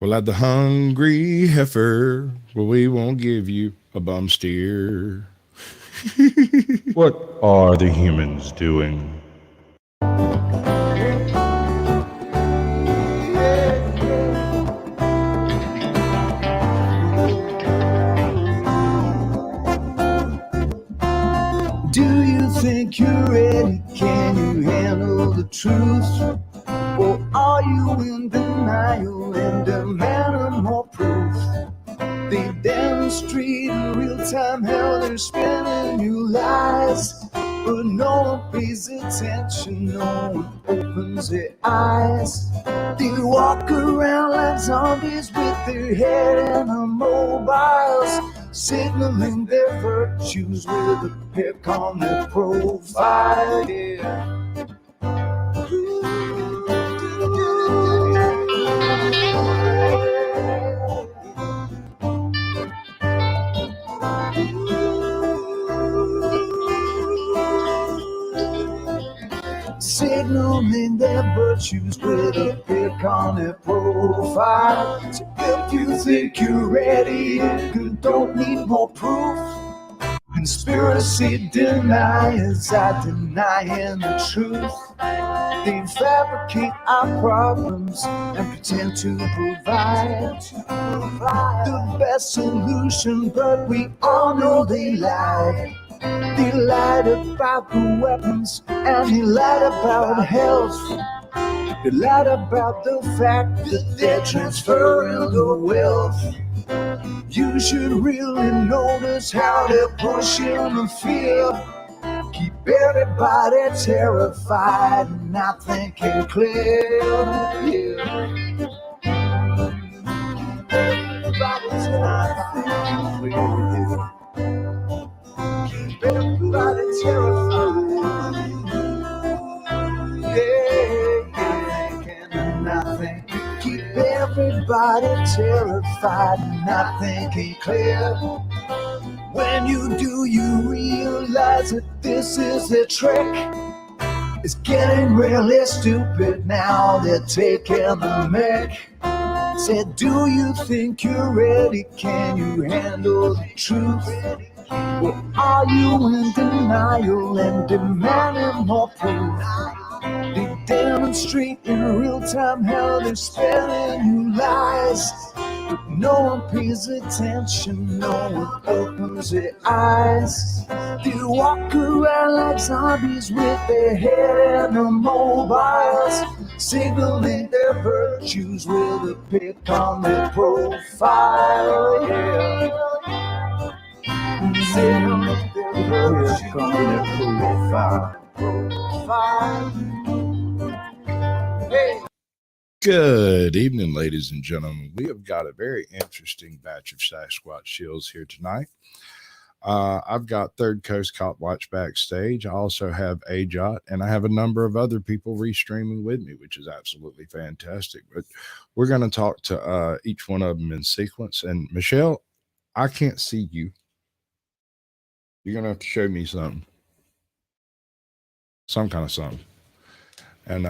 Well, at the hungry heifer, well, we won't give you a bum steer. What are the humans doing? Do you think you're ready? Can you handle the truth? Or are you in denial and demanding more proof? They demonstrate in real time how they're spinning you lies, but no one pays attention, no one opens their eyes. They walk around like zombies with their head in the mobiles, signaling their virtues with a pic on their profile. Yeah. Signaling their virtues with a pic on their profile. So if you think you're ready and you don't need more proof, conspiracy deniers are denying the truth. They fabricate our problems and pretend to provide the best solution, but we all know they lie. They lied about the weapons and they lied about health. They lied about the fact that they're transferring the wealth. You should really notice how they're pushing the fear. Keep everybody terrified and not thinking clear. Yeah. Everybody's not thinking clear. Keep everybody terrified. Yeah, can't do nothing. Keep everybody terrified and not thinking clear. When you do, you realize that this is a trick. It's getting really stupid now, they're taking the mic. Said, do you think you're ready? Can you handle the truth? Or are you in denial and demanding more proof? They demonstrate in real time how they're spinning you lies. But no one pays attention, no one opens their eyes. They walk around like zombies with their head in the mobiles, signaling their virtues with a pic on their profile. Yeah. Signaling their virtues on their profile. Hey. Good evening, ladies and gentlemen. We have got a very interesting batch of Sasquatch Shills here tonight. I've got Third Coast Cop Watch backstage. I also have AJOT, and I have a number of other people restreaming with me, which is absolutely fantastic. But we're going to talk to each one of them in sequence. And Michelle, I can't see you. You're going to have to show me something. Some kind of something. And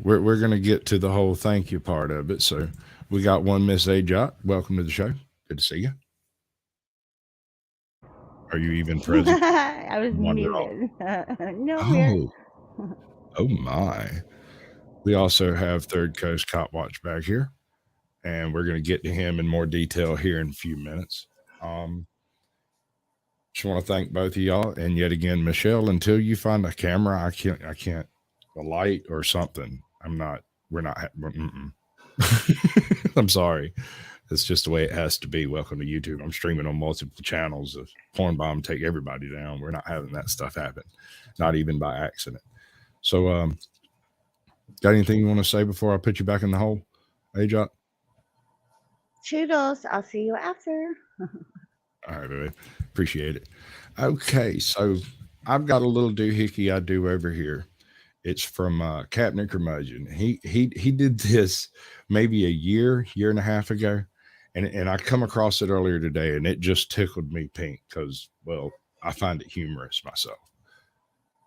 we're going to get to the whole thank you part of it. So we got one Miss AJOT. Welcome to the show. Good to see you. Are you even present? I was muted. No, we're. Oh, oh my. We also have Third Coast Cop Watch back here, and we're going to get to him in more detail here in a few minutes. Just want to thank both of y'all, and yet again, Michelle. Until you find a camera, I can't, a light or something. I'm not. We're not. I'm sorry. That's just the way it has to be. Welcome to YouTube. I'm streaming on multiple channels. Of Porn Bomb take everybody down. We're not having that stuff happen, not even by accident. So, got anything you want to say before I put you back in the hole, AJOT? Toodles. I'll see you after. All right, baby. Appreciate it. Okay, so I've got a little doohickey I do over here. It's from Captain Curmudgeon. He did this maybe a year and a half ago, and I come across it earlier today, and it just tickled me pink because, well, I find it humorous myself.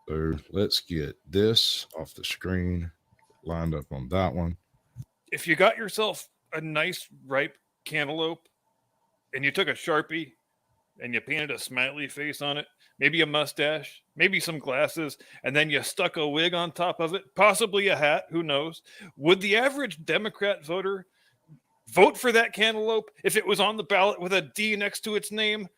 So let's get this off the screen, lined up on that one. If you got yourself a nice ripe cantaloupe and you took a Sharpie and you painted a smiley face on it, maybe a mustache, maybe some glasses, and then you stuck a wig on top of it, possibly a hat, who knows? Would the average Democrat voter vote for that cantaloupe if it was on the ballot with a D next to its name?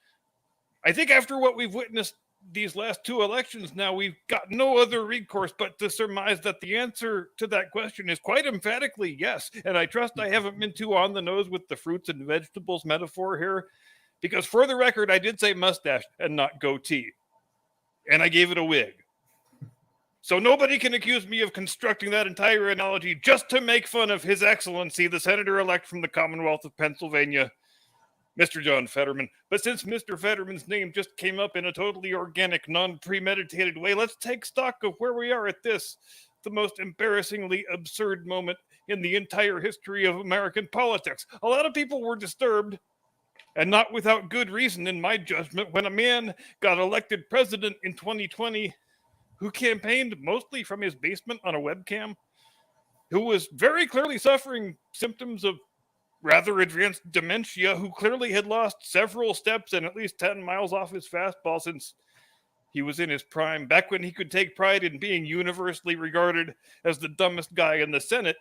I think after what we've witnessed these last two elections now, we've got no other recourse but to surmise that the answer to that question is quite emphatically yes. And I trust I haven't been too on the nose with the fruits and vegetables metaphor here, because for the record, I did say mustache and not goatee. And I gave it a wig. So nobody can accuse me of constructing that entire analogy just to make fun of His Excellency, the Senator-elect from the Commonwealth of Pennsylvania, Mr. John Fetterman. But since Mr. Fetterman's name just came up in a totally organic, non-premeditated way, let's take stock of where we are at this, the most embarrassingly absurd moment in the entire history of American politics. A lot of people were disturbed, and not without good reason in my judgment, when a man got elected president in 2020 who campaigned mostly from his basement on a webcam, who was very clearly suffering symptoms of rather advanced dementia, who clearly had lost several steps and at least 10 miles off his fastball since he was in his prime, back when he could take pride in being universally regarded as the dumbest guy in the Senate.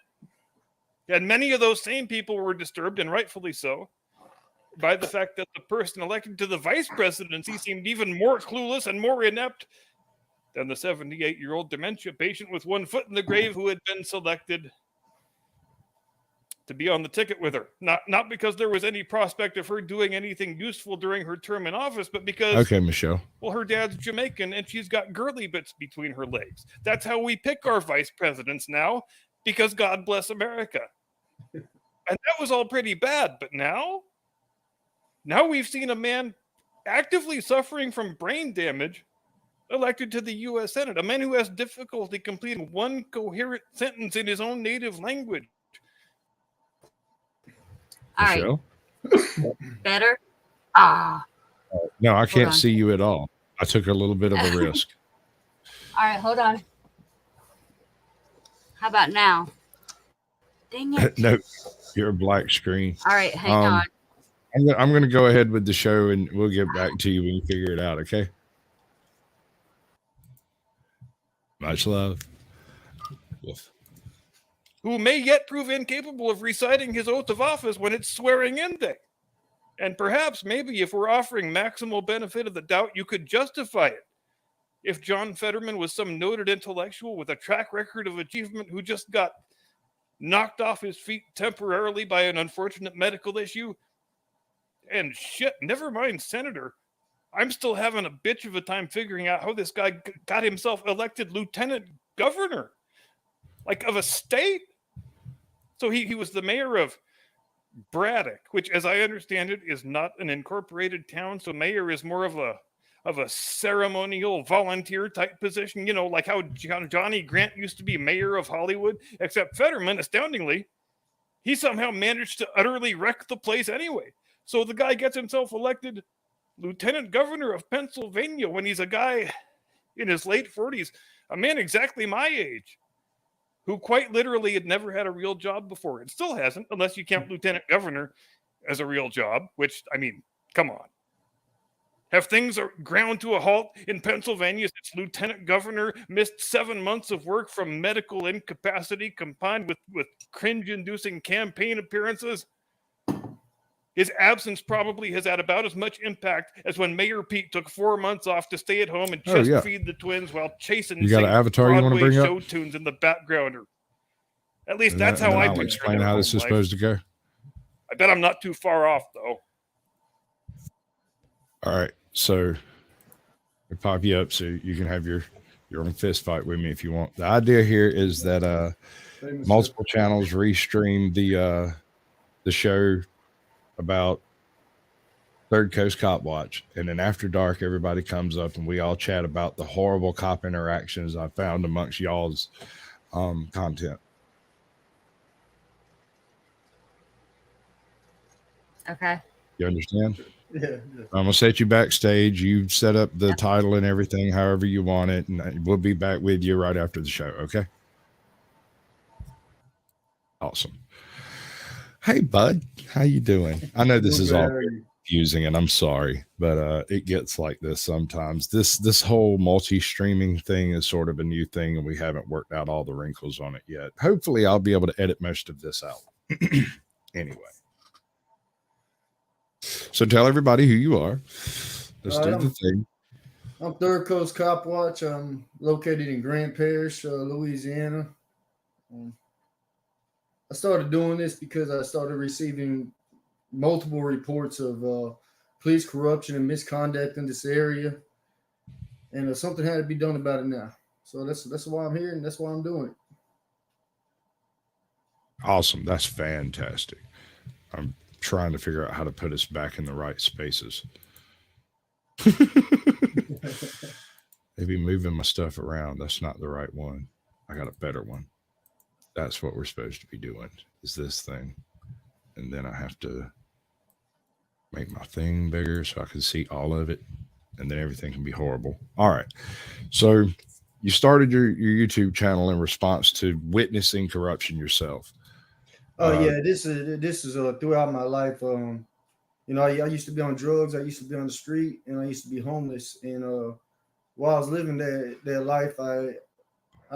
And many of those same people were disturbed, and rightfully so, by the fact that the person elected to the vice presidency seemed even more clueless and more inept than the 78-year-old dementia patient with one foot in the grave who had been selected to be on the ticket with her. Not because there was any prospect of her doing anything useful during her term in office, but because, okay, Michelle, well, her dad's Jamaican and she's got girly bits between her legs. That's how we pick our vice presidents now, because God bless America. And that was all pretty bad, but now we've seen a man actively suffering from brain damage elected to the U.S. Senate, a man who has difficulty completing one coherent sentence in his own native language. All Michelle? Right. Better? Ah. No, I can't see you at all. I took a little bit of a risk. All right, hold on. How about now? Dang it. No, you're a black screen. All right, hang on. I'm going to go ahead with the show, and we'll get back to you when you figure it out, okay? Much love. Woof. Who may yet prove incapable of reciting his oath of office when it's swearing in day. And perhaps, maybe, if we're offering maximal benefit of the doubt, you could justify it. If John Fetterman was some noted intellectual with a track record of achievement who just got knocked off his feet temporarily by an unfortunate medical issue, and shit, never mind senator, I'm still having a bitch of a time figuring out how this guy got himself elected lieutenant governor, like, of a state. So he was the mayor of Braddock, which, as I understand it, is not an incorporated town. So mayor is more of a ceremonial volunteer type position, you know, like how Johnny Grant used to be mayor of Hollywood, except Fetterman, astoundingly, he somehow managed to utterly wreck the place anyway. So the guy gets himself elected lieutenant governor of Pennsylvania when he's a guy in his late 40s, a man exactly my age, who quite literally had never had a real job before. It still hasn't, unless you count lieutenant governor as a real job, which, I mean, come on. Have things ground to a halt in Pennsylvania since lieutenant governor missed 7 months of work from medical incapacity combined with cringe-inducing campaign appearances? His absence probably has had about as much impact as when Mayor Pete took 4 months off to stay at home and chest feed the twins while chasing you got an avatar you want to bring show up? tunes in the background. Or at least that's how I picture explain how this is supposed to go. I bet I'm not too far off, though. All right, so I'll pop you up so you can have your own fist fight with me if you want. The idea here is that multiple channels restream the show about Third Coast Cop Watch, and then after dark everybody comes up and we all chat about the horrible cop interactions I found amongst y'all's content. Okay. You understand? Yeah. I'm gonna set you backstage. You set up the title and everything however you want it, and we'll be back with you right after the show. Okay. Awesome. Hey, bud, how you doing? I know this is all How are you? confusing, and I'm sorry, but it gets like this sometimes. This whole multi-streaming thing is sort of a new thing, and we haven't worked out all the wrinkles on it yet. Hopefully, I'll be able to edit most of this out. Anyway, so tell everybody who you are. Let's do the thing. I'm Third Coast Cop Watch. I'm located in Grand Parish, Louisiana. I started doing this because I started receiving multiple reports of police corruption and misconduct in this area, and something had to be done about it now. So that's why I'm here, and that's why I'm doing it. Awesome. That's fantastic. I'm trying to figure out how to put us back in the right spaces. Maybe moving my stuff around. That's not the right one. I got a better one. That's what we're supposed to be doing, is this thing. And then I have to make my thing bigger so I can see all of it. And then everything can be horrible. All right. So you started your YouTube channel in response to witnessing corruption yourself. Yeah, this is throughout my life. I used to be on drugs. I used to be on the street, and I used to be homeless. And while I was living that life, I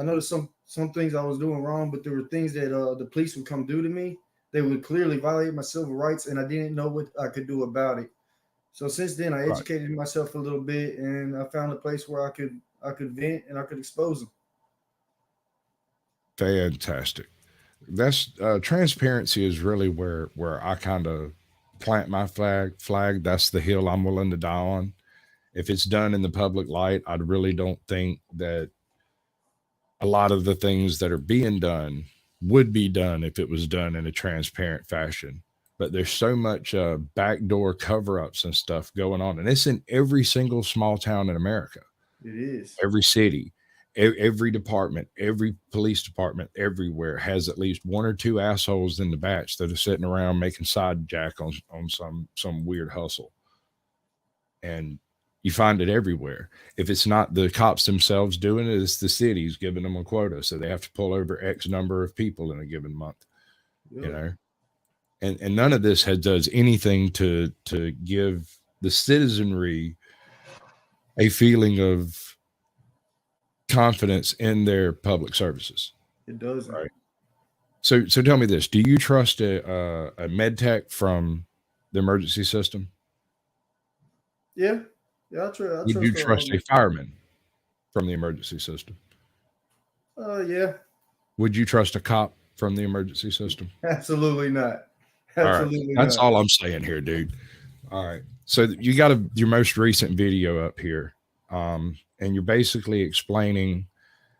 noticed some things I was doing wrong, but there were things that the police would come do to me. They would clearly violate my civil rights, and I didn't know what I could do about it. So since then, I educated myself a little bit, and I found a place where I could vent and I could expose them. Fantastic. That's transparency is really where I kind of plant my flag. That's the hill I'm willing to die on. If it's done in the public light, I really don't think that a lot of the things that are being done would be done if it was done in a transparent fashion. But there's so much backdoor cover-ups and stuff going on, and it's in every single small town in America. It is. Every city, every department, every police department, everywhere has at least one or two assholes in the batch that are sitting around making side jack on some weird hustle. And you find it everywhere. If it's not the cops themselves doing it, it's the cities giving them a quota. So they have to pull over X number of people in a given month, you know? And none of this does anything to give the citizenry a feeling of confidence in their public services. It doesn't. Right. So tell me this: do you trust a med tech from the emergency system? Yeah, I trust. Would you trust a fireman from the emergency system? Yeah. Would you trust a cop from the emergency system? Absolutely not. Absolutely not. That's all I'm saying here, dude. All right. So you got your most recent video up here, and you're basically explaining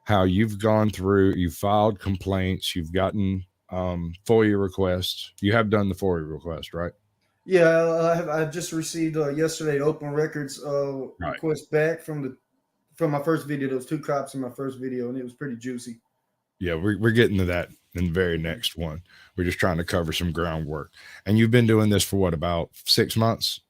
how you've gone through, you've filed complaints, you've gotten FOIA requests. You have done the FOIA request, right? Yeah, I just received yesterday open records request back from my first video. There was 2 cops in my first video, and it was pretty juicy. Yeah, we're getting to that in the very next one. We're just trying to cover some groundwork. And you've been doing this for what, about 6 months,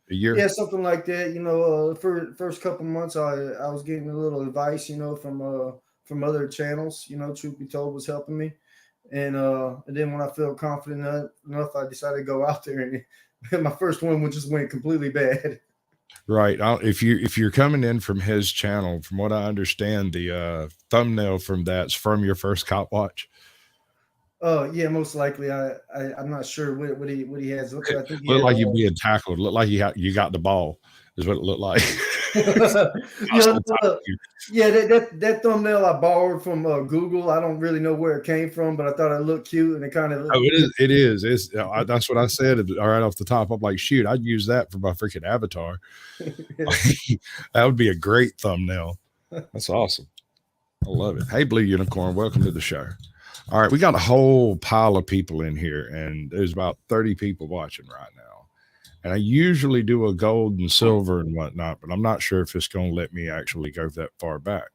a year? Yeah, something like that. For first couple months, I was getting a little advice, from other channels. Truth be told, was helping me. And then when I felt confident enough, I decided to go out there, and my first one just went completely bad. Right. If you're coming in from his channel, from what I understand, the thumbnail from that's from your first Cop Watch. Yeah, most likely. I'm not sure what he has. Looked like you're being tackled. Looked like you got the ball. Is what it looked like. That thumbnail I borrowed from Google. I don't really know where it came from, but I thought it looked cute, and it kind of. It is. That's what I said right off the top. I'm like, shoot, I'd use that for my freaking avatar. That would be a great thumbnail. That's awesome. I love it. Hey, Blue Unicorn, welcome to the show. All right, we got a whole pile of people in here, and there's about 30 people watching right now. And I usually do a gold and silver and whatnot, but I'm not sure if it's going to let me actually go that far back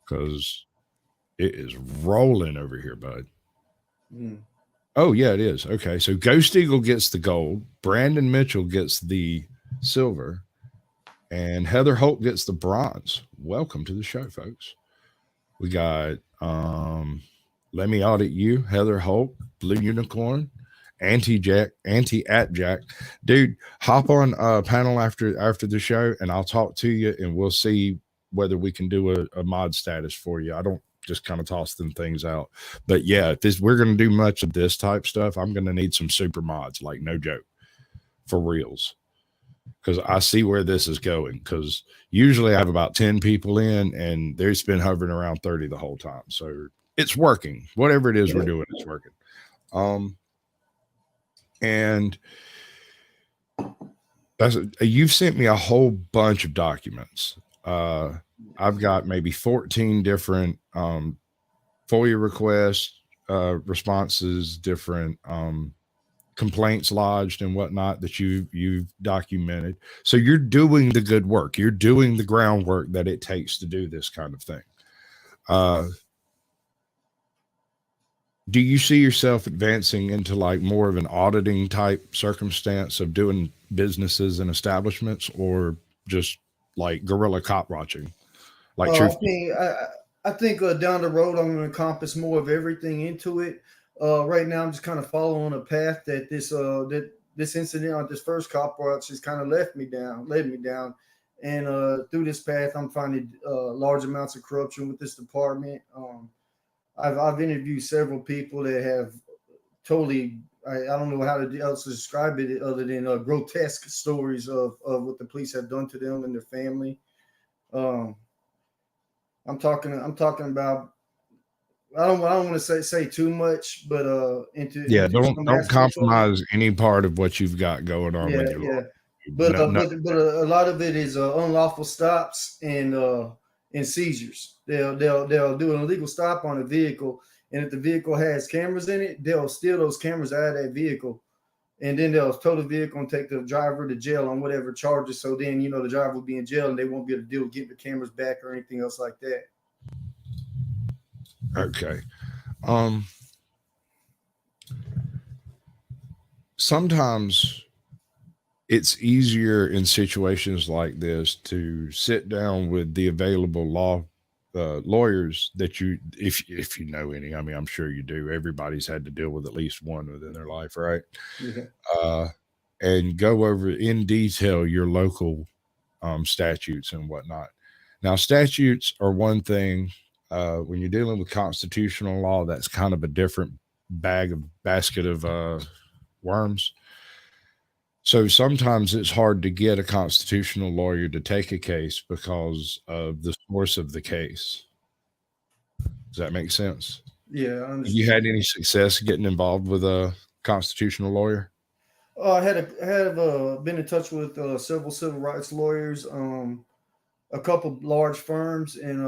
because it is rolling over here, bud. Oh, yeah, it is. Okay, so Ghost Eagle gets the gold, Brandon Mitchell gets the silver, and Heather Holt gets the bronze. Welcome to the show, folks. We got Let Me Audit You, Heather Holt, Blue Unicorn, at Jack. Dude, hop on panel after the show, and I'll talk to you, and we'll see whether we can do a mod status for you. I don't just kind of toss them things out. But yeah, if we're going to do much of this type stuff, I'm going to need some super mods, like no joke, for reals. Because I see where this is going. Because usually I have about 10 people in, and there's been hovering around 30 the whole time. So it's working. Whatever it is we're doing, it's working. And you've sent me a whole bunch of documents. I've got maybe 14 different FOIA requests, responses, different complaints lodged and whatnot that you've documented. So you're doing the good work. You're doing the groundwork that it takes to do this kind of thing. Do you see yourself advancing into like more of an auditing type circumstance of doing businesses and establishments, or just like guerrilla cop watching? Like I think down the road I'm going to encompass more of everything into it. Right now I'm just kind of following a path that this incident on this first cop watch has kind of led me down. And through this path I'm finding large amounts of corruption with this department. I've interviewed several people that have totally, I don't know how else to describe it other than grotesque stories of what the police have done to them and their family. I'm talking about, I don't want to say too much, but don't compromise any part of what you've got going on. But a lot of it is unlawful stops and seizures. They'll do an illegal stop on a vehicle, and if the vehicle has cameras in it, they'll steal those cameras out of that vehicle, and then they'll tow the vehicle and take the driver to jail on whatever charges. So then the driver will be in jail, and they won't be able to deal with getting the cameras back or anything else like that. Okay. Sometimes it's easier in situations like this to sit down with the available lawyers that if you know any. I mean, I'm sure you do. Everybody's had to deal with at least one within their life, right? Yeah. And go over in detail your local statutes and whatnot. Now, statutes are one thing. When you're dealing with constitutional law, that's kind of a different basket of worms. So sometimes it's hard to get a constitutional lawyer to take a case because of the source of the case. Does that make sense? Yeah, I understand. Have you had any success getting involved with a constitutional lawyer? I have been in touch with several civil rights lawyers, a couple large firms, and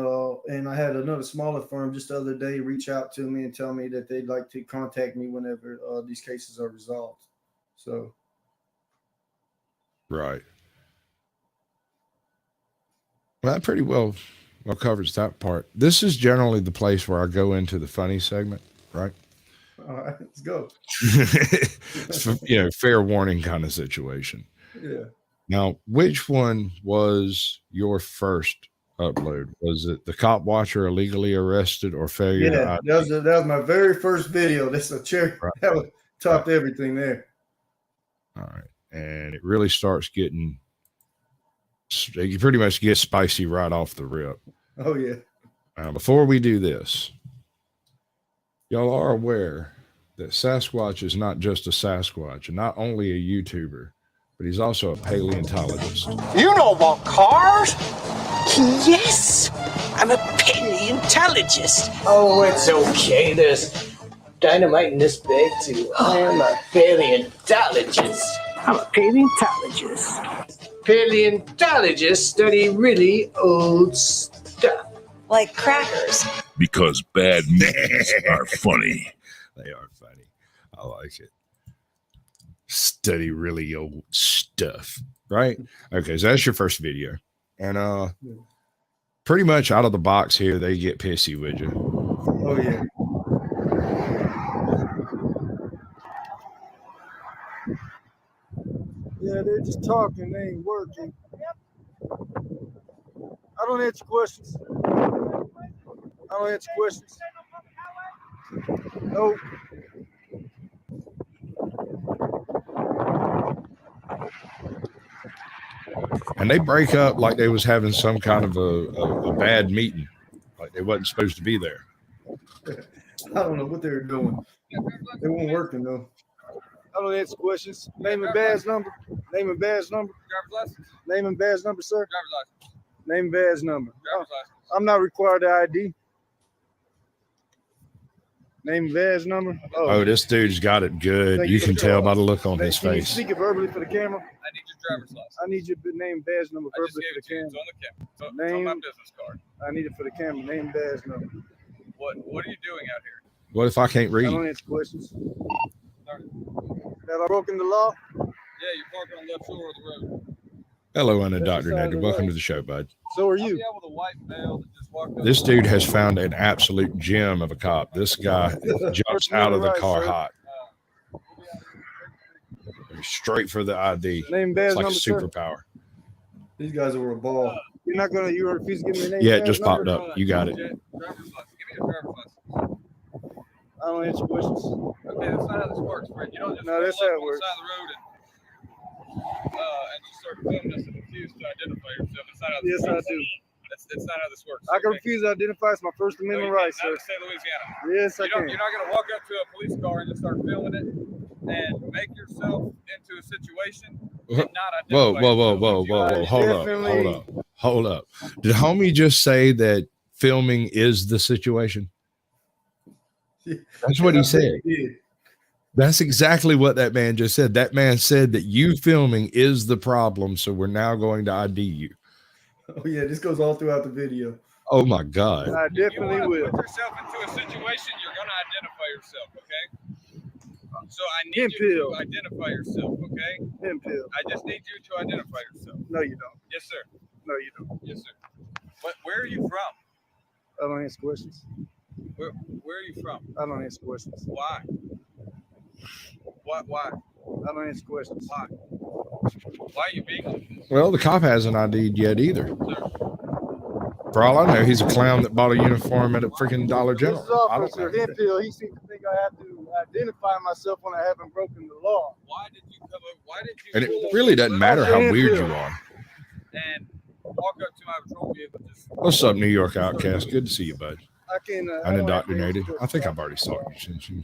I had another smaller firm just the other day reach out to me and tell me that they'd like to contact me whenever these cases are resolved. So. Right. Well, that pretty well covers that part. This is generally the place where I go into the funny segment, right? All right, let's go. Fair warning kind of situation. Yeah. Now, which one was your first upload? Was it the cop watcher illegally arrested or failure? Yeah, that was my very first video. That's a cherry. Right. That topped everything there. All right. And it really starts getting, you pretty much get spicy right off the rip. Oh, yeah. Now, before we do this, y'all are aware that Sasquatch is not just a Sasquatch and not only a YouTuber, but he's also a paleontologist. You know about cars? Yes, I'm a paleontologist. Oh, it's okay. There's dynamite in this bag, too. I am a paleontologist. I'm a paleontologist. Paleontologists study really old stuff. Like crackers. Because bad memes are funny. They are funny. I like it. Study really old stuff, right? Okay, so that's your first video. And pretty much out of the box here, they get pissy with you. Oh, yeah. Yeah, they're just talking. They ain't working. I don't answer questions. Nope. And they break up like they was having some kind of a bad meeting, like they wasn't supposed to be there. I don't know what they were doing. They weren't working though. I don't answer questions. Name and badge number. Name and badge number. Driver's license. Name and badge number, sir. Driver's license. Name and badge number. Driver's license. I'm not required to ID. Name and badge number. Oh, this dude's got it good. You can tell by the look on his Can you face. speak it verbally for the camera? I need your driver's license. I need your name and badge number I just verbally gave for it the to you. It's camera. on the camera. It's on my Name. business card. I need it for the camera. Name and badge number. What are you doing out here? What if I can't I read? don't answer questions. Have I broken the law? Yeah, you're parking on the left shore of the road. Hello, Indoctrinated. Welcome to the show, bud. So are I'll you. be out with a white male that just walked up. This dude has found an absolute gem of a cop. This guy jumps out of the car hot, straight for the ID. Name and It's badge like a number, sir. superpower. These guys are a ball. You refuse to give me a name. Yeah, and it just badge popped number? up. You got it. Driver's license. Give me your driver's license. I don't answer questions. Okay, that's not how this works, Fred. You don't just No, roll that's up how it on the works. side of the road and just start filming us and refuse to identify yourself. That's not how this Yes, I works. do. That's not how this works. I can okay? refuse to identify. It's my First No, you Amendment can't. right, Not sir. in the state of Louisiana. Yes, I can. You're not going to walk up to a police car and just start filming it and make yourself into a situation and not identify Whoa, whoa, whoa, yourself. whoa, You whoa, are whoa. Hold up. Hold up. Hold up. Did homie just say that filming is the situation? That's what he said. Yeah. That's exactly what that man just said. That man said that you filming is the problem, so we're now going to ID you. Oh yeah, this goes all throughout the video. Oh my God. I definitely you will. put yourself into a situation, you're going to identify yourself, okay? So I need Hemp you hill. to identify yourself, okay? Hemp hill. I just need you to identify yourself. No, you don't. Yes, sir. No, you don't. Yes, sir. But where are you from? I don't answer questions. Where are you from? I don't answer questions. Why? Why? I don't answer questions. Why? Why are you being like this? Well, the cop hasn't ID'd yet either. Sir, For all I know, he's a clown that bought a uniform at a freaking Dollar This General. is I don't Officer know. Hemp hill. He seems to think I have to identify myself when I haven't broken the law. why did you come up? Why did you And pull it up really doesn't matter how weird you are. and walk up to my patrol vehicle just What's up, New York Outcast? Good to see you, bud. I can. I I'm don't have to indoctrinated. answer I think I've questions. already saw you.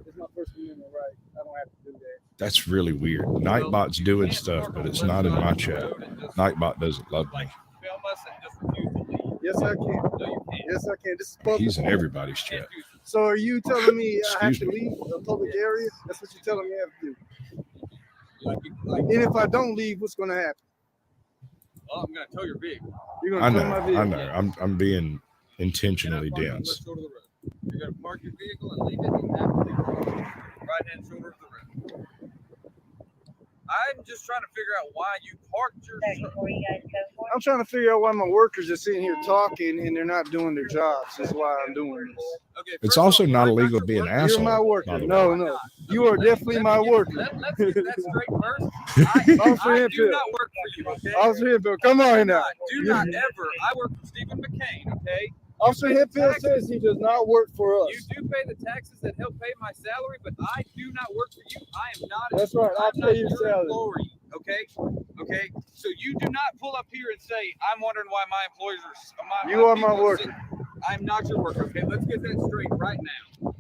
It's my First Amendment right. I don't have to do that. That's really weird. Nightbot's doing stuff, but it's not in my chat. Nightbot doesn't love me. film us and just refuse to leave. Yes, I can. No, you can't. Yes, I can. This is public. He's in everybody's chat. So are you telling me I have Excuse to me. leave a public area? That's what you're telling me I have to do. Like, And if I don't leave, what's going to happen? well, I'm gonna tow your vehiand You're I going to know. tow my I vehicle. know. I'm being intentionally You're dense. gonna park your vehicle and leave it in that right hand shoulder of the road. I'm just trying to figure out why you parked your truck. I'm trying to figure out why my workers are sitting here talking and they're not doing their jobs. That's why I'm doing this. Okay, It's first of also all, not you're illegal to be your an worker. asshole. You're my by worker. the No, way. no. You are definitely my worker. Let's get that straight first. Officer I do Hemphill. not work for you, okay? Officer Hemphill, come on now. Do not ever. I work for Stephen McCain, okay? Officer Hemphill says he does not work for us. You do pay the taxes that help pay my salary, but I do not work for you. I am not. That's right. I'll I'm not pay your salary. employee, okay? Okay. So you do not pull up here and say, "I'm wondering why my employers are." You are my people worker. sit-" I'm not your worker. Okay. Let's get that straight right now.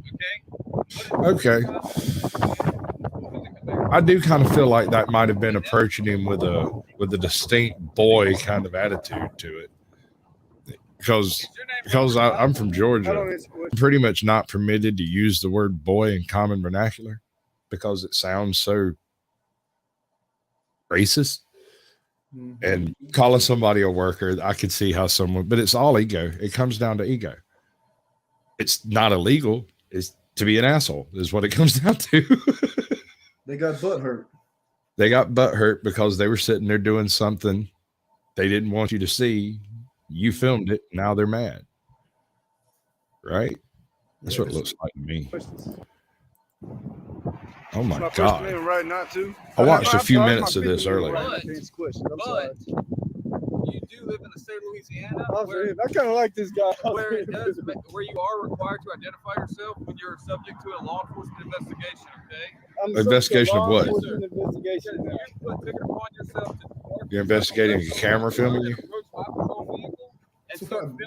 Okay. Okay. I do kind of feel like that might have been approaching him with a distinct boy kind of attitude to it. Because I'm from I don't Georgia, answer I'm questions. pretty much not permitted to use the word boy in common vernacular because it sounds so racist. And calling somebody a worker, I could see how someone, but it's all ego. It comes down to ego. It's not illegal. It's to be an asshole is what it comes down to. They got butt hurt. They got butt hurt because they were sitting there doing something they didn't want you to see. You filmed it. Now they're mad. Right? That's what it looks like to me. Questions. Oh my It's my First God. Amendment right not to. I watched a I'm few sorry, minutes my of this Fifth Amendment earlier. right not to answer questions. I'm sorry. you do live in the state of Louisiana, I kind of like this guy. where you are required to identify yourself when you're subject to a law enforcement investigation. Okay. Investigation of what? Investigation. You put a ticket upon yourself to You're investigating a camera filming you?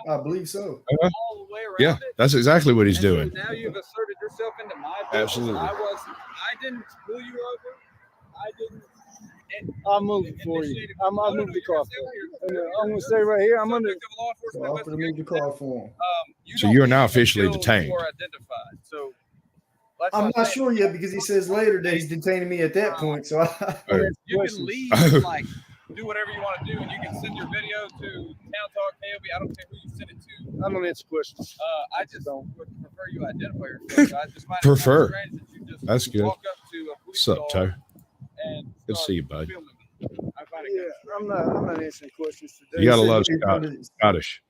I believe so. all the way around Yeah, it. that's exactly what he's And so doing. now you've asserted yourself into my business. Absolutely. I didn't pull you over. I didn't. I'll move it for you. I'll move the car for you. I'm going to stay right here. I'm under. Subject of a law So enforcement I'm going to move the car for him. So you're now officially detained. Identified. So I'm not sure yet because he says later that he's detaining me at that point. So you can leave and like do whatever you want to do, and you can send your video to Town Talk KOB. I don't care who you send it to. I don't answer questions. I just would prefer you identify yourself. So I just find Prefer. it kind of strange that you just That's good. walk up to a police What's up, car Toe? and Good to see you, bud. filming me. I find it Yeah, I'm not answering questions today. You gotta love Scottish.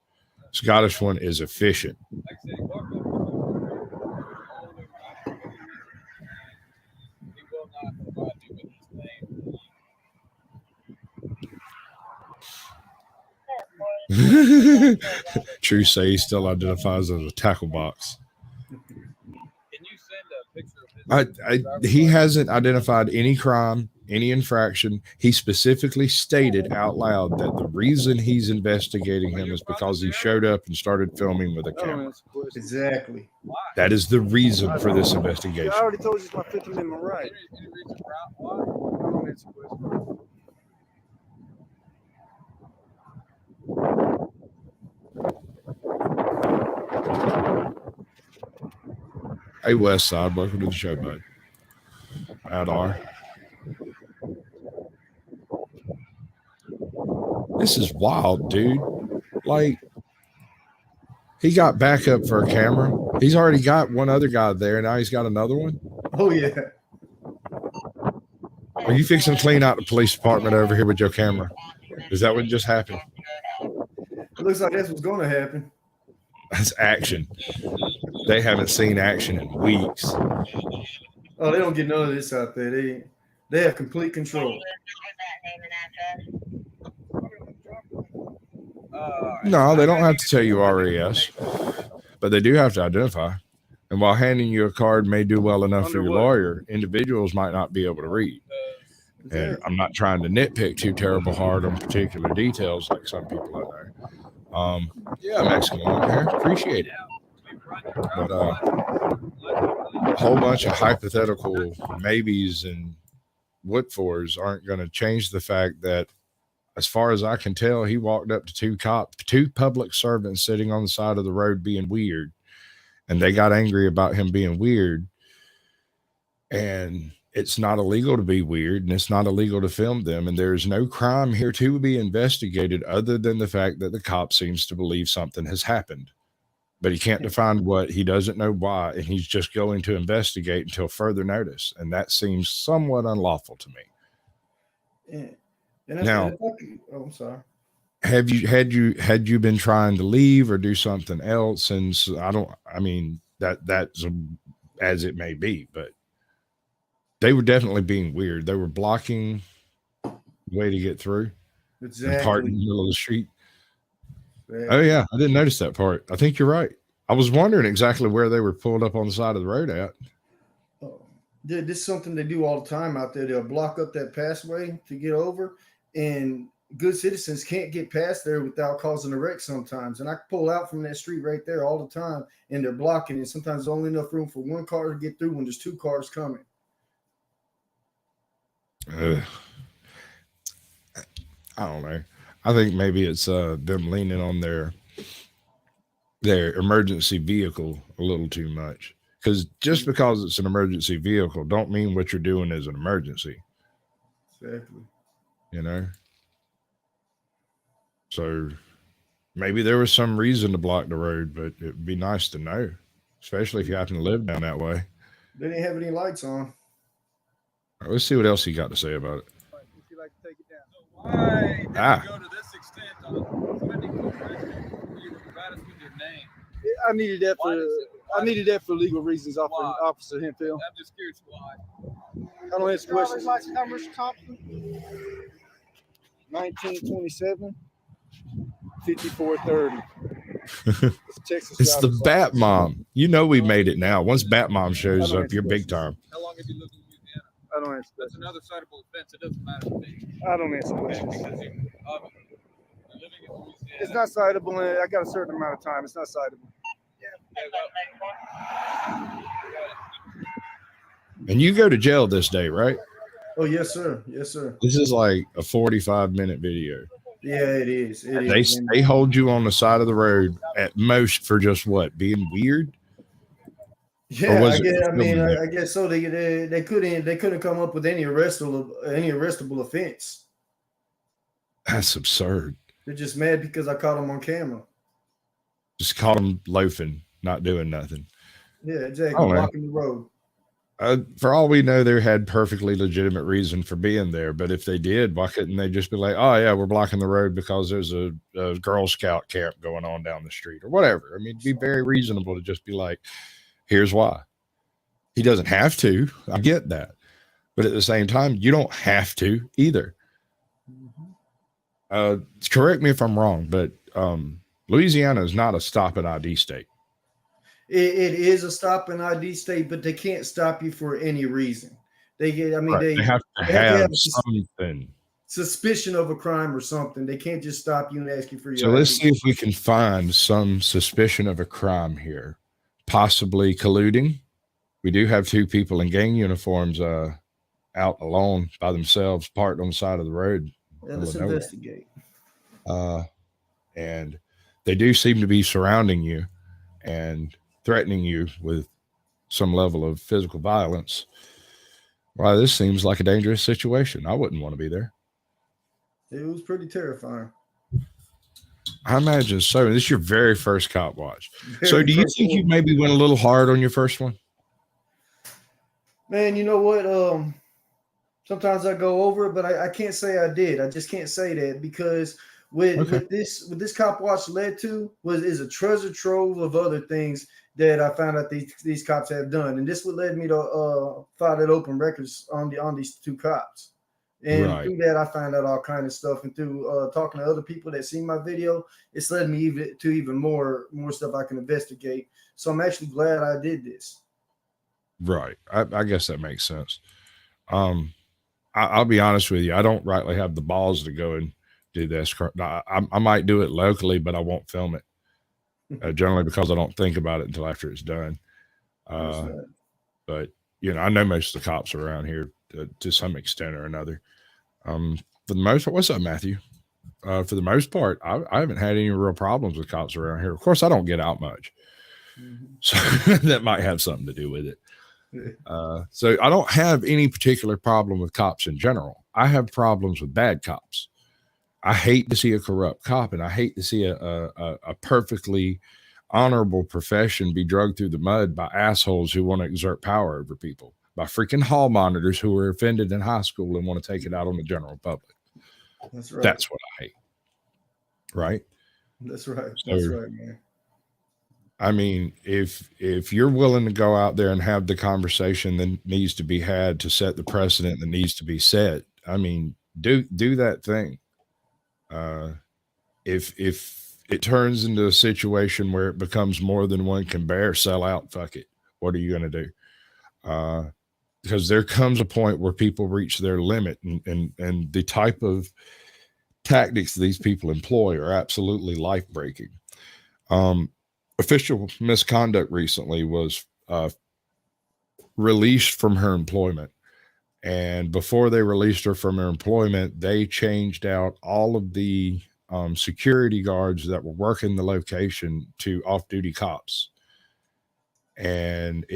Scottish one is efficient. like I said, he walked up to me. He will not provide me with his name. True say he still identifies as a tackle box. Can you send a picture of his He hasn't identified any crime, any infraction. He specifically stated out loud that the reason he's investigating him is because he showed up and started filming with a I don't camera. answer questions. exactly. That is the reason for this I investigation. already told you it's my Fifth Amendment right. any reason why? I don't answer questions. Hey, West Side, welcome to the show, bud. Adar. This is wild, dude. Like, he got backup for a camera. He's already got one other guy there. Now he's got another one. Oh yeah. Are you fixing to clean out the police department over here with your camera? Is that what just happened? It looks like that's what's going to happen. That's action. They haven't seen action in weeks. Oh, they don't get none of this out there. They have complete control. No, they don't have to tell you RES, but they do have to identify. And while handing you a card may do well enough for your lawyer, individuals might not be able to read. And I'm not trying to nitpick too terrible hard on particular details like some people out there. Yeah, Mexican one here. Appreciate it. But a whole bunch of hypothetical maybes and what fors aren't going to change the fact that, as far as I can tell, he walked up to two public servants sitting on the side of the road being weird, and they got angry about him being weird. And it's not illegal to be weird, and it's not illegal to film them, and there's no crime here to be investigated other than the fact that the cop seems to believe something has happened. But he can't define what, he doesn't know why, and he's just going to investigate until further notice, and that seems somewhat unlawful to me. Yeah. Now, I'm sorry. had you been trying to leave or do something else? And so that's as it may be, but they were definitely being weird. They were blocking the way to get through. Exactly. And parked in the middle of the street. Oh yeah, I didn't notice that part. I think you're right. I was wondering exactly where they were pulled up on the side of the road at. Yeah, this is something they do all the time out there. They'll block up that passway to get over, and good citizens can't get past there without causing a wreck sometimes. And I pull out from that street right there all the time, and they're blocking it. Sometimes there's only enough room for one car to get through when there's two cars coming. I don't know. I think maybe it's them leaning on their emergency vehicle a little too much. Because just because it's an emergency vehicle don't mean what you're doing is an emergency. Exactly. You know? So maybe there was some reason to block the road, but it'd be nice to know, especially if you happen to live down that way. They didn't have any lights on. All right, let's see what else he got to say about it. Would you like to take it down? Why did you go to this extent on spending information for you to provide us with your name? I needed that for legal reasons, Officer Hemphill. I'm just curious why. I don't answer questions. 1927. 5430. Texas It's the driver's Bat license. Mom. You know we made it now. Once Bat Mom I shows don't up, you're answer big questions. time. How long have you lived in Louisiana? I don't answer That's questions. another citable offense. It doesn't matter to me. I don't answer Okay, questions. because you're living in Louisiana. It's not citable, and I got a certain amount of time. It's not citable. And you go to jail this day, right? Oh, yes, sir. Yes, sir. This is like a 45-minute video. Yeah, it is. It And is. they hold you on the side of the road at most for just what? Being weird? Yeah, was I it guess. I mean, filming it? I guess so. They couldn't come up with any arrestable offense. That's absurd. They're just mad because I caught them on camera. Just caught them loafing, not doing nothing. Yeah, exactly. Oh, man. Blocking the road. For all we know, they had perfectly legitimate reason for being there. But if they did, why couldn't they just be like, oh, yeah, we're blocking the road because there's a Girl Scout camp going on down the street or whatever? I mean, it'd be very reasonable to just be like, here's why. He doesn't have to. I get that. But at the same time, you don't have to either. Correct me if I'm wrong, but Louisiana is not a stop and ID state. It is a stop and ID state, but they can't stop you for any reason. They have to have something. Suspicion of a crime or something. They can't just stop you and ask you for your So let's ID. see if we can find some suspicion of a crime here. Possibly colluding. We do have two people in gang uniforms out alone by themselves, parked on the side of the road. Yeah, let's investigate. And they do seem to be surrounding you and threatening you with some level of physical violence. Well, this seems like a dangerous situation. I wouldn't want to be there. It was pretty terrifying. I imagine so. This is your very first cop watch. So do you think you maybe went a little hard on your first one? Man, you know what? Sometimes I go over it, but I can't say I did. I just can't say that because what this cop watch led to is a treasure trove of other things that I found out these cops have done, and this would led me to file that open records on these two cops. And through that, I found out all kind of stuff, and through talking to other people that seen my video, it's led me even more stuff I can investigate. So I'm actually glad I did this. Right. I guess that makes sense. I'll be honest with you. I don't rightly have the balls to go and do this. I might do it locally, but I won't film it. Generally because I don't think about it until after it's done. But, I know most of the cops around here to some extent or another. For the most part, what's up, Matthew? For the most part, I haven't had any real problems with cops around here. Of course, I don't get out much. So that might have something to do with it. So I don't have any particular problem with cops in general. I have problems with bad cops. I hate to see a corrupt cop, and I hate to see a perfectly honorable profession be dragged through the mud by assholes who want to exert power over people, by freaking hall monitors who were offended in high school and want to take it out on the general public. That's right. That's what I hate. Right? That's right. So, That's right, man. I mean, if you're willing to go out there and have the conversation that needs to be had to set the precedent that needs to be set, I mean, do that thing. If it turns into a situation where it becomes more than one can bear, sell out, fuck it. What are you going to do? Because there comes a point where people reach their limit, and the type of tactics these people employ are absolutely life-breaking. Official misconduct recently was released from her employment. And before they released her from her employment, they changed out all of the security guards that were working the location to off-duty cops. And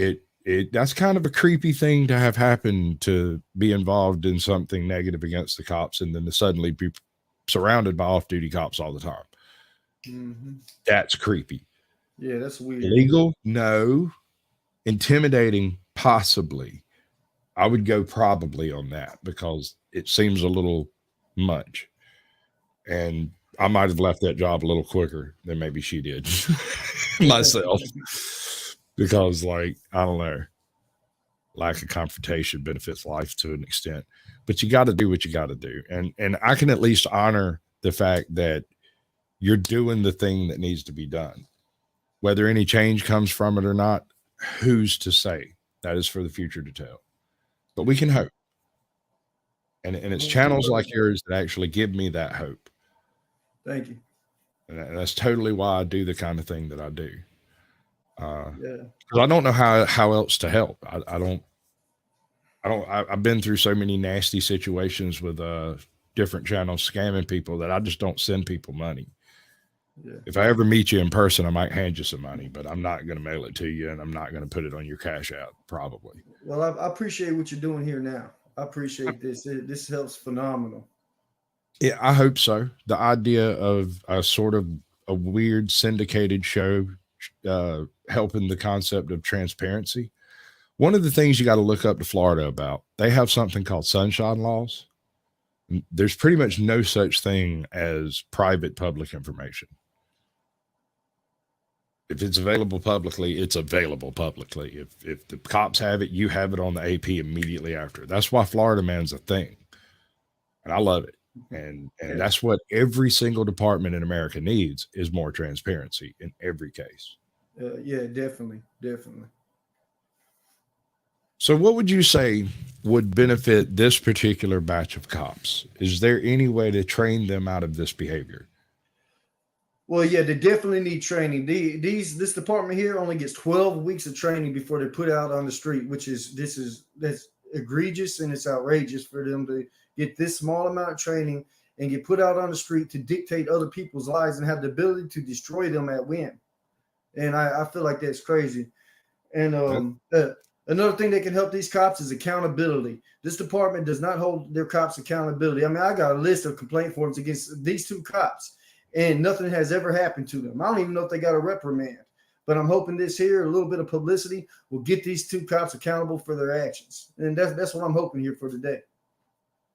that's kind of a creepy thing to have happen, to be involved in something negative against the cops and then to suddenly be surrounded by off-duty cops all the time. Mm-hmm. That's creepy. Yeah, that's weird. Illegal? No. Intimidating? Possibly. I would go probably on that because it seems a little much. And I might have left that job a little quicker than maybe she did myself. Because, I don't know, lack of confrontation benefits life to an extent. But you got to do what you got to do. And I can at least honor the fact that you're doing the thing that needs to be done. Whether any change comes from it or not, who's to say? That is for the future to tell. But we can hope. And it's channels like yours that actually give me that hope. Thank you. And that's totally why I do the kind of thing that I do. Yeah. Because I don't know how else to help. I've been through so many nasty situations with different channels scamming people that I just don't send people money. Yeah. If I ever meet you in person, I might hand you some money, but I'm not going to mail it to you, and I'm not going to put it on your Cash App, probably. Well, I appreciate what you're doing here now. I appreciate this. This helps phenomenal. Yeah, I hope so. The idea of a sort of a weird syndicated show helping the concept of transparency. One of the things you got to look up to Florida about, they have something called sunshine laws. There's pretty much no such thing as private public information. If it's available publicly, it's available publicly. If the cops have it, you have it on the AP immediately after. That's why Florida Man's a thing. And I love it. And that's what every single department in America needs, is more transparency in every case. Yeah, definitely. So what would you say would benefit this particular batch of cops? Is there any way to train them out of this behavior? Well, yeah, they definitely need training. This department here only gets 12 weeks of training before they're put out on the street, that's egregious, and it's outrageous for them to get this small amount of training and get put out on the street to dictate other people's lives and have the ability to destroy them at whim. And I feel like that's crazy. And another thing that can help these cops is accountability. This department does not hold their cops accountability. I mean, I got a list of complaint forms against these two cops, and nothing has ever happened to them. I don't even know if they got a reprimand, but I'm hoping this here, a little bit of publicity, will get these two cops accountable for their actions. And that's what I'm hoping here for today.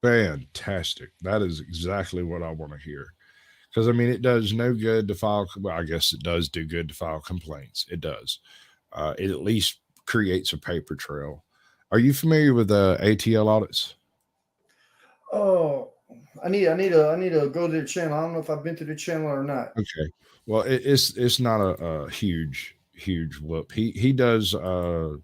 Fantastic. That is exactly what I want to hear. Because, I mean, it does no good to file. Well, I guess it does do good to file complaints. It does. It at least creates a paper trail. Are you familiar with ATL audits? Oh, I need to go to their channel. I don't know if I've been to their channel or not. Okay. Well, it's not a huge whoop. He does. I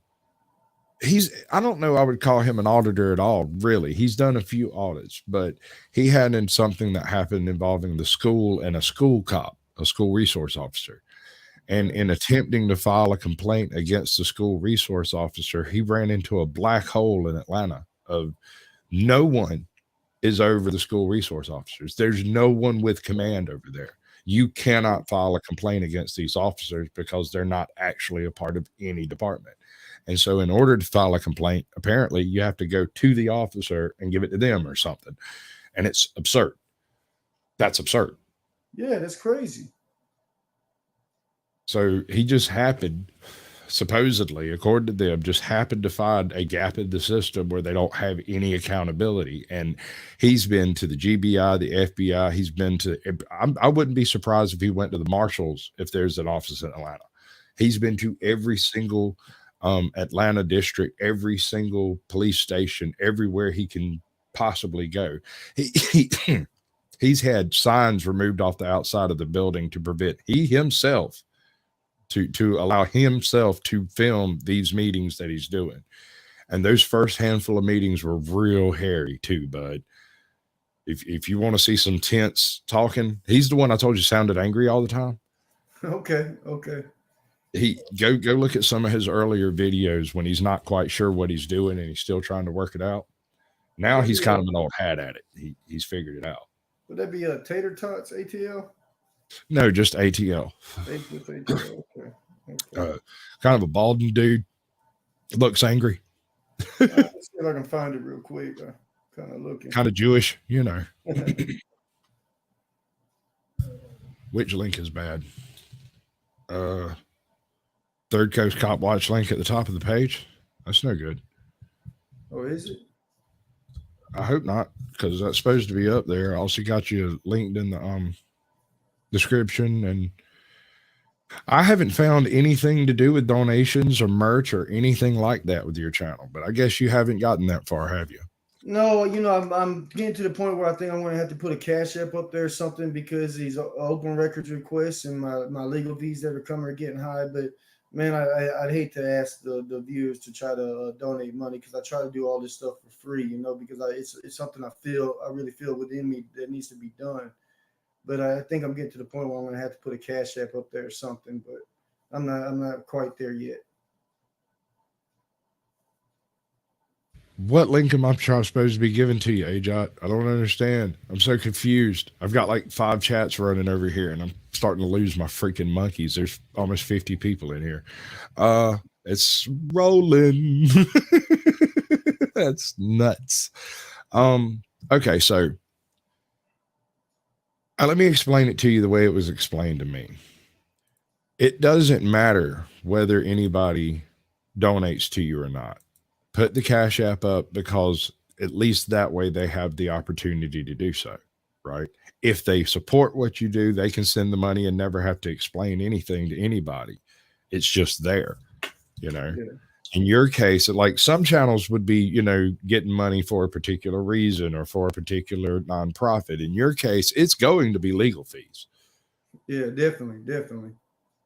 don't know, I would call him an auditor at all, really. He's done a few audits, but he had in something that happened involving the school and a school cop, a school resource officer. And in attempting to file a complaint against the school resource officer, he ran into a black hole in Atlanta of no one is over the school resource officers. There's no one with command over there. You cannot file a complaint against these officers because they're not actually a part of any department. And so in order to file a complaint, apparently you have to go to the officer and give it to them or something. And it's absurd. That's absurd. Yeah, that's crazy. So he just happened, supposedly, according to them, just happened to find a gap in the system where they don't have any accountability. And he's been to the GBI, the FBI. He's been to, I wouldn't be surprised if he went to the Marshals if there's an office in Atlanta. He's been to every single Atlanta district, every single police station, everywhere he can possibly go. He's had signs removed off the outside of the building to prevent he himself to allow himself to film these meetings that he's doing. And those first handful of meetings were real hairy too, bud. If you want to see some tense talking, he's the one I told you sounded angry all the time. Okay. He go look at some of his earlier videos when he's not quite sure what he's doing and he's still trying to work it out. Now he's kind of an old hat at it. He's figured it out. Would that be a Tater Tots ATL? No, just ATL. Okay. Kind of a balding dude. Looks angry. Let's see if I can find it real quick. Kind of looking. Kind of Jewish, you know. Which link is bad? Third Coast Cop Watch link at the top of the page. That's no good. Oh, is it? I hope not, because that's supposed to be up there. I also got you linked in the description, and I haven't found anything to do with donations or merch or anything like that with your channel, but I guess you haven't gotten that far, have you? No, I'm getting to the point where I think I'm going to have to put a Cash App up there or something because these open records requests and my legal fees that are coming are getting high. But man, I'd hate to ask the viewers to try to donate money because I try to do all this stuff for free, because it's something I really feel within me that needs to be done. But I think I'm getting to the point where I'm going to have to put a Cash App up there or something. But I'm not quite there yet. What link am I supposed to be giving to you, Ajot? I don't understand. I'm so confused. I've got like 5 chats running over here, and I'm starting to lose my freaking monkeys. There's almost 50 people in here. It's rolling. That's nuts. Okay, so let me explain it to you the way it was explained to me. It doesn't matter whether anybody donates to you or not. Put the Cash App up because at least that way they have the opportunity to do so, right? If they support what you do, they can send the money and never have to explain anything to anybody. It's just there, Yeah. In your case, like some channels would be, getting money for a particular reason or for a particular nonprofit. In your case, it's going to be legal fees. Yeah, definitely.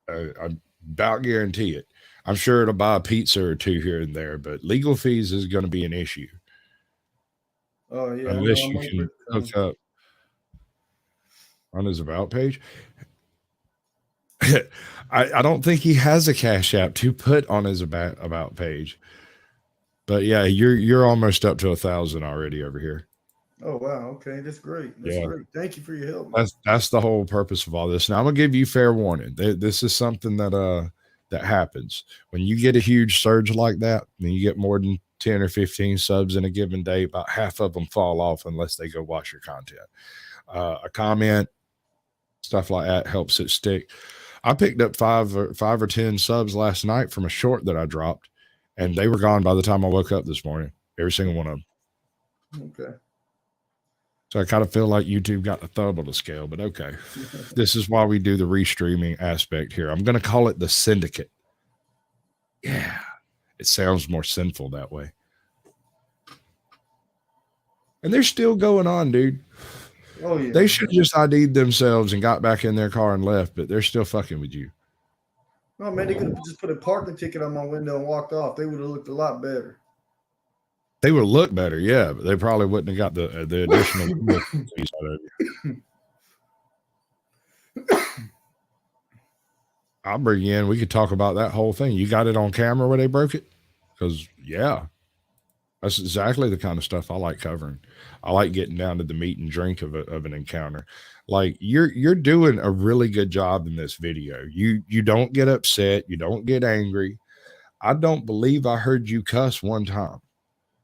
I about guarantee it. I'm sure it'll buy a pizza or 2 here and there, but legal fees is going to be an issue. Oh yeah, unless you can hook up on his About page. I don't think he has a Cash App to put on his about page, but yeah, you're almost up to 1,000 already over here. Oh wow, okay, that's great. That's great. Thank you for your help. That's the whole purpose of all this. Now I'm gonna give you fair warning. This is something that happens when you get a huge surge like that. And you get more than 10 or 15 subs in a given day. About half of them fall off unless they go watch your content. A comment, stuff like that helps it stick. I picked up 5 or 10 subs last night from a short that I dropped, and they were gone by the time I woke up this morning. Every single one of them. Okay. So I kind of feel like YouTube got the thumb on the scale, but okay. This is why we do the restreaming aspect here. I'm going to call it the syndicate. Yeah. It sounds more sinful that way. And they're still going on, dude. Oh, yeah. They should have just ID'd themselves and got back in their car and left, but they're still fucking with you. Oh, man, they could have just put a parking ticket on my window and walked off. They would have looked a lot better. They would look better, yeah, but they probably wouldn't have got the additional fees out of you. I'll bring you in. We could talk about that whole thing. You got it on camera where they broke it? Because, yeah, that's exactly the kind of stuff I like covering. I like getting down to the meat and drink of an encounter. Like you're doing a really good job in this video. You don't get upset. You don't get angry. I don't believe I heard you cuss one time.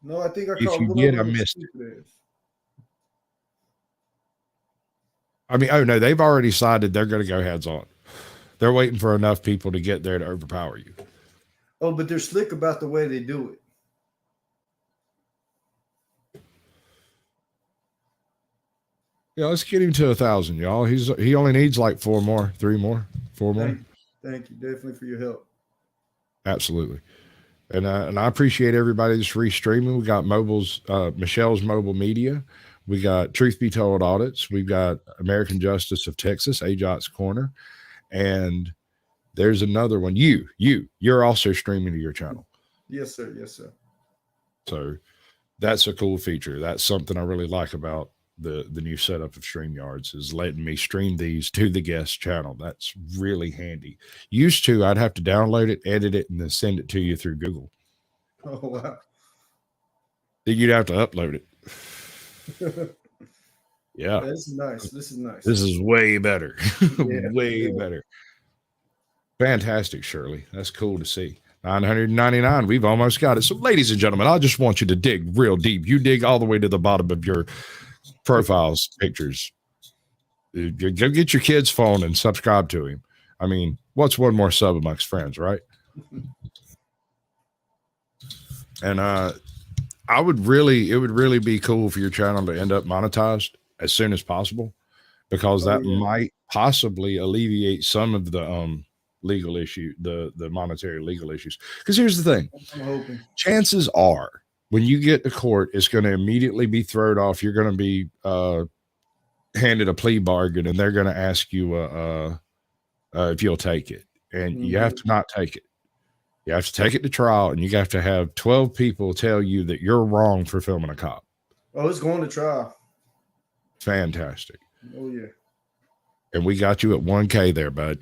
No, I think I if called you did, I missed it. I mean, oh no, they've already decided they're going to go heads on. They're waiting for enough people to get there to overpower you. Oh, but they're slick about the way they do it. Yeah, let's get him to 1,000, y'all. He only needs like 4 more. Thank you definitely for your help. Absolutely. And I appreciate everybody that's restreaming. We got Michelle's Mobile Media. We got Truth Be Told Audits. We've got American Justice of Texas, Ajot's Corner. And there's another one. You're also streaming to your channel. Yes, sir. Yes, sir. So that's a cool feature. That's something I really like about the new setup of StreamYards is letting me stream these to the guest channel. That's really handy. Used to, I'd have to download it, edit it, and then send it to you through Google. Oh, wow. Then you'd have to upload it. Yeah. This is nice. This is way better. Way better. Fantastic, Shirley. That's cool to see. 999. We've almost got it. So, ladies and gentlemen, I just want you to dig real deep. You dig all the way to the bottom of your profiles, pictures. Go get your kid's phone and subscribe to him. I mean, what's one more sub amongst friends, right? And it would really be cool for your channel to end up monetized as soon as possible, because that might possibly alleviate some of the legal issue, the monetary legal issues. Because here's the thing. I'm hoping. Chances are when you get to court, it's going to immediately be thrown off. You're going to be handed a plea bargain, and they're going to ask you if you'll take it. And you have to not take it. You have to take it to trial, and you have to have 12 people tell you that you're wrong for filming a cop. Oh, it's going to trial. Fantastic. Oh, yeah. And we got you at 1K there, bud.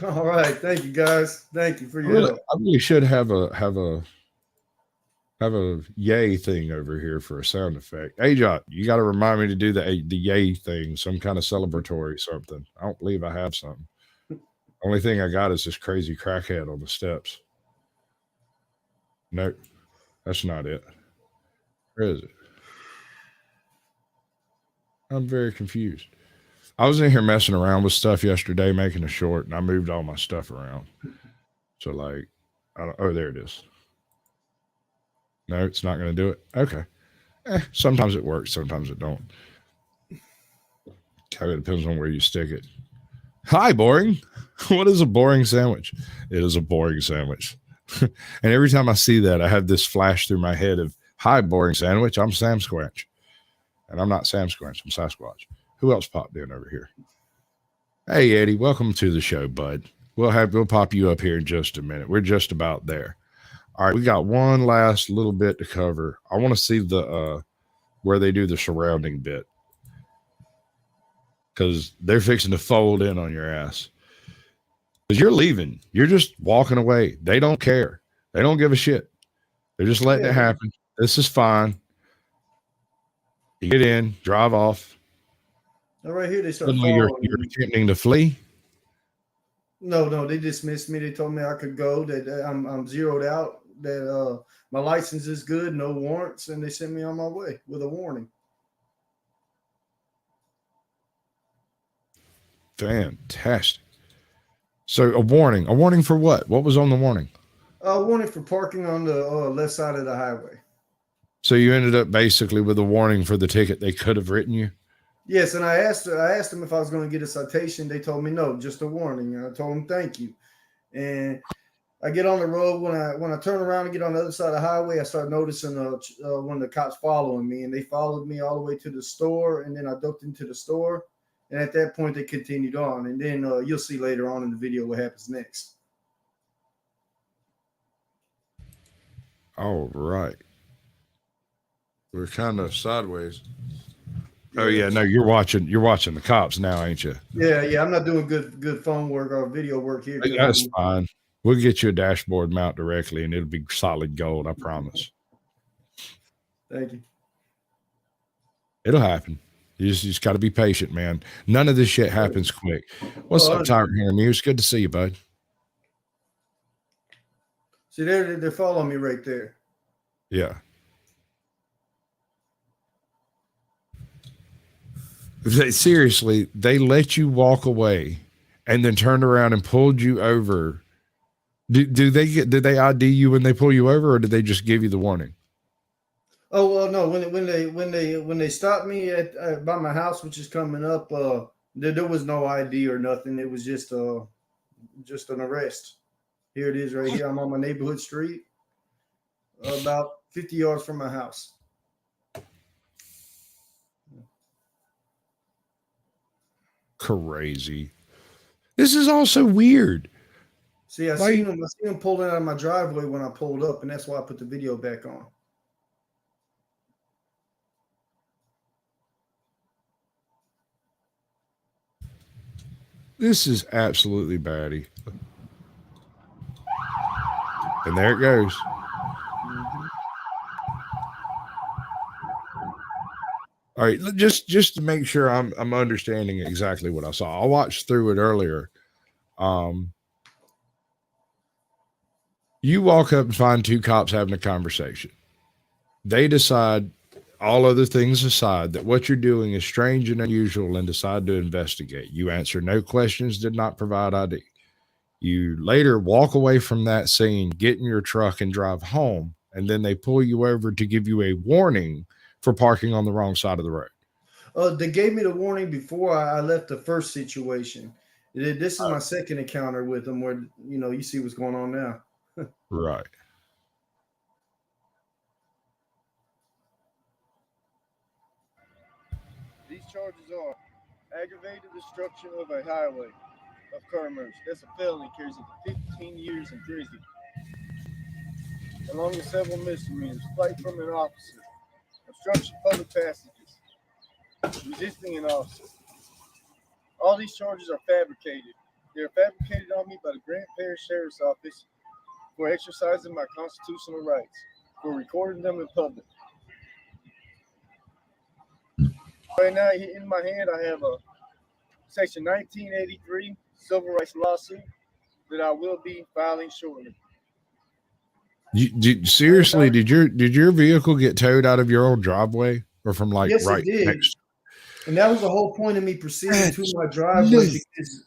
All right. Thank you, guys. Thank you for your help. I really should have a yay thing over here for a sound effect. Hey, Jot, you got to remind me to do the yay thing, some kind of celebratory something. I don't believe I have something. Only thing I got is this crazy crackhead on the steps. Nope, that's not it. Where is it? I'm very confused. I was in here messing around with stuff yesterday, making a short, and I moved all my stuff around. So, like, oh, there it is. No, it's not going to do it. Okay. Sometimes it works, sometimes it don't. Kind of depends on where you stick it. Hi, boring. What is a boring sandwich? It is a boring sandwich. And every time I see that, I have this flash through my head of, hi, boring sandwich. I'm Sam Squatch. And I'm not Sam Squatch. I'm Sasquatch. Who else popped in over here? Hey, Eddie. Welcome to the show, bud. We'll pop you up here in just a minute. We're just about there. All right. We got one last little bit to cover. I want to see the where they do the surrounding bit. Because they're fixing to fold in on your ass. Because you're leaving. You're just walking away. They don't care. They don't give a shit. They're just letting it happen. This is fine. You get in, drive off. Now right here, they start Suddenly you're attempting to flee. No, they dismissed me. They told me I could go, that I'm zeroed out, that my license is good, no warrants, and they sent me on my way with a warning. Fantastic. So a warning for what? What was on the warning? A warning for parking on the left side of the highway. So you ended up basically with a warning for the ticket they could have written you? Yes, and I asked them if I was going to get a citation. They told me no, just a warning. And I told them thank you. And I get on the road. When I turn around and get on the other side of the highway, I start noticing one of the cops following me, and they followed me all the way to the store, and then I ducked into the store. And at that point, they continued on. And then you'll see later on in the video what happens next. All right. We're kind of sideways. Oh yeah, no, you're watching the cops now, ain't you? Yeah. I'm not doing good phone work or video work here. That's fine. We'll get you a dashboard mount directly, and it'll be solid gold. I promise. Thank you. It'll happen. You just got to be patient, man. None of this shit happens quick. What's up, Tyrant here, Muse? Good to see you, bud. See, they're following me right there. Yeah. They let you walk away and then turned around and pulled you over. Did they ID you when they pull you over, or did they just give you the warning? Oh well, no. When they stopped me at by my house, which is coming up, there was no ID or nothing. It was just an arrest. Here it is, right here. I'm on my neighborhood street, about 50 yards from my house. Crazy. This is also weird. See, I see him pulling out of my driveway when I pulled up, and that's why I put the video back on. This is absolutely batty. And there it goes. All right, just to make sure I'm understanding exactly what I saw. I watched through it earlier. You walk up and find two cops having a conversation. They decide, all other things aside, that what you're doing is strange and unusual and decide to investigate. You answer no questions, did not provide ID. You later walk away from that scene, get in your truck and drive home, and then they pull you over to give you a warning for parking on the wrong side of the road. They gave me the warning before I left the first situation. This is my second encounter with them where, you see what's going on now. Right. charges are aggravated destruction of a highway of commerce. That's a felony, carries up to 15 years in prison, along with several misdemeanors, flight from an officer, obstruction of public passages, resisting an officer. All these charges are fabricated. They are fabricated on me by the Grant Parish Sheriff's Office for exercising my constitutional rights, for recording them in public. Right now, in my hand, I have a Section 1983 civil rights lawsuit that I will be filing shortly. Seriously, did your vehicle get towed out of your old driveway or from like Yes, right it did. next? And that was the whole point of me proceeding to my driveway, because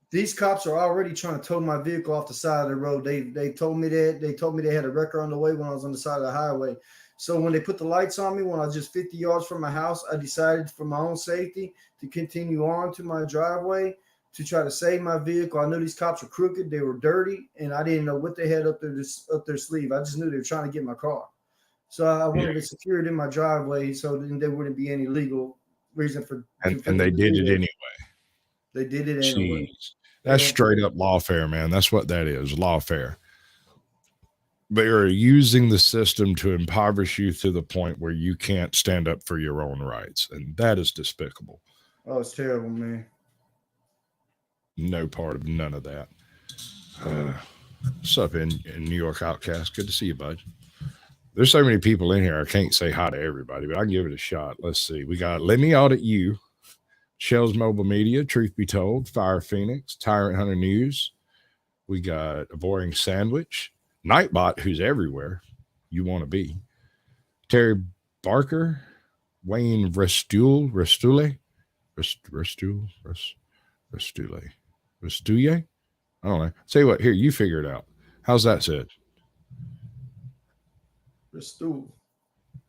these cops are already trying to tow my vehicle off the side of the road. They told me that. They told me they had a record on the way when I was on the side of the highway. So when they put the lights on me, when I was just 50 yards from my house, I decided for my own safety to continue on to my driveway to try to save my vehicle. I knew these cops were crooked. They were dirty, and I didn't know what they had up their sleeve. I just knew they were trying to get my car. So I wanted to secure it in my driveway so then there wouldn't be any legal reason for. And they did it anyway. They did it anyway. Jeez. That's straight up lawfare, man. That's what that is, lawfare. They are using the system to impoverish you to the point where you can't stand up for your own rights. And that is despicable. Oh, it's terrible, man. No part of none of that. What's up in New York Outcast? Good to see you, bud. There's so many people in here. I can't say hi to everybody, but I can give it a shot. Let's see. We got Let Me Audit You, Shills Mobile Media, Truth Be Told, Fire Phoenix, Tyrant Hunter News. We got A Boring Sandwich, Nightbot, who's everywhere you want to be, Terry Barker, Wayne Restule. I don't know. Say what? Here, you figure it out. How's that said? Restule.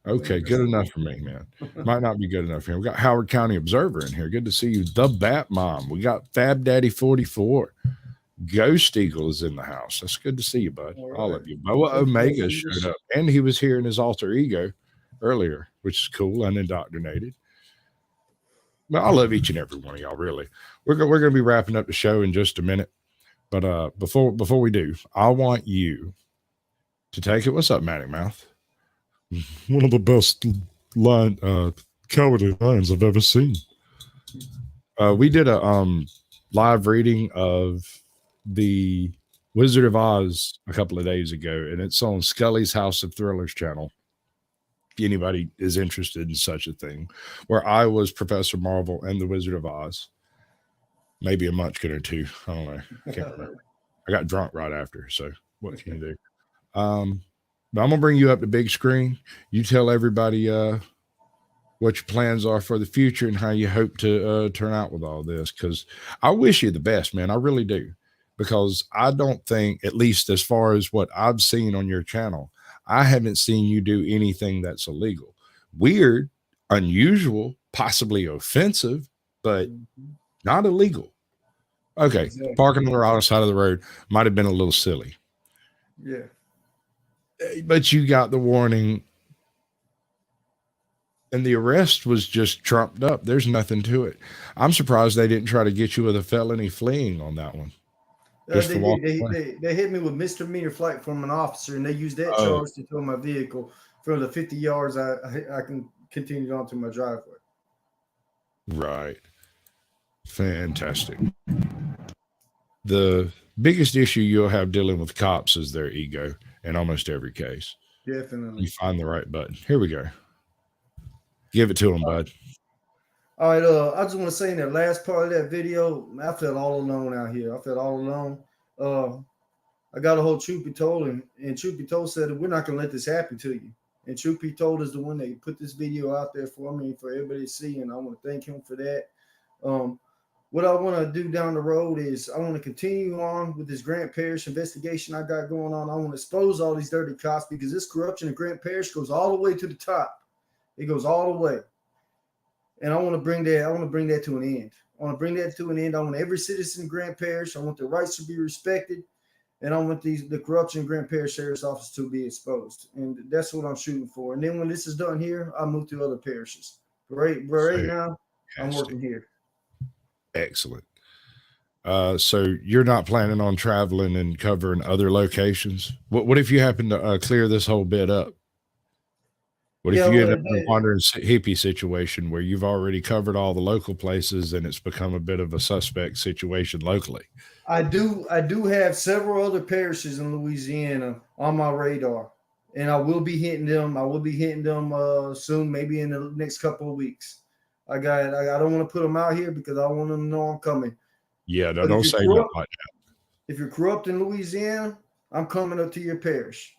Okay, good enough for me, man. Might not be good enough for him. We got Howard County Observer in here. Good to see you. The Bat Mom. We got Fab Daddy 44. Ghost Eagle is in the house. That's good to see you, bud. All of you. Boa Omega showed up, and he was here in his alter ego earlier, which is cool, unindoctrinated. Well, I love each and every one of y'all, really. We're going to be wrapping up the show in just a minute. But before we do, I want you to take it. What's up, Manic Mouth? One of the best cowardly lions I've ever seen. We did a live reading of the Wizard of Oz a couple of days ago, and it's on Scully's House of Thrillers channel. If anybody is interested in such a thing, where I was Professor Marvel and the Wizard of Oz. Maybe a munchkin or two. I don't know. I can't remember. I got drunk right after, so what can you do? But I'm gonna bring you up to big screen. You tell everybody what your plans are for the future and how you hope to turn out with all this. Because I wish you the best, man. I really do. Because I don't think, at least as far as what I've seen on your channel, I haven't seen you do anything that's illegal. Weird, unusual, possibly offensive, but not illegal. Okay, exactly. Parking on the right side of the road might have been a little silly. Yeah. But you got the warning, and the arrest was just trumped up. There's nothing to it. I'm surprised they didn't try to get you with a felony fleeing on that one. They hit me with misdemeanor flight from an officer, and they used that charge to tow my vehicle for the 50 yards I can continue on to my driveway. Right. Fantastic. The biggest issue you'll have dealing with cops is their ego in almost every case. Definitely. You find the right button. Here we go. Give it to them, bud. All right. I just want to say in that last part of that video, I felt all alone out here. I felt all alone. I got a hold of Truth Be Told, and Truth Be Told said, we're not going to let this happen to you. And Truth Be Told is the one that put this video out there for me, for everybody to see, and I want to thank him for that. What I want to do down the road is I want to continue on with this Grant Parish investigation I got going on. I want to expose all these dirty cops, because this corruption in Grant Parish goes all the way to the top. It goes all the way. And I want to bring that. I want to bring that to an end. I want to bring that to an end. I want every citizen in Grant Parish. I want their rights to be respected, and I want the corruption in Grant Parish Sheriff's Office to be exposed. And that's what I'm shooting for. And then when this is done here, I'll move to other parishes. Right now, I'm working here. Excellent. So you're not planning on traveling and covering other locations? What if you happen to clear this whole bit up? What if you end up in a wandering hippie situation where you've already covered all the local places and it's become a bit of a suspect situation locally? I do have several other parishes in Louisiana on my radar, and I will be hitting them. Soon, maybe in the next couple of weeks. I don't want to put them out here because I want them to know I'm coming. Yeah, no, don't say that like that. If you're corrupt in Louisiana, I'm coming up to your parish.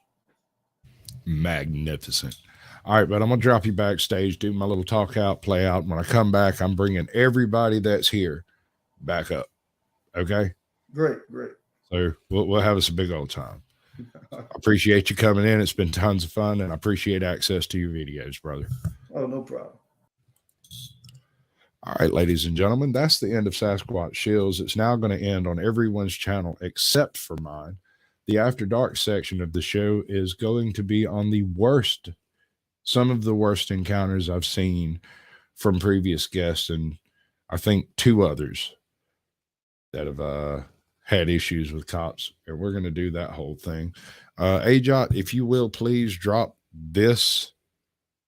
Magnificent. All right, but I'm going to drop you backstage, do my little talk out, play out. When I come back, I'm bringing everybody that's here back up. Okay? Great. So we'll have us a big old time. I appreciate you coming in. It's been tons of fun, and I appreciate access to your videos, brother. Oh, no problem. All right, ladies and gentlemen, that's the end of Sasquatch Shills. It's now going to end on everyone's channel except for mine. The After Dark section of the show is going to be on some of the worst encounters I've seen from previous guests, and I think 2 others that have had issues with cops, and we're going to do that whole thing. Ajot, if you will, please drop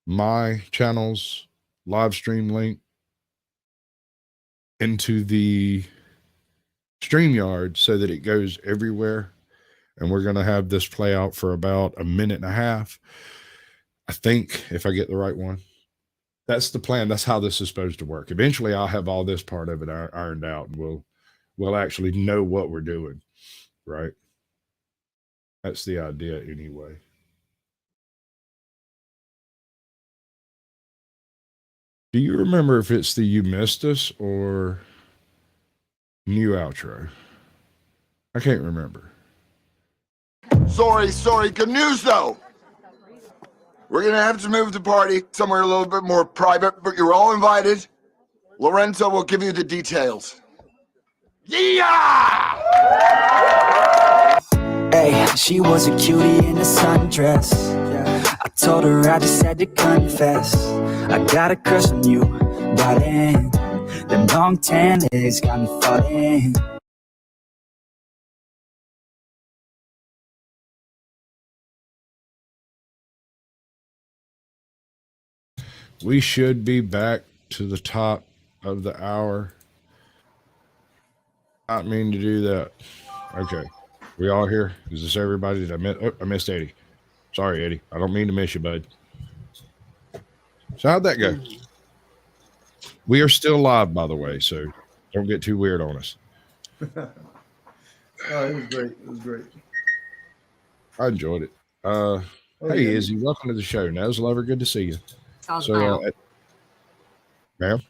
my channel's live stream link into the StreamYard so that it goes everywhere. And we're going to have this play out for about a minute and a half. I think, if I get the right one. That's the plan. That's how this is supposed to work. Eventually, I'll have all this part of it ironed out, and we'll actually know what we're doing, right? That's the idea anyway. Do you remember if it's the You Missed Us or new outro? I can't remember. Sorry. Good news, though. We're going to have to move the party somewhere a little bit more private, but you're all invited. Lorenzo will give you the details. Yeah! Hey, she was a cutie in a sundress. I told her I just had to confess. I got a crush on you, darling. Them long tan legs got me falling. We should be back to the top of the hour. I didn't mean to do that. Okay. We all here? Is this everybody? I missed Eddie. Sorry, Eddie. I don't mean to miss you, bud. So how'd that go? We are still live, by the way, so don't get too weird on us. It was great. I enjoyed it. Hey, yeah. Izzy, welcome to the show. Nose Lover, good to see you. So, ma'am?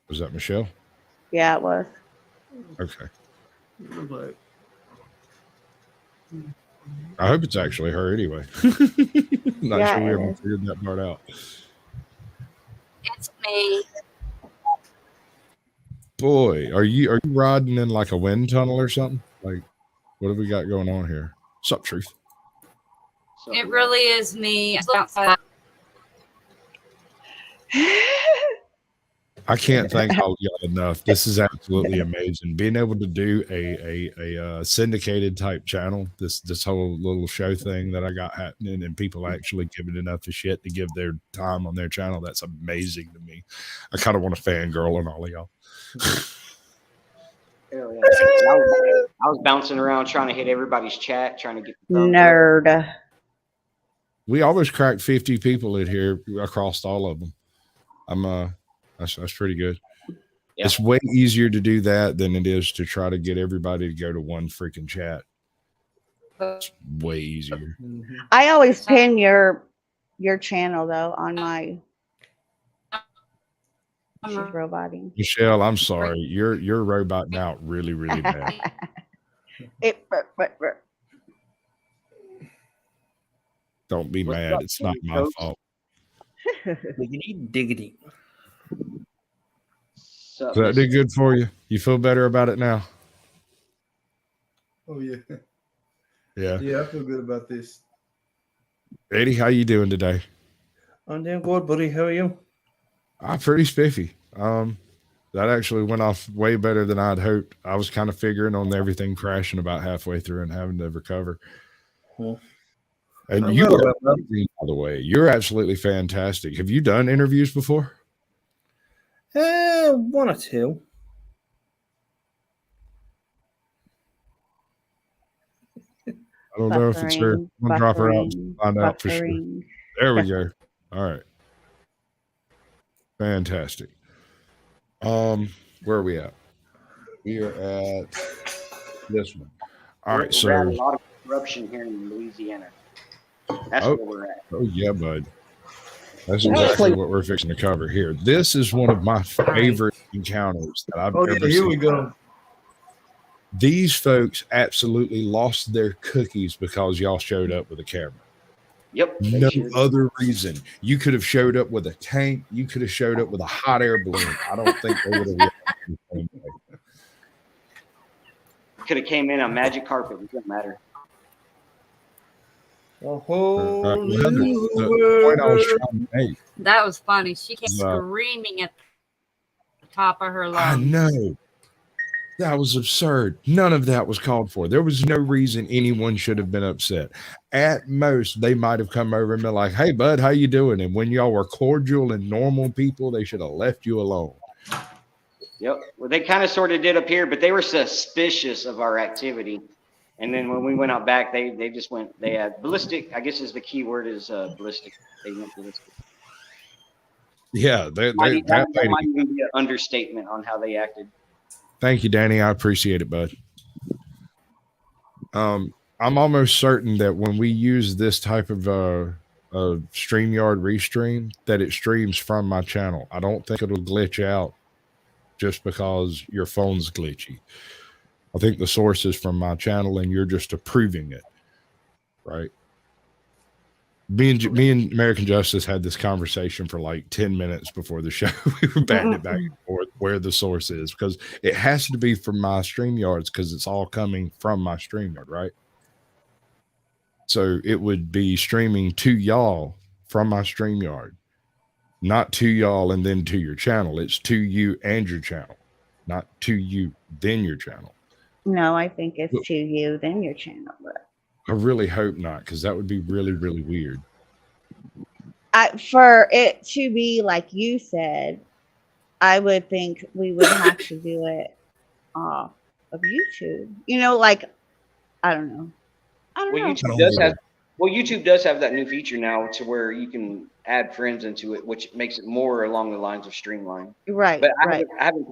Was that Michelle? Yeah, it was. Okay. I hope it's actually her anyway. Not sure we ever figured that part out. It's me. Boy, are you riding in like a wind tunnel or something? Like, what have we got going on here? What's up, Truth? It really is me. Outside. I can't thank all y'all enough. This is absolutely amazing. Being able to do a syndicated type channel, this whole little show thing that I got happening, and people actually giving enough of shit to give their time on their channel. That's amazing to me. I kind of want to fangirl on all of y'all. I was bouncing around trying to hit everybody's chat, trying to get the nerd. We always cracked 50 people in here across all of them. That's pretty good. Yeah. It's way easier to do that than it is to try to get everybody to go to one freaking chat. It's way easier. I always pin your channel though on my. She's roboting. Michelle, I'm sorry. You're roboting out really, really bad. Don't be mad. It's not my fault. Diggity. Does that do good for you? You feel better about it now? Oh yeah. Yeah. Yeah, I feel good about this. Eddie, how you doing today? I'm doing good, buddy. How are you? I'm pretty spiffy. That actually went off way better than I'd hoped. I was kind of figuring on everything crashing about halfway through and having to recover. And you are amazing, by the way. You're absolutely fantastic. Have you done interviews before? One or two. I don't know if it's her. I'm gonna drop her out and find out for sure. There we go. All right. Fantastic. Where are we at? We are at this one. All right, We're at a so lot of corruption here in Louisiana. That's where we're at. oh yeah, bud. That's exactly what we're fixing to cover here. This is one of my favorite encounters that I've ever seen. Here we go. These folks absolutely lost their cookies because y'all showed up with a camera. Yep. No other reason. You could have showed up with a tank. You could have showed up with a hot air balloon. I don't think they would have. Could have came in on magic carpet. It doesn't matter. A whole the point I was trying to make. That was funny. She came screaming at the top of her lungs. I know. That was absurd. None of that was called for. There was no reason anyone should have been upset. At most, they might have come over and been like, "Hey, bud, how you doing?" And when y'all were cordial and normal people, they should have left you alone. Yep. Well, they kind of sort of did up here, but they were suspicious of our activity. And then when we went out back, they just went. They had ballistic. I guess is the key word is ballistic. They went ballistic. Yeah, that might even be an understatement on how they acted. Thank you, Danny. I appreciate it, bud. I'm almost certain that when we use this type of StreamYard restream, that it streams from my channel. I don't think it'll glitch out just because your phone's glitchy. I think the source is from my channel, and you're just approving it, right? Me and American Justice had this conversation for like 10 minutes before the show. We were batting it back and forth where the source is, because it has to be from my StreamYards because it's all coming from my StreamYard, right? So it would be streaming to y'all from my StreamYard, not to y'all and then to your channel. It's to you and your channel, not to you, then your channel. No, I think it's to you, then your channel. But I really hope not, because that would be really, really weird. For it to be like you said, I would think we would have to do it off of YouTube. You know, like, I don't know. YouTube does have that new feature now to where you can add friends into it, which makes it more along the lines of Streamline. Right. But I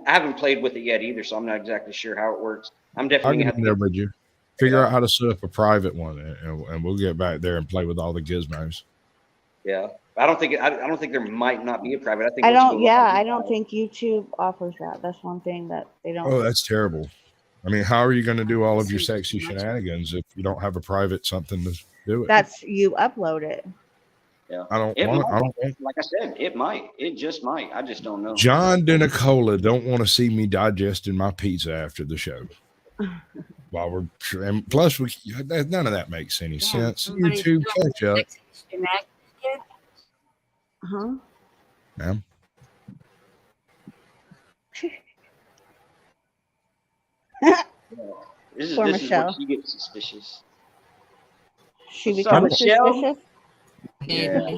haven't played with it yet either, so I'm not exactly sure how it works. I'm definitely gonna have to there with you. Figure out how to set up a private one, and we'll get back there and play with all the gizmos. Yeah, I don't think there might not be a private. I don't think YouTube offers that. That's one thing that they don't. Oh, that's terrible. I mean, how are you going to do all of your sexy shenanigans if you don't have a private something to do it? That's you upload it. Yeah, I don't want. Like I said, it might. It just might. I just don't know. John Denicola don't want to see me digesting my pizza after the show. While we're and plus none of that makes any sense. YouTube catch up. Huh? Ma'am. This is Michelle. where she gets suspicious. She becomes suspicious. Yeah.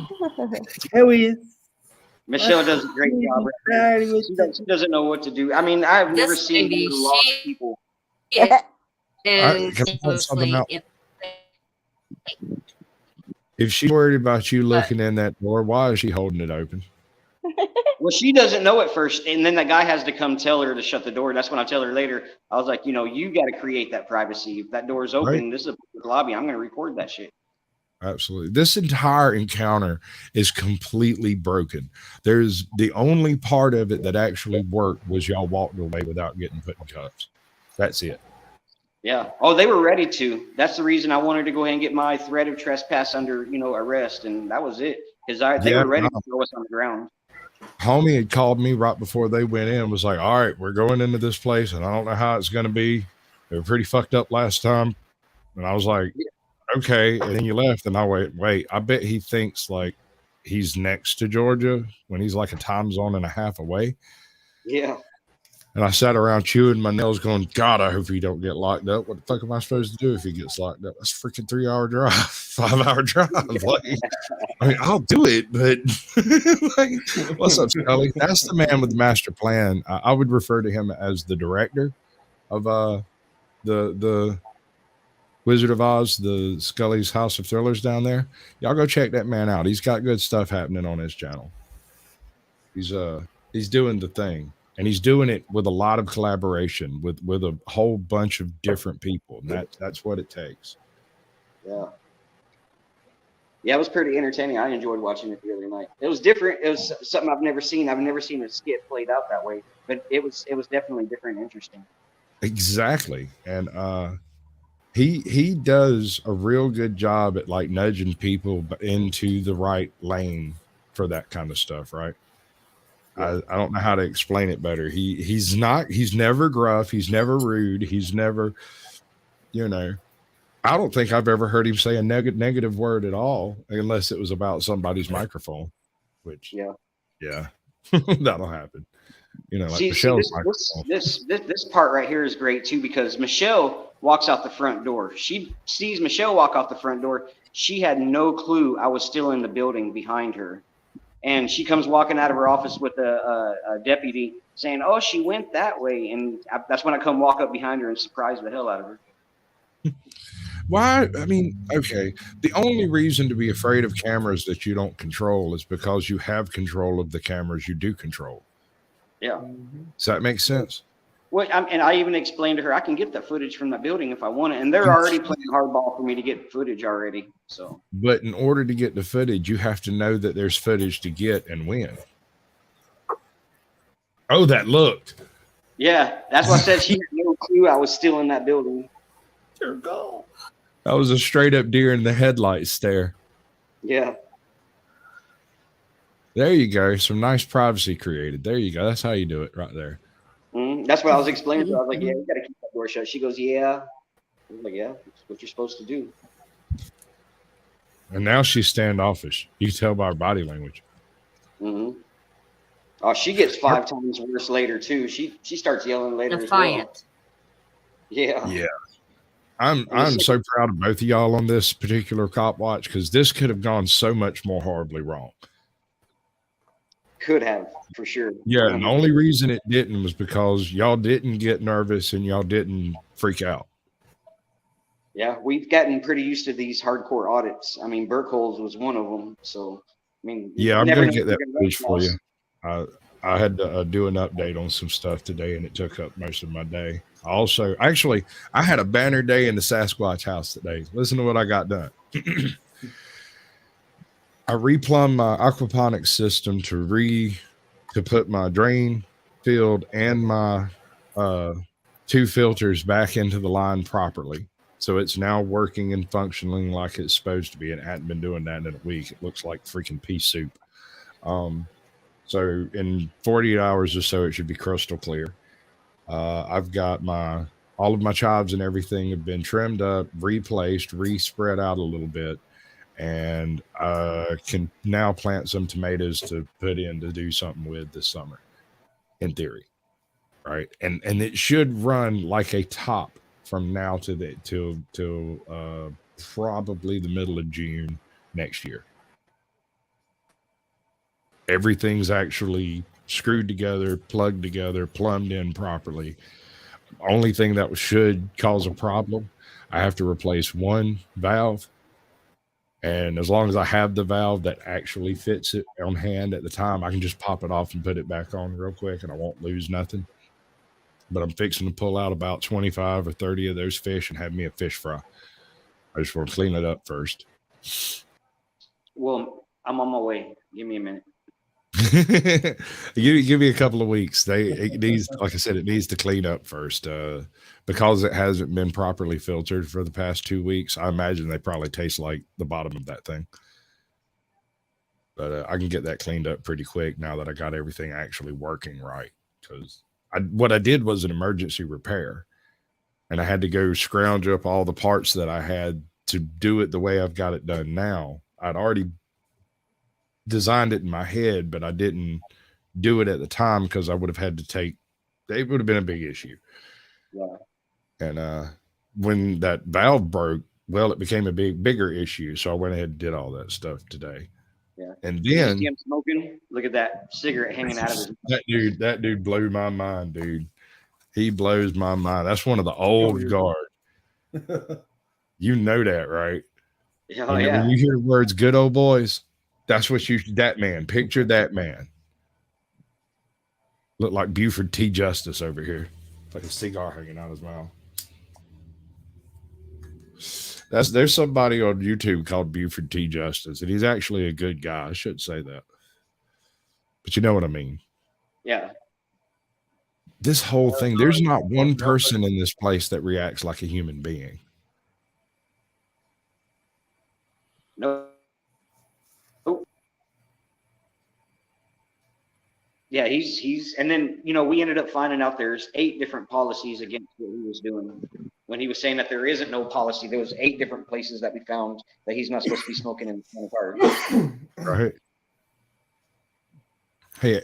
How is? Michelle does a great job. She doesn't know what to do. I mean, I've never seen a lot of people. If she's worried about you looking in that door, why is she holding it open? Well, she doesn't know at first, and then the guy has to come tell her to shut the door. That's when I tell her later. I was like, you got to create that privacy. If that door is open, right. This is a public lobby. I'm going to record that shit. Absolutely. This entire encounter is completely broken. There's the only part of it that actually worked was y'all walked away without getting put in cuffs. That's it. Yeah. Oh, they were ready to. That's the reason I wanted to go ahead and get my threat of trespass under, arrest, and that was it. Because they were ready to throw us on the ground. Homie had called me right before they went in, was like, all right, we're going into this place, and I don't know how it's going to be. They were pretty fucked up last time. And I was like, okay. And then you left, and I wait, I bet he thinks like he's next to Georgia when he's like a time zone and a half away. Yeah. And I sat around chewing my nails going, God, I hope he don't get locked up. What the fuck am I supposed to do if he gets locked up? That's a freaking 3-hour drive, 5-hour drive. Like, I mean, I'll do it, but like, what's up, Scully? That's the man with the master plan. I would refer to him as the director of the Wizard of Oz, the Scully's House of Thrillers down there. Y'all go check that man out. He's got good stuff happening on his channel. He's doing the thing. And he's doing it with a lot of collaboration with a whole bunch of different people. And that's what it takes. Yeah. Yeah, it was pretty entertaining. I enjoyed watching it the other night. It was different. It was something I've never seen. I've never seen a skit played out that way. But it was definitely different and interesting. Exactly. And he does a real good job at like nudging people into the right lane for that kind of stuff, right? I don't know how to explain it better. He's never gruff. He's never rude. He's never, I don't think I've ever heard him say a negative word at all, unless it was about somebody's microphone, which, yeah, that'll happen. Like Michelle's microphone. This part right here is great too, because Michelle walks out the front door. She sees Michelle walk out the front door. She had no clue I was still in the building behind her. And she comes walking out of her office with a deputy saying, "Oh, she went that way." And that's when I come walk up behind her and surprise the hell out of her. Why? I mean, okay. The only reason to be afraid of cameras that you don't control is because you have control of the cameras you do control. Yeah. Does that make sense? Well, and I even explained to her I can get that footage from that building if I want it, and they're already playing hardball for me to get footage already. So, but in order to get the footage, you have to know that there's footage to get and when. Oh, that looked. Yeah, that's why I said she had no clue I was still in that building. Your goal. That was a straight up deer in the headlights stare. Yeah. There you go. Some nice privacy created. There you go. That's how you do it right there. That's what I was explaining to her. I was like, "Yeah, you got to keep that door shut." She goes, "Yeah." I was like, "Yeah, that's what you're supposed to do." And now she's standoffish. You can tell by her body language. Oh, she gets 5 times worse later too. She starts yelling later. Defiant. As well. Yeah. Yeah. I'm so proud of both of y'all on this particular cop watch, because this could have gone so much more horribly wrong. Could have, for sure. Yeah, and the only reason it didn't was because y'all didn't get nervous and y'all didn't freak out. Yeah, we've gotten pretty used to these hardcore audits. I mean, Burkholz was one of them. So, I mean, yeah, I'm going to get that footage for you. I had to do an update on some stuff today, and it took up most of my day. Also, actually, I had a banner day in the Sasquatch house today. Listen to what I got done. I replumbed my aquaponics system to put my drain field and my 2 filters back into the line properly. So it's now working and functioning like it's supposed to be. And it hadn't been doing that in a week. It looks like freaking pea soup. So in 48 hours or so, it should be crystal clear. I've got all of my chives and everything have been trimmed up, replaced, re-spread out a little bit. And can now plant some tomatoes to put in to do something with this summer, in theory, right? And it should run like a top from now till probably the middle of June next year. Everything's actually screwed together, plugged together, plumbed in properly. Only thing that should cause a problem, I have to replace one valve. And as long as I have the valve that actually fits it on hand at the time, I can just pop it off and put it back on real quick and I won't lose nothing. But I'm fixing to pull out about 25 or 30 of those fish and have me a fish fry. I just want to clean it up first. Well, I'm on my way. Give me a minute. Give me a couple of weeks. It needs, like I said, it needs to clean up first. Because it hasn't been properly filtered for the past 2 weeks. I imagine they probably taste like the bottom of that thing. But I can get that cleaned up pretty quick now that I got everything actually working right. Because what I did was an emergency repair. And I had to go scrounge up all the parts that I had to do it the way I've got it done now. I'd already designed it in my head, but I didn't do it at the time because I would have had to take. It would have been a big issue. Yeah. And when that valve broke, well, it became a bigger issue. So I went ahead and did all that stuff today. Yeah. And You then see him smoking. Look at that cigarette hanging out of his mouth. that dude blew my mind, dude. He blows my mind. That's one of the old guard. You know that, right? Oh, yeah. When you hear the words "good old boys," that's what that man. Picture that man. Look like Buford T. Justice over here, like a cigar hanging out of his mouth. There's somebody on YouTube called Buford T. Justice, and he's actually a good guy. I shouldn't say that, but you know what I mean. Yeah. This whole thing, there's not one person in this place that reacts like a human being. No. Oh. Yeah, he's and then we ended up finding out there's 8 different policies against what he was doing. When he was saying that there isn't no policy, there was 8 different places that we found that he's not supposed to be smoking in the car. Right. Hey,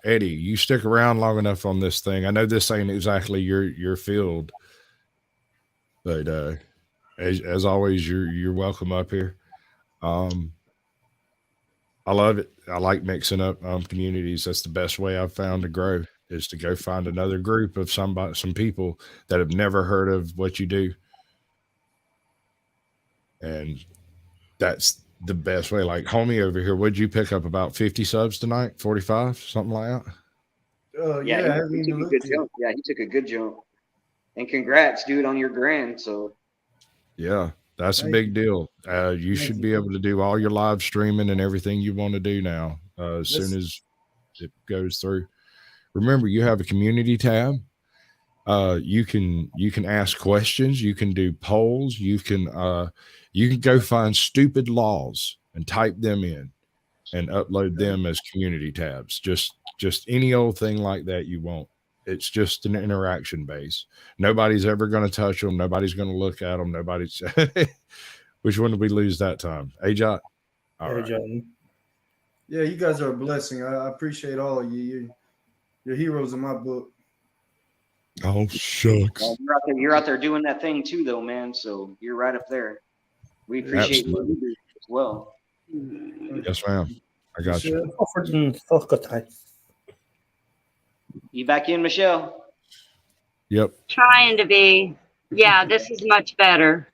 Eddie, you stick around long enough on this thing. I know this ain't exactly your field, but as always, you're welcome up here. I love it. I like mixing up communities. That's the best way I've found to grow, is to go find another group of some people that have never heard of what you do. And that's the best way. Like homie over here, what'd you pick up, about 50 subs tonight? 45, something like that? Yeah, he took a good jump. Yeah, he took a good jump. And congrats, dude, on your grand. So yeah, that's a big deal. You should be able to do all your live streaming and everything you want to do now as soon as it goes through. Remember, you have a community tab. You can ask questions. You can do polls. You can go find stupid laws and type them in and upload them as community tabs. Just any old thing like that you want. It's just an interaction base. Nobody's ever going to touch them. Nobody's going to look at them. Nobody's. Which one did we lose that time? AJ? All right. Yeah, you guys are a blessing. I appreciate all of you. You're heroes in my book. Oh, shucks. Well, you're out there doing that thing too, though, man. So you're right up there. We appreciate what you do as well. Yes, ma'am. I got you. You back in, Michelle? Yep. Trying to be. Yeah, this is much better.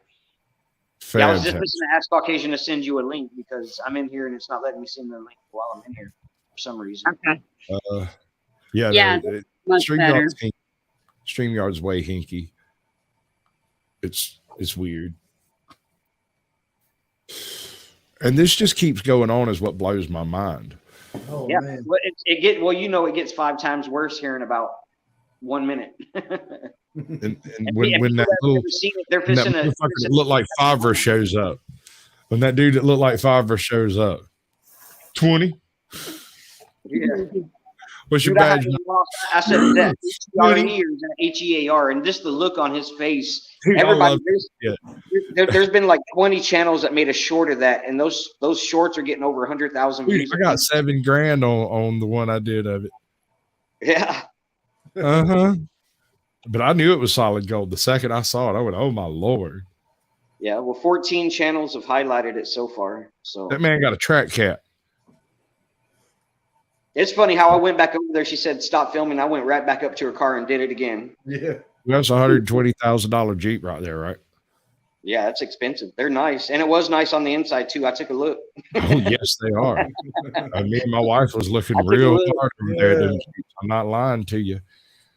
Yeah, I was just listening to Ask Caucasian to send you a link because I'm in here and it's not letting me send the link while I'm in here for some reason. Okay. Yeah. Much better. StreamYard's way hinky. It's weird. And this just keeps going on, is what blows my mind. Oh, yeah, man. Well, it gets 5 times worse here in about 1 minute. And when that little that looked like Favre shows up, when that dude that looked like Favre shows up, 20. Yeah. What's your badge? I said that HEAR is an HEAR, and just the look on his face. Dude, everybody, there's been like 20 channels that made a short of that, and those shorts are getting over 100,000 views. I got $7,000 on the one I did of it. Yeah. But I knew it was solid gold. The second I saw it, I went, "Oh my Lord!" Yeah. Well, 14 channels have highlighted it so far. So that man got a track cat. It's funny how I went back over there. She said, "Stop filming." I went right back up to her car and did it again. Yeah. That's a $120,000 Jeep right there, right? Yeah, that's expensive. They're nice. And it was nice on the inside too. I took a look. Oh, yes, they are. Me and my wife was looking real hard over there. I'm not lying to you.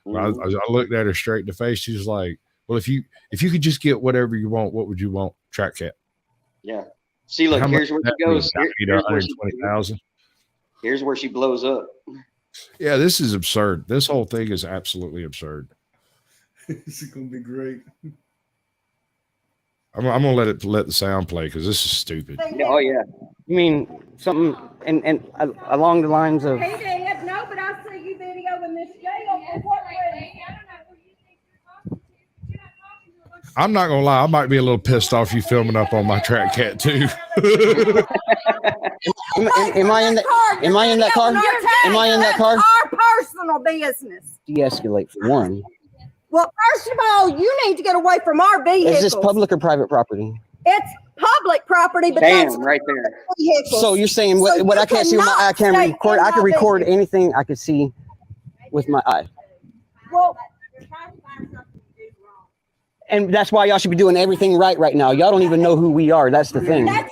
I looked at her straight in the face. She was like, "Well, if you could just get whatever you want, what would you want?" Track cat. Yeah. See, look, here's where she goes. Here's where she blows up. Yeah, this is absurd. This whole thing is absolutely absurd. This is gonna be great. I'm gonna let the sound play because this is stupid. Oh yeah. You mean something and along the lines of? Hey, Dad, no, but I see you videoing this jail for what reason? I'm not gonna lie, I might be a little pissed off you filming up on my track cat too. Am I in that? Am I in that car? Am I in that car? Our personal business. De-escalate for one. Well, first of all, you need to get away from our vehicles. Is this public or private property? It's public property, but Bam, that's right there. vehicles. So you're saying So what you I can't see with my eye, I can cannot record. stay I can in my record vehicle. anything I can see with my eye. Well, And that's why y'all should be doing everything right now. Y'all don't even know who we are. That's the thing. that's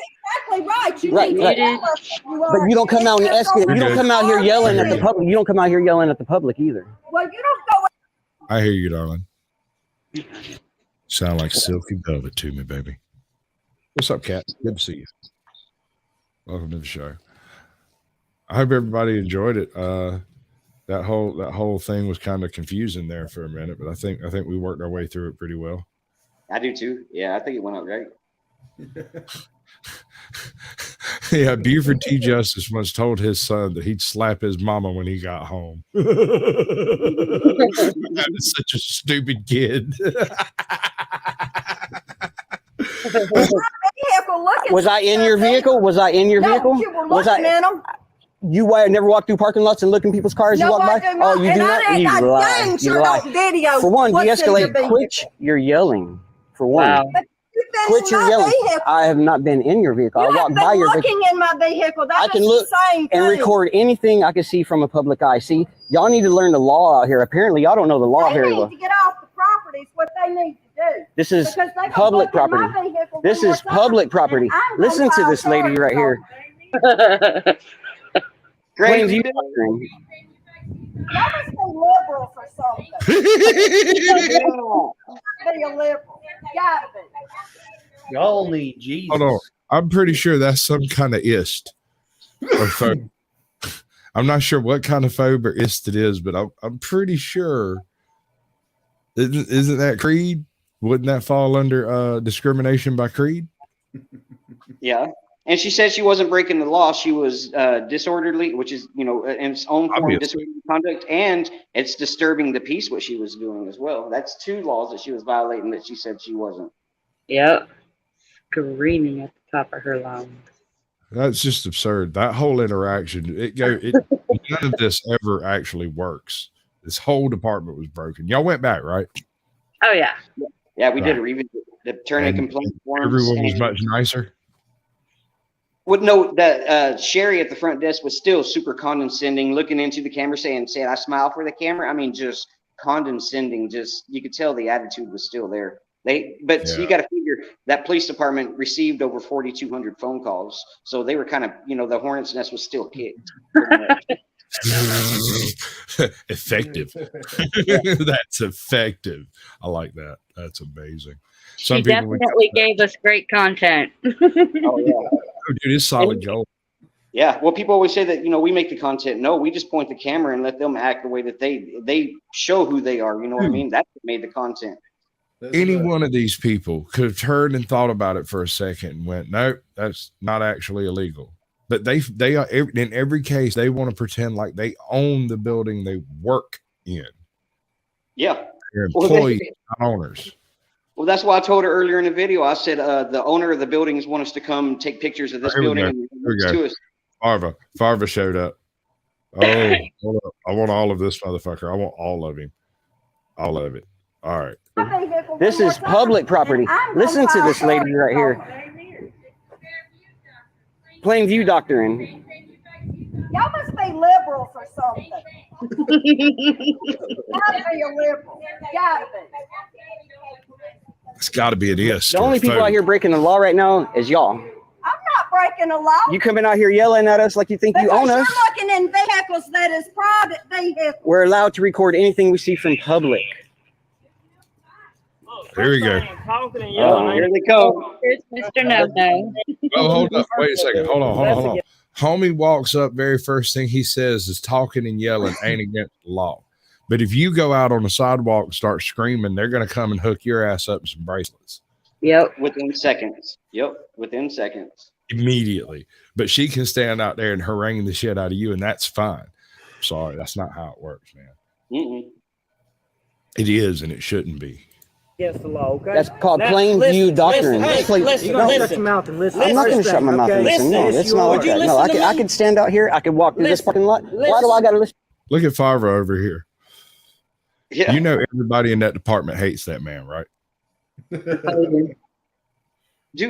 exactly right. You Right, need right. to tell us who you But are. you don't come out and It's escalate. You don't come out here yelling at the Good. public. You don't come out here yelling at the public either. Well, you don't go. I hear you, darling. Sound like silky velvet to me, baby. What's up, Kat? Good to see you. Welcome to the show. I hope everybody enjoyed it. That whole thing was kind of confusing there for a minute, but I think we worked our way through it pretty well. I do too. Yeah, I think it went out great. Yeah, Buford T. Justice once told his son that he'd slap his mama when he got home. That is such a stupid kid. Was I in your vehicle? Was I in your vehicle? You were Was looking I? at them. You never walk through parking lots and look in people's cars? No, you walk I by? do not. Oh, you And do I not? ain't- You I lie. dang You sure lie. don't video For one, what's in your de-escalate. vehicle. Quit your yelling. For one. Wow. But you've been Quit in your my yelling. vehicle. I have not been in your vehicle. You I have walked been by your looking vehicle. in my vehicle. That I is can the look same and thing. record anything I can see from a public eye. See, y'all need to learn the law out here. Apparently, y'all don't know the law They very need well. to get off the property. Is what they need to do. This is Because they gonna public look in my property. vehicle This one is more time, public property. and I'm gonna Listen to file this lady charges right on here. them. Plain Crazy. view doctrine. Y'all must be liberals or something. Be a liberal. Gotta be. Y'all need Jesus. Hold on. I'm pretty sure that's some kind of ist or phobe. I'm not sure what kind of phobe or ist it is, but I'm pretty sure. Isn't that creed? Wouldn't that fall under discrimination by creed? Yeah. And she said she wasn't breaking the law. She was disorderly, which is, in its own form, Obviously. disorderly conduct, and it's disturbing the peace, what she was doing as well. That's two laws that she was violating that she said she wasn't. Yep. Screaming at the top of her lungs. That's just absurd. That whole interaction, none of this ever actually works. This whole department was broken. Y'all went back, right? Oh yeah. Yeah, we did a Right. revisit. The turning And complaint forms. everyone was and- much nicer. Would note that Sherry at the front desk was still super condescending, looking into the camera, saying, I smile for the camera. I mean, just condescending. Just you could tell the attitude was still there. But you got to figure that police department received over 4,200 phone calls, so they were kind of, the hornet's nest was still kicked. Effective. That's effective. I like that. That's amazing. She definitely gave us great content. Oh yeah. Oh, dude, it's solid gold. Yeah, well, people always say that we make the content. No, we just point the camera and let them act the way that they show who they are. You know what I mean? That's what made the content. Any one of these people could have turned and thought about it for a second and went, "Nope, that's not actually illegal." But they are in every case they want to pretend like they own the building they work in. Yeah, They're employees, not owners. Well, that's why I told her earlier in the video. I said the owner of the buildings want us to come take pictures of this Here we building. go. And Here we go. to us. Farva showed up. Oh, hold up. I want all of this motherfucker. I want all of him. All of it. All right. This is public property. Listen to this lady right here. Plain view doctrine. Y'all must be liberals or something. Gotta be a liberal. Gotta be. It's got to be an ist. The only people out here breaking the law right now is y'all. I'm not breaking the law. You coming out here yelling at us like you think you own us. You're looking in vehicles that is private vehicles. We're allowed to record anything we see from public. Here we go. Here they come. Here's Mr. No-No. Oh, hold up. Wait a second. Hold on. Homie walks up. Very first thing he says is talking and yelling ain't against the law. But if you go out on the sidewalk and start screaming, they're going to come and hook your ass up in some bracelets. Yep. Within seconds. Yep. Within seconds. Immediately. But she can stand out there and harangue the shit out of you, and that's fine. Sorry, that's not how it works, man. Mm-mm. It is, and it shouldn't be. against the law, okay? That's called Now, plain listen, view doctrine. Listen, Plain- listen, no, shut your mouth and listen. I'm not going to First shut my thing, mouth and okay? listen. No, Yes, it's you not are. like that. No, I could stand out here. I could walk through this parking lot. Why do I got to listen? Look at Favre over here. Yeah. You know everybody in that department hates that man, right? Dude,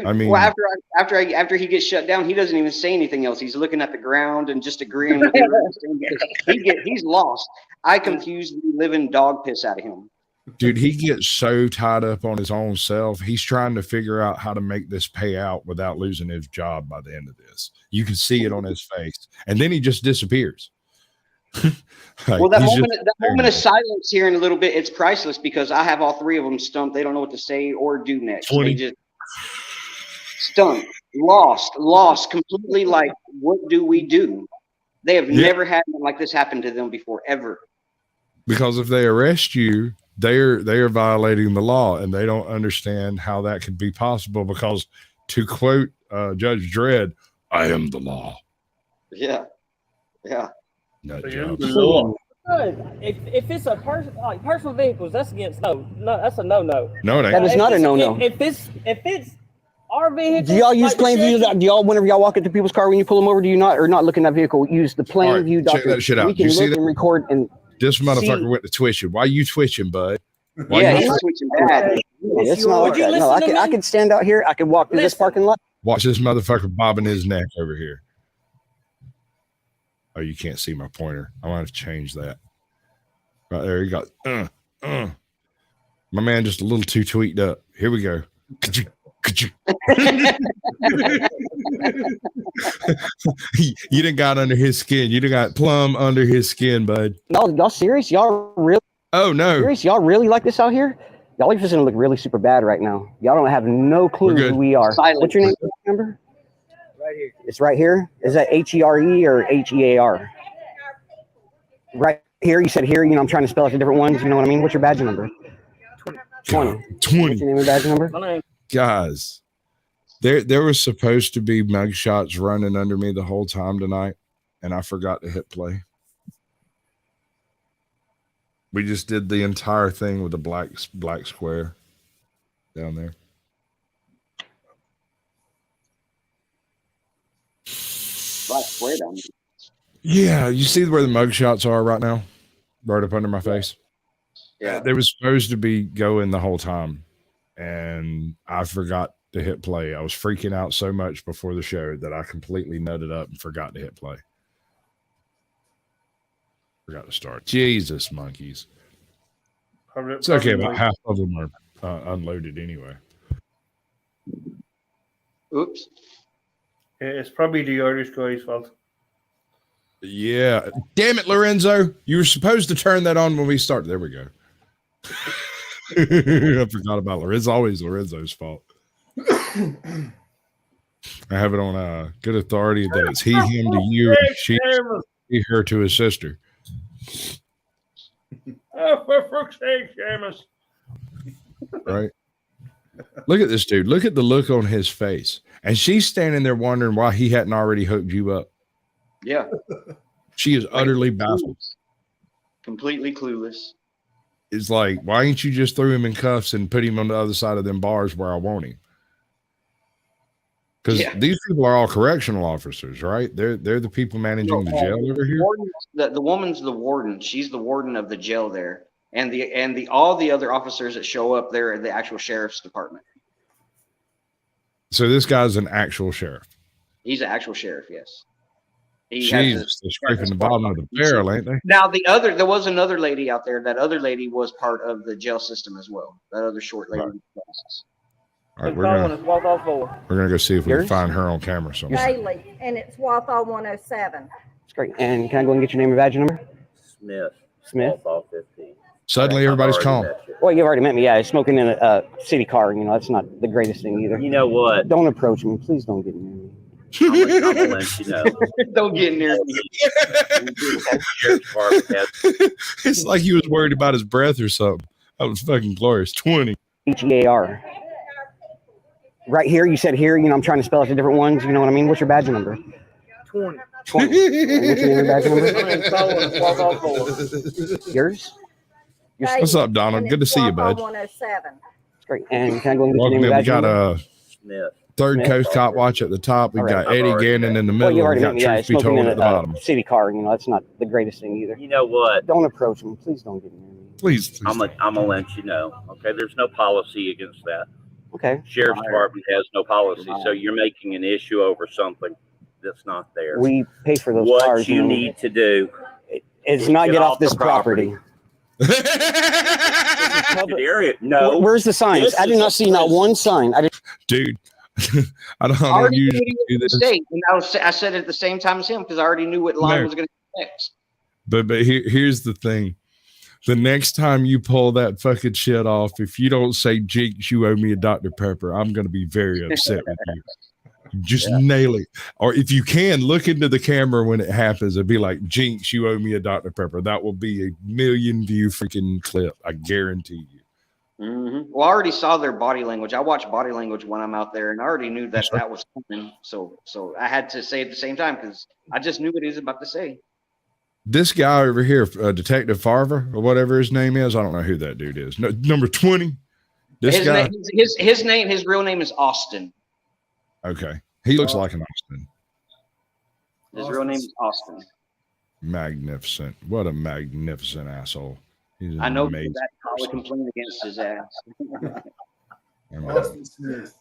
I mean- well, after he gets shut down, he doesn't even say anything else. He's looking at the ground and just agreeing with everything because he's lost. I confuse the living dog piss out of him. Dude, he gets so tied up on his own self. He's trying to figure out how to make this pay out without losing his job by the end of this. You can see it on his face. And then he just disappears. Like, Well, that he's moment of silence here in a little bit, it's priceless because I have all three of them stumped. They don't know what to say or do next. 20. They just stumped, lost completely. Like, what do we do? They have never had something like this happen to them before, ever. because if they arrest you, they are violating the law, and they don't understand how that could be possible. Because, to quote Judge Dredd, "I am the law." Yeah. Nut The job. law. If it's a personal vehicles, that's against no, that's a no. No, it ain't. That is not a no-no. If it's our vehicle, Do y'all use like plain the view? Do y'all, whenever y'all walk into people's car when you pull them over, do you not, or not look in that vehicle? Use the plain All right, view check doctrine. that shit out. We can You see look that? and record and This motherfucker see. went to twitching. Why you twitching, bud? Why Yeah, you he's switching bad. It's not like that. No, I could stand out here. I could walk through this parking lot. Watch this motherfucker bobbing his neck over here. Oh, you can't see my pointer. I want to change that. Right there, you got. My man just a little too tweaked up. Here we go. You done got under his skin. You done got plumb under his skin, bud. Y'all serious? Y'all really? Oh no! Serious? Y'all really like this out here? Y'all are just gonna look really super bad right now. Y'all don't have no clue who we are. What's your name? Remember? Right here. It's right here. Is that HERE or HEAR? Right here. You said here. You know, I'm trying to spell out the different ones. You know what I mean? What's your badge number? 20. What's your name and badge number? Guys, there was supposed to be mug shots running under me the whole time tonight, and I forgot to hit play. We just did the entire thing with the black square down there. Black square down there. Yeah, you see where the mug shots are right now? Right up under my face. Yeah. They were supposed to be going the whole time, and I forgot to hit play. I was freaking out so much before the show that I completely nutted up and forgot to hit play. Forgot to start. Jesus, monkeys. It's okay. About half of them are unloaded anyway. Oops. It's probably the Irish guy's fault. Yeah. Damn it, Lorenzo. You were supposed to turn that on when we started. There we go. I forgot about Lorenzo. It's always Lorenzo's fault. I have it on good authority that it's he, him to you, and she, her to his sister. Oh, for fuck's sake, Seamus. Right? Look at this dude. Look at the look on his face. And she's standing there wondering why he hadn't already hooked you up. Yeah. She is utterly baffled. Completely clueless. It's like, why ain't you just threw him in cuffs and put him on the other side of them bars where I want him? Because these people are all correctional officers, right? They're the people managing the jail over here. The woman's the warden. She's the warden of the jail there, and all the other officers that show up there are the actual sheriff's department. So this guy's an actual sheriff. He's an actual sheriff. Yes. Jesus, they're scraping the bottom of the barrel, ain't they? Now there was another lady out there. That other lady was part of the jail system as well. That other short lady. Right. All right, we're gonna go see if we can find her on camera somewhere. Daily, and it's Wathall 107. It's great. And can I go and get your name and badge number? Smith. Wathall 15. Suddenly, everybody's calm. Well, you've already met me. Yeah, smoking in a city car. You know, that's not the greatest thing either. You know what? Don't approach me. Please don't get near me. I'm gonna let you know. Don't get near me. It's like he was worried about his breath or something. That was fucking glorious. 20. HEAR. Right here. You said here. You know, I'm trying to spell out the different ones. You know what I mean? What's your badge number? 20. 20. What's your name and badge number? Yours? What's up, Donald? Good to see you, bud. 107. Great. And can I go and get your Welcome name in. and We badge got number? Smith. Third Smith. Coast Cop Watch at the top. We've All right. got Eddie Gannon in the Well, middle. you And already we met got me. Yeah, Truth Be smoking Told in at the bottom. a city car. You know, that's not the greatest thing either. You know what? Don't approach me. Please don't get near me. Please. I'm gonna let you know. Okay, there's no policy against that. Okay. Sheriff's Department has no policy, so you're making an issue over something that's not there. We pay for those what cars. you need to do is not get off this property. Area. No. Where's the signs? I did not see not one sign. Dude, I don't already knew usually what he do was this. going to say, and I said it at the same time as him because I already knew what line No. was going to be next. But here's the thing. The next time you pull that fucking shit off, if you don't say Jinx, you owe me a Dr. Pepper, I'm going to be very upset with you. Just nail it. Or if you can, look into the camera when it happens and be like, Jinx, you owe me a Dr. Pepper. That will be a 1 million view freaking clip. I guarantee you. Mm-hmm. Well, I already saw their body language. I watch body language when I'm out there, and I already knew that that was coming. So I had to say it at the same time because I just knew what he was about to say. This guy over here, Detective Farver, or whatever his name is, I don't know who that dude is. No, number 20. This His guy. his real name is Austin. Okay. He looks like an Austin. His real name is Austin. Magnificent. What a magnificent asshole. He's I know amazing. that probably complained against his ass. Austin Smith.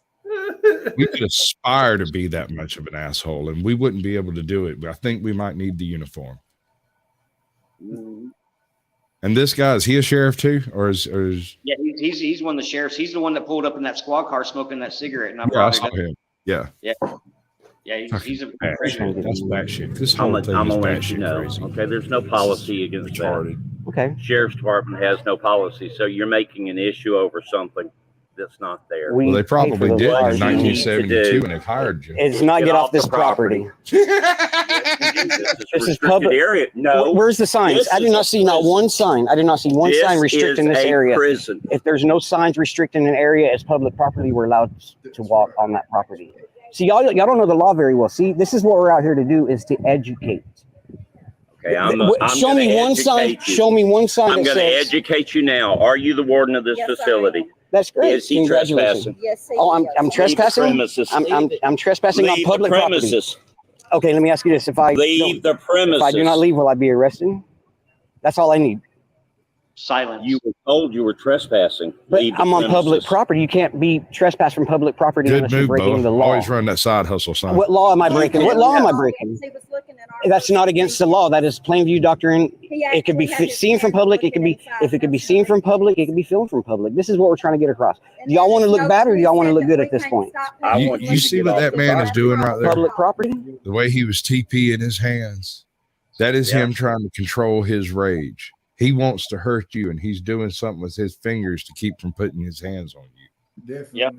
We could aspire to be that much of an asshole, and we wouldn't be able to do it. But I think we might need the uniform. And this guy, is he a sheriff too, or is Yeah, he's one of the sheriffs. He's the one that pulled up in that squad car smoking that cigarette, and I yeah, I brought saw it up. him. Yeah. He's a That's bad shit. This I'm whole thing gonna is let bad you shit know. crazy. Okay, there's no policy against Retarded. that. Okay. Sheriff's Department has no policy, so you're making an issue over something that's not there. Well, they probably did in What you need to 1972 do when they hired you. It's not get off this property. This is public area. No. Where's the signs? This I do is not a see not one sign. I do not see one This sign restricting is this a area. prison. If there's no signs restricting an area as public property, we're allowed to walk on that property. See, y'all don't know the law very well. See, this is what we're out here to do, is to educate. Okay, I'm show me one sign. educate you. Show me one sign I'm that going to says. educate you now. Are you the warden of this facility? That's great. Is he Congratulations. trespassing? Yes, Oh, I'm trespassing. premises. I'm trespassing on Leave the public property. premises. Okay, let me ask you this: if I Leave the If I do premises. not leave, will I be arrested? That's all I need. Silence. You were told you were trespassing. But Leave the I'm on public premises. property. You can't be trespassed from public property Good unless you're move, breaking the Bo. law. Always run that side hustle sign. What law am I breaking? What law am I breaking? He was looking at our. That's not against the law. That is plain view doctrine. He It could be actually had his seen from camera public. It could be, looking if it could be inside. seen from public, it could be filmed from public. This is what we're trying to get across. Do y'all want to look bad or do y'all want to look good at this point? You see what that man is doing right there? Public property? The way he was TP in his hands. That is him trying to control his rage. He wants to hurt you, and he's doing something with his fingers to keep from putting his hands on you. Definitely. Yep.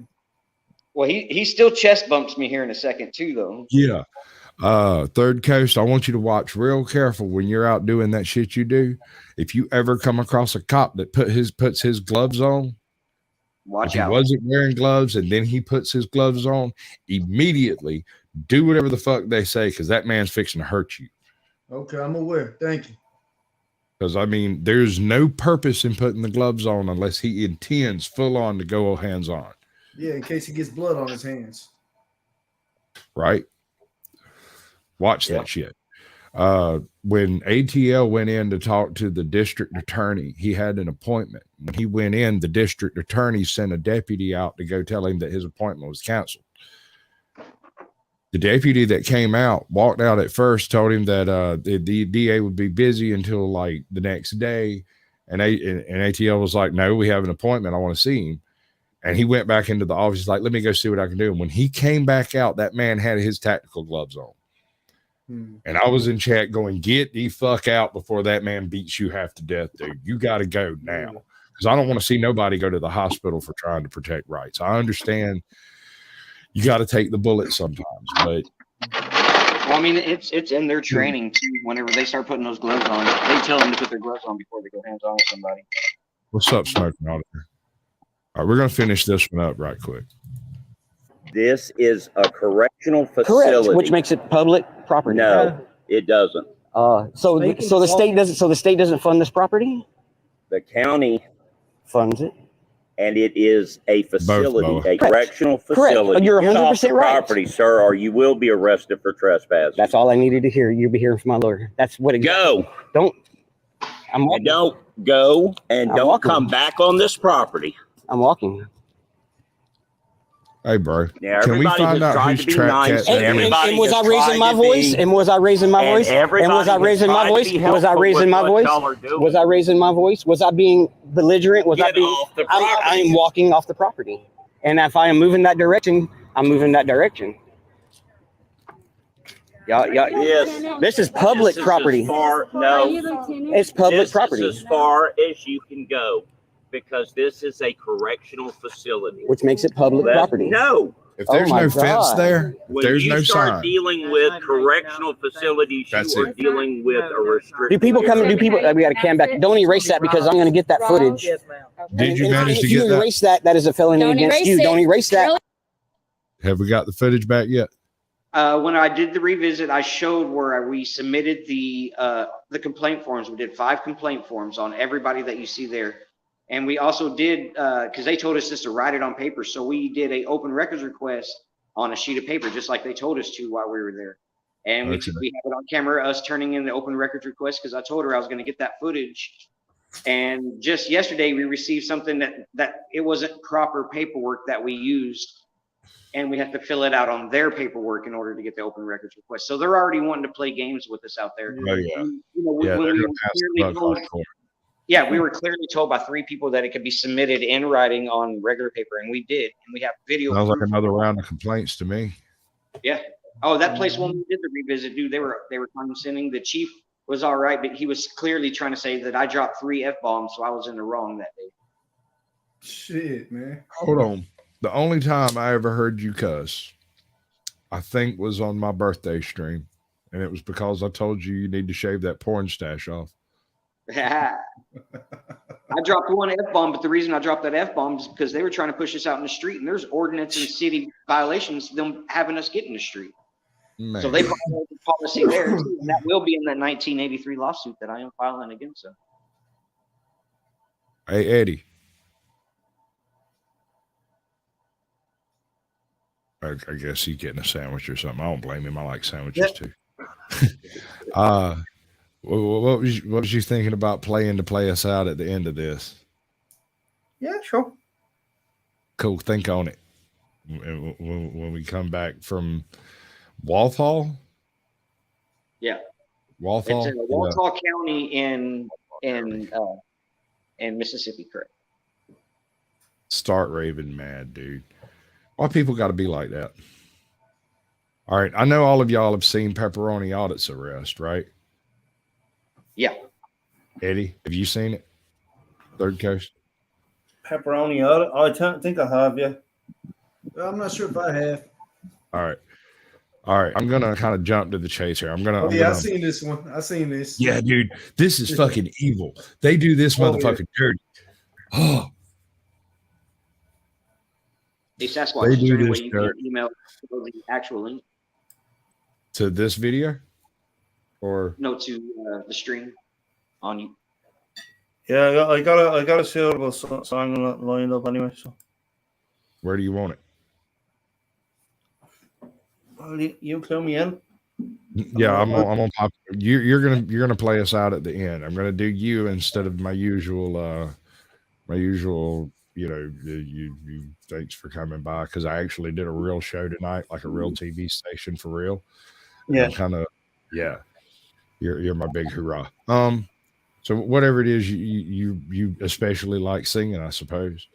Well, he still chest bumps me here in a second too, though. Yeah. Third Coast, I want you to watch real careful when you're out doing that shit you do. If you ever come across a cop that puts his gloves on, Watch if out. he wasn't wearing gloves and then he puts his gloves on, immediately do whatever the fuck they say, because that man's fixing to hurt you. Okay, I'm aware. Thank you. Because, I mean, there's no purpose in putting the gloves on unless he intends full on to go hands on, Yeah, in case he gets blood on his hands. right? Watch that shit. When ATL went in to talk to the district attorney, he had an appointment. When he went in, the district attorney sent a deputy out to go tell him that his appointment was canceled. The deputy that came out walked out at first, told him that the DA would be busy until like the next day. And ATL was like, no, we have an appointment. I want to see him. And he went back into the office. He's like, let me go see what I can do. And when he came back out, that man had his tactical gloves on. And I was in chat going, get the fuck out before that man beats you half to death, dude. You got to go now. Because I don't want to see nobody go to the hospital for trying to protect rights. I understand you got to take the bullet sometimes, but Well, I mean, it's in their training too. Whenever they start putting those gloves on, they tell them to put their gloves on before they go hands on with somebody. what's up, Smoking Auditor? All right, we're going to finish this one up right quick. This is a correctional Correct, facility. which makes it public property. No, it doesn't. So the state doesn't fund this property? The county funds it. and it is a facility, Both. a correctional Correct. facility. You're Get off 100% the right. property, sir, or you will be arrested for trespassing. That's all I needed to hear. You'll be hearing from my lawyer. That's what it Go. Don't. And don't go and don't come back on this property. I'm walking. Hey, bro. Yeah, Can we everybody find has out tried who's to be trap nice, cat? And was I has raising my tried to voice? be- And was I raising my and voice? And was I everybody raising has my tried to voice? be Was I helpful raising with my what voice? y'all are doing. Was I raising my voice? Was I being belligerent? Was I Get being? off the I property. am walking off the property, and if I am moving that direction, I'm moving that direction. Y'all, Yes. this is public This is property. As far, no, It's public this property, is as far as you can go because this is a correctional facility. which makes it public property. No. If there's no fence there, When there's you no start sign. dealing with correctional facilities, That's you are it. dealing with a restricted. Do people come? Do people? We got a cam back. Don't erase that because I'm going to get that footage. Did you And manage to if you get that? erase that, that is a felony Don't against erase you. it. Don't erase that. Have we got the footage back yet? When I did the revisit, I showed where we submitted the complaint forms. We did 5 complaint forms on everybody that you see there. And we also did, because they told us just to write it on paper. So we did a open records request on a sheet of paper, just like they told us to while we were there. And we have it on camera, us turning in the open records request, because I told her I was going to get that footage. And just yesterday, we received something that it wasn't proper paperwork that we used. And we have to fill it out on their paperwork in order to get the open records request. So they're already wanting to play games with us out there. Oh, yeah. We were clearly told by 3 people that it could be submitted in writing on regular paper, and we did. And we have video. Sounds like proof. another round of complaints to me. Yeah. Oh, that place when we did the revisit, dude, they were condescending. The chief was all right, but he was clearly trying to say that I dropped 3 F-bombs, so I was in the wrong that day. Shit, man. Hold on. The only time I ever heard you cuss, I think, was on my birthday stream. And it was because I told you need to shave that porn stash off. I dropped 1 F-bomb, but the reason I dropped that F-bomb is because they were trying to push us out in the street, and there's ordinance and city violations, them having us get in the street. Man. So they violated the policy there, too, and that will be in that 1983 lawsuit that I am filing against them. Hey, Eddie. I guess he's getting a sandwich or something. I don't blame him. I like sandwiches too. What was you thinking about playing to play us out at the end of this? Yeah, sure. Cool. Think on it. When we come back from Walthall? Yeah. Walthall? It's in Walthall County in Mississippi, correct? Start raving mad, dude. Why people got to be like that? All right. I know all of y'all have seen Pepperoni Audit's arrest, right? Yeah. Eddie, have you seen it? Third Coast? Pepperoni Audit? I don't think I have, yeah. I'm not sure if I have. All right. I'm going to kind of jump to the chase here. I've seen this one. I've seen this. Yeah, dude. This is fucking evil. They do this motherfucking dirty. Oh. Hey, Sasquatch, They is there do any way this you dirt. can email the actual link? To this video? Or No, to the stream on you. Yeah, I got a suitable song lined up anyway. So where do you want it? well, you clue me in. Yeah, I'm on pop. You're gonna play us out at the end. I'm gonna do you instead of my usual. You thanks for coming by, because I actually did a real show tonight, like a real TV station for real. Yeah, kind of. Yeah, you're my big hoorah. So whatever it is you especially like singing, I suppose,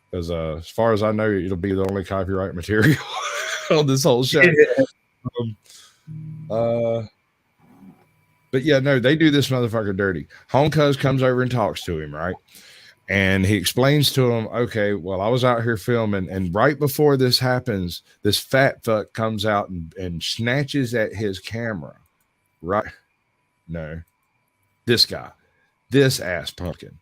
because as far as I know, it'll be the only copyright material on this whole show. But yeah, no, they do this motherfucker dirty. Home Cuz comes over and talks to him, right? And he explains to him, okay, well, I was out here filming, and right before this happens, this fat fuck comes out and snatches at his camera. Right? No. This guy. This ass pumpkin.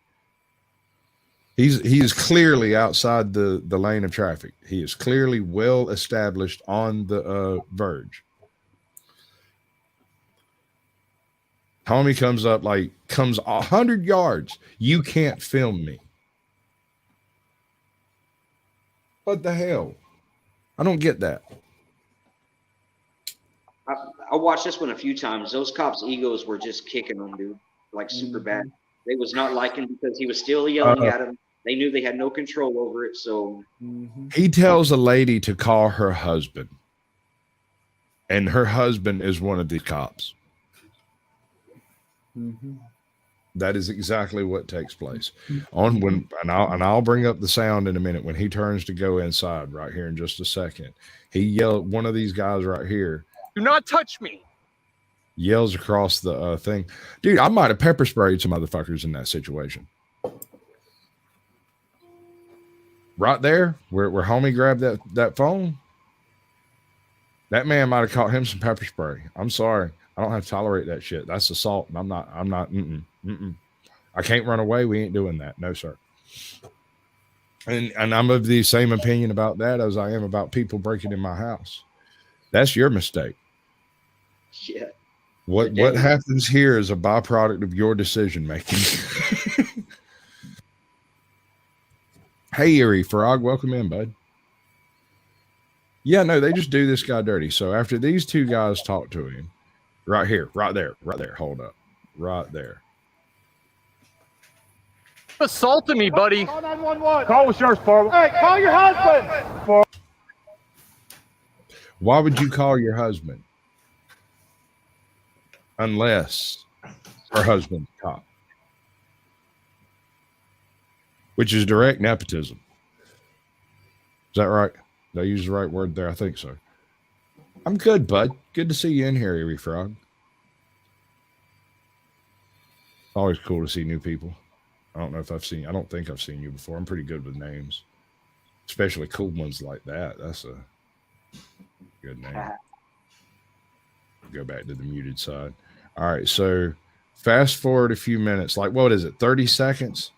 He is clearly outside the lane of traffic. He is clearly well established on the verge. Homie comes up, comes 100 yards. You can't film me. What the hell? I don't get that. I watched this one a few times. Those cops' egos were just kicking them, dude, like super bad. They was not liking because he was still yelling at them. They knew they had no control over it, so He tells a lady to call her husband, and her husband is one of the cops. That is exactly what takes place on when, and I'll bring up the sound in a minute when he turns to go inside right here in just a second. He yelled, one of these guys right here, "Do not touch me!" Yells across the thing. Dude, I might have pepper sprayed some motherfuckers in that situation. Right there, where homie grabbed that phone, that man might have caught him some pepper spray. I'm sorry. I don't have to tolerate that shit. That's assault. And I'm not, I can't run away. We ain't doing that. No, sir. And I'm of the same opinion about that as I am about people breaking in my house. That's your mistake. yeah. What happens here is a byproduct of your decision making. Hey, Erie Frog, welcome in, bud. Yeah, no, they just do this guy dirty. So after these two guys talk to him, right here, right there, hold up, right there. Assaulted me, buddy. Call 911. Call the sheriff's department. Hey, call your husband. Why would you call your husband? Unless her husband's a cop. Which is direct nepotism. Is that right? Did I use the right word there? I think so. I'm good, bud. Good to see you in here, Erie Frog. Always cool to see new people. I don't think I've seen you before. I'm pretty good with names. Especially cool ones like that. That's a good name. Go back to the muted side. All right, so fast forward a few minutes. Like, what is it, 30 seconds?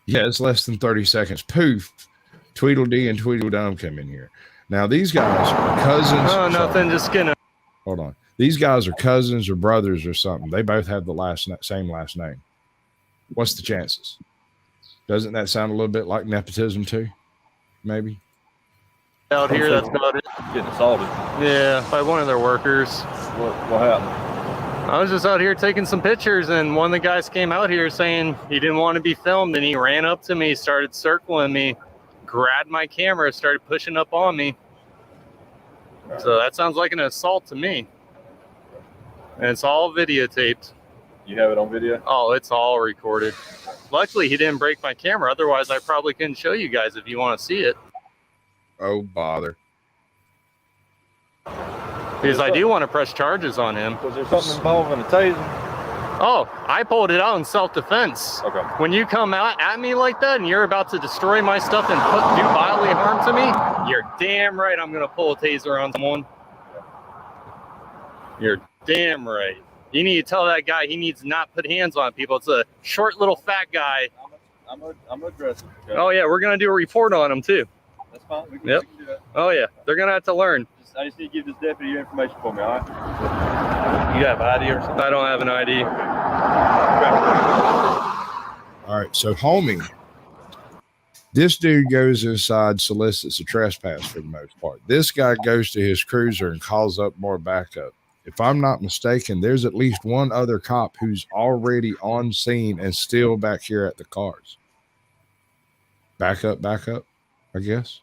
Yeah, it's less than 30 seconds. Poof, Tweedledee and Tweedledum come in here. Now, these guys are cousins. Oh, nothing, just gonna. Hold on. These guys are cousins or brothers or something. They both have the same last name. What's the chances? Doesn't that sound a little bit like nepotism too? Maybe. Out here, that's about it. Getting assaulted. Yeah, by one of their workers. What happened? I was just out here taking some pictures, and one of the guys came out here saying he didn't want to be filmed, and he ran up to me, started circling me, grabbed my camera, started pushing up on me. So that sounds like an assault to me. And it's all videotaped. You have it on video? Oh, it's all recorded. Luckily, he didn't break my camera. Otherwise, I probably couldn't show you guys if you want to see it. Oh, bother. Because I do want to press charges on him. Was there something involving a taser? Oh, I pulled it out in self-defense. Okay. When you come out at me like that and you're about to destroy my stuff and do bodily harm to me, you're damn right I'm going to pull a taser on someone. You're damn right. You need to tell that guy he needs to not put hands on people. It's a short little fat guy. I'm gonna address it. Okay? Oh, yeah, we're going to do a report on him, too. That's fine. We can do that. Oh, yeah, they're going to have to learn. I just need to give this deputy your information for me, all right? You have ID or something? I don't have an ID. All right, so homie, this dude goes inside, solicits a trespass for the most part. This guy goes to his cruiser and calls up more backup. If I'm not mistaken, there's at least one other cop who's already on scene and still back here at the cars. Back up, I guess.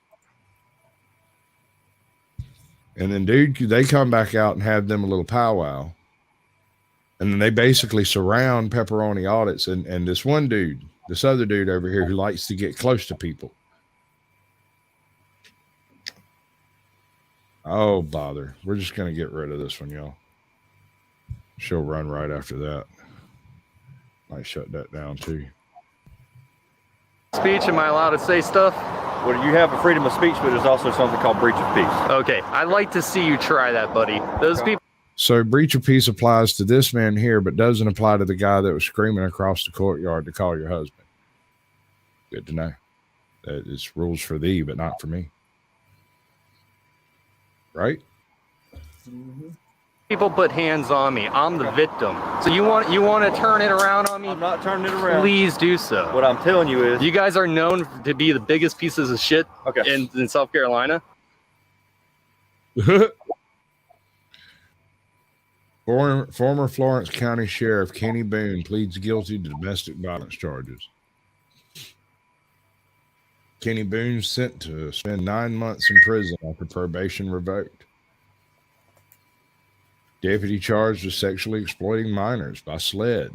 And then, dude, they come back out and have them a little powwow. And then they basically surround Pepperoni Audits and this one dude, this other dude over here who likes to get close to people. Oh, bother. We're just going to get rid of this one, y'all. She'll run right after that. Might shut that down, too. Speech, am I allowed to say stuff? Well, you have a freedom of speech, but there's also something called breach of peace. Okay, I'd like to see you try that, buddy. Those people. So breach of peace applies to this man here, but doesn't apply to the guy that was screaming across the courtyard to call your husband. Good to know. That it's rules for thee, but not for me. Right? Mm-hmm. People put hands on me. I'm the victim. So you want to turn it around on me? I'm not turning it around. Please do so. What I'm telling you is, you guys are known to be the biggest pieces of shit in South Carolina. Former Florence County Sheriff Kenny Boone pleads guilty to domestic violence charges. Kenny Boone sent to spend 9 months in prison after probation revoked. Deputy charged with sexually exploiting minors by sled.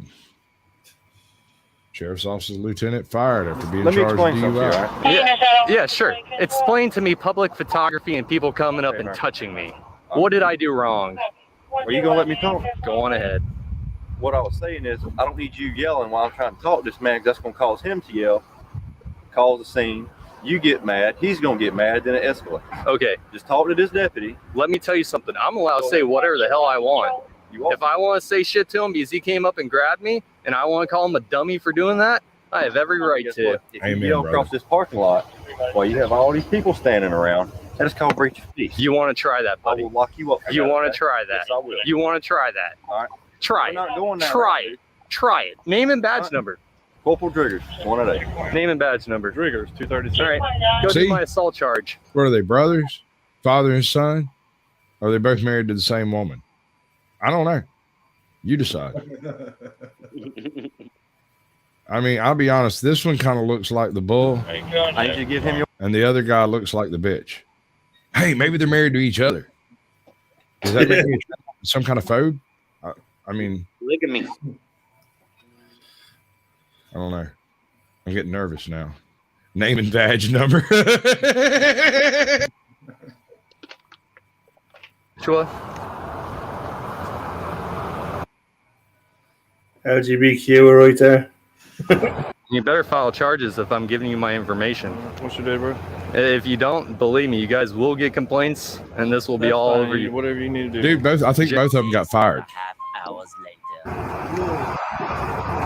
Sheriff's Office lieutenant fired after being charged with DUI. Yeah, sure. Explain to me public photography and people coming up and touching me. What did I do wrong? Are you gonna let me talk? Go on ahead. What I was saying is, I don't need you yelling while I'm trying to talk to this man, because that's gonna cause him to yell, cause a scene. You get mad, he's gonna get mad, then it escalates. Okay. Just talk to this deputy. Let me tell you something. I'm allowed to say whatever the hell I want. If I want to say shit to him because he came up and grabbed me, and I want to call him a dummy for doing that, I have every right to. If you yell across this parking lot while you have all these people standing around, that is called breach of peace. You want to try that, buddy? I will lock you up. You want to try that? Yes, I will. You want to try that? All right. Try it. We're not going that Try route, it. Try it. Name and badge number. Corporal Driggers, 1-8. Name and badge number. Driggers, 236. All right. Go See? do my assault charge. What are they, brothers? Father and son? Or are they both married to the same woman? I don't know. You decide. I mean, I'll be honest. This one kind of looks like the bull. I need you to give him your... And the other guy looks like the bitch. Hey, maybe they're married to each other. Does that make me some kind of phobe? I mean... Polygamy. I don't know. I'm getting nervous now. Name and badge number. Sure. LGBTQ right there. You better file charges if I'm giving you my information. What's your day, bro? If you don't, believe me, you guys will get complaints, and this will be all over you. Whatever you need to do. Dude, I think both of them got fired. Hours later.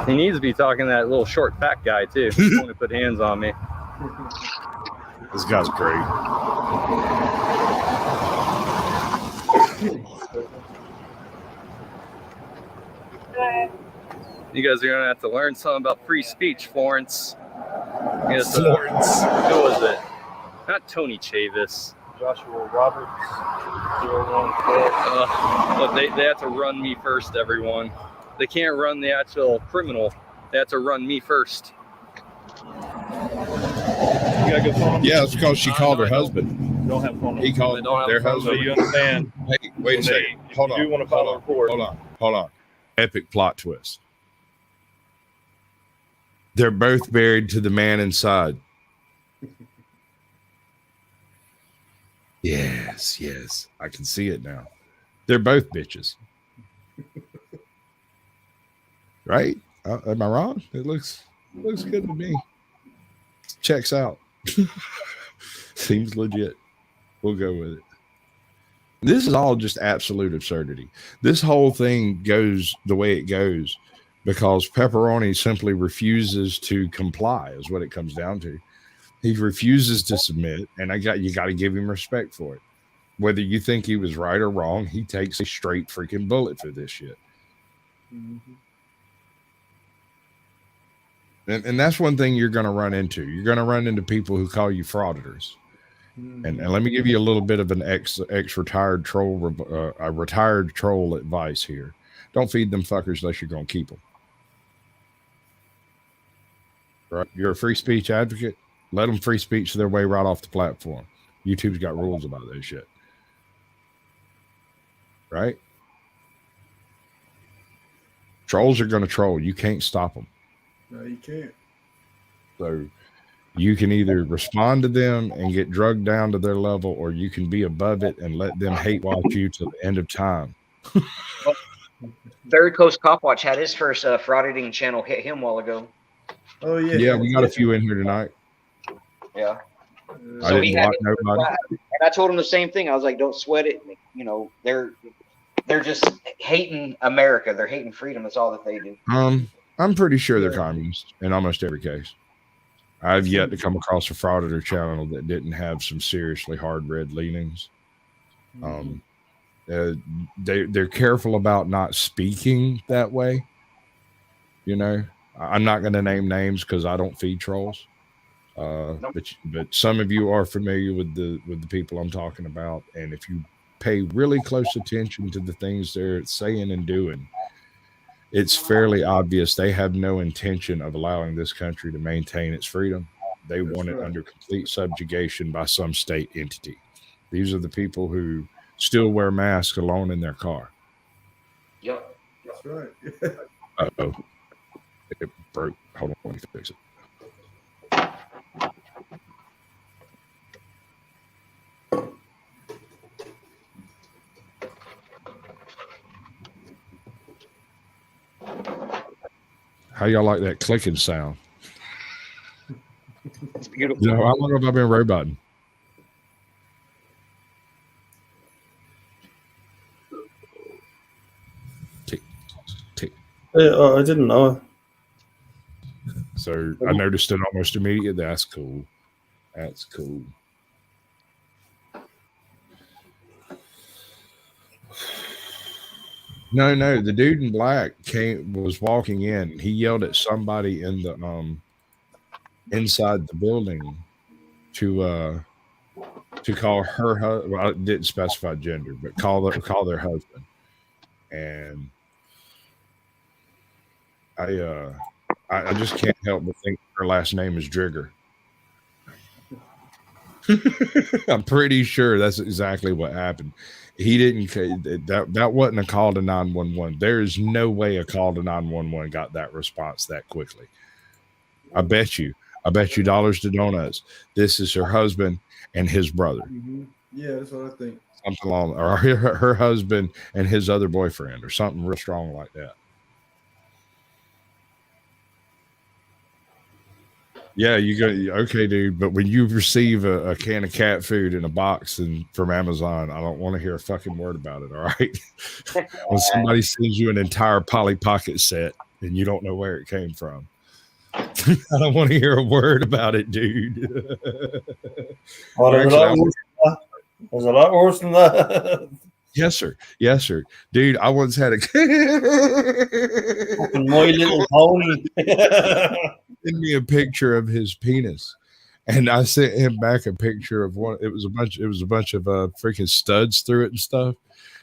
He needs to be talking to that little short fat guy too. He's going to put hands on me. This guy's great. You guys are going to have to learn something about free speech, Florence. Yes, Florence. Who was it? Not Tony Chavis. Joshua Roberts, 014. But they have to run me first, everyone. They can't run the actual criminal. They have to run me first. Yeah, it's because she called her husband. Don't have phone. He called their husband. So you understand? Hey, wait a second. Hold on. You want to file a report? Hold on. Epic plot twist. They're both married to the man inside. Yes. I can see it now. They're both bitches. Right? Am I wrong? It looks good to me. Checks out. Seems legit. We'll go with it. This is all just absolute absurdity. This whole thing goes the way it goes because Pepperoni simply refuses to comply, is what it comes down to. He refuses to submit, and you got to give him respect for it. Whether you think he was right or wrong, he takes a straight freaking bullet for this shit. Mm-hmm. And that's one thing you're going to run into. You're going to run into people who call you frauditors. Mm-hmm. And let me give you a little bit of an ex-retired troll, a retired troll advice here. Don't feed them fuckers unless you're going to keep them. Right? You're a free speech advocate. Let them free speech their way right off the platform. YouTube's got rules about that shit. Right? Trolls are going to troll. You can't stop them. No, you can't. So you can either respond to them and get drugged down to their level, or you can be above it and let them hate watch you till the end of time. Third Coast Cop Watch had his first frauditing channel hit him a while ago. Oh yeah. Yeah, we got a few in here tonight. Yeah. I didn't block nobody. And I told him the same thing. I was like, don't sweat it. You know, they're just hating America. They're hating freedom. That's all that they do. I'm pretty sure they're communists in almost every case. I've yet to come across a frauditor channel that didn't have some seriously hard red leanings. They're careful about not speaking that way. You know, I'm not going to name names because I don't feed trolls. But some of you are familiar with the people I'm talking about, and if you pay really close attention to the things they're saying and doing, it's fairly obvious they have no intention of allowing this country to maintain its freedom. They want it under complete subjugation by some state entity. These are the people who still wear masks alone in their car. Yep. That's right. Uh-oh. It broke. Hold on, let me fix it. How y'all like that clicking sound? It's beautiful. You know, how long have I been roboting? Tick, tick. I didn't know. So I noticed it almost immediately. That's cool. That's cool. No, the dude in black was walking in. He yelled at somebody in the inside the building to call her husband. Well, it didn't specify gender, but call their husband. And I just can't help but think her last name is Drigger. I'm pretty sure that's exactly what happened. He didn't. That wasn't a call to 911. There is no way a call to 911 got that response that quickly. I bet you dollars to donuts. This is her husband and his brother. Mm-hmm. Yeah, that's what I think. Something along, or her husband and his other boyfriend, or something real strong like that. Yeah, you go, okay, dude. But when you receive a can of cat food in a box and from Amazon, I don't want to hear a fucking word about it. All right. When somebody sends you an entire Polly Pocket set and you don't know where it came from, I don't want to hear a word about it, dude. Well, there's a lot worse than that. Yes, sir. Yes, sir. Dude, I once had a My Little Pony. Send me a picture of his penis, and I sent him back a picture of one. It was a bunch of freaking studs through it and stuff.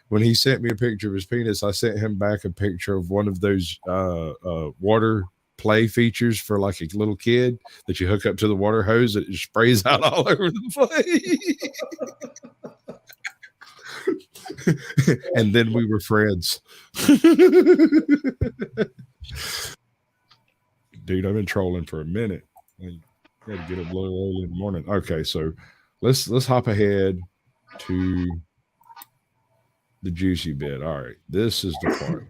When he sent me a picture of his penis, I sent him back a picture of one of those water play features for like a little kid that you hook up to the water hose that it sprays out all over the place. And then we were friends. Dude, I've been trolling for a minute. I got to get up a little early in the morning. Okay, so let's hop ahead to the juicy bit. All right, this is the part.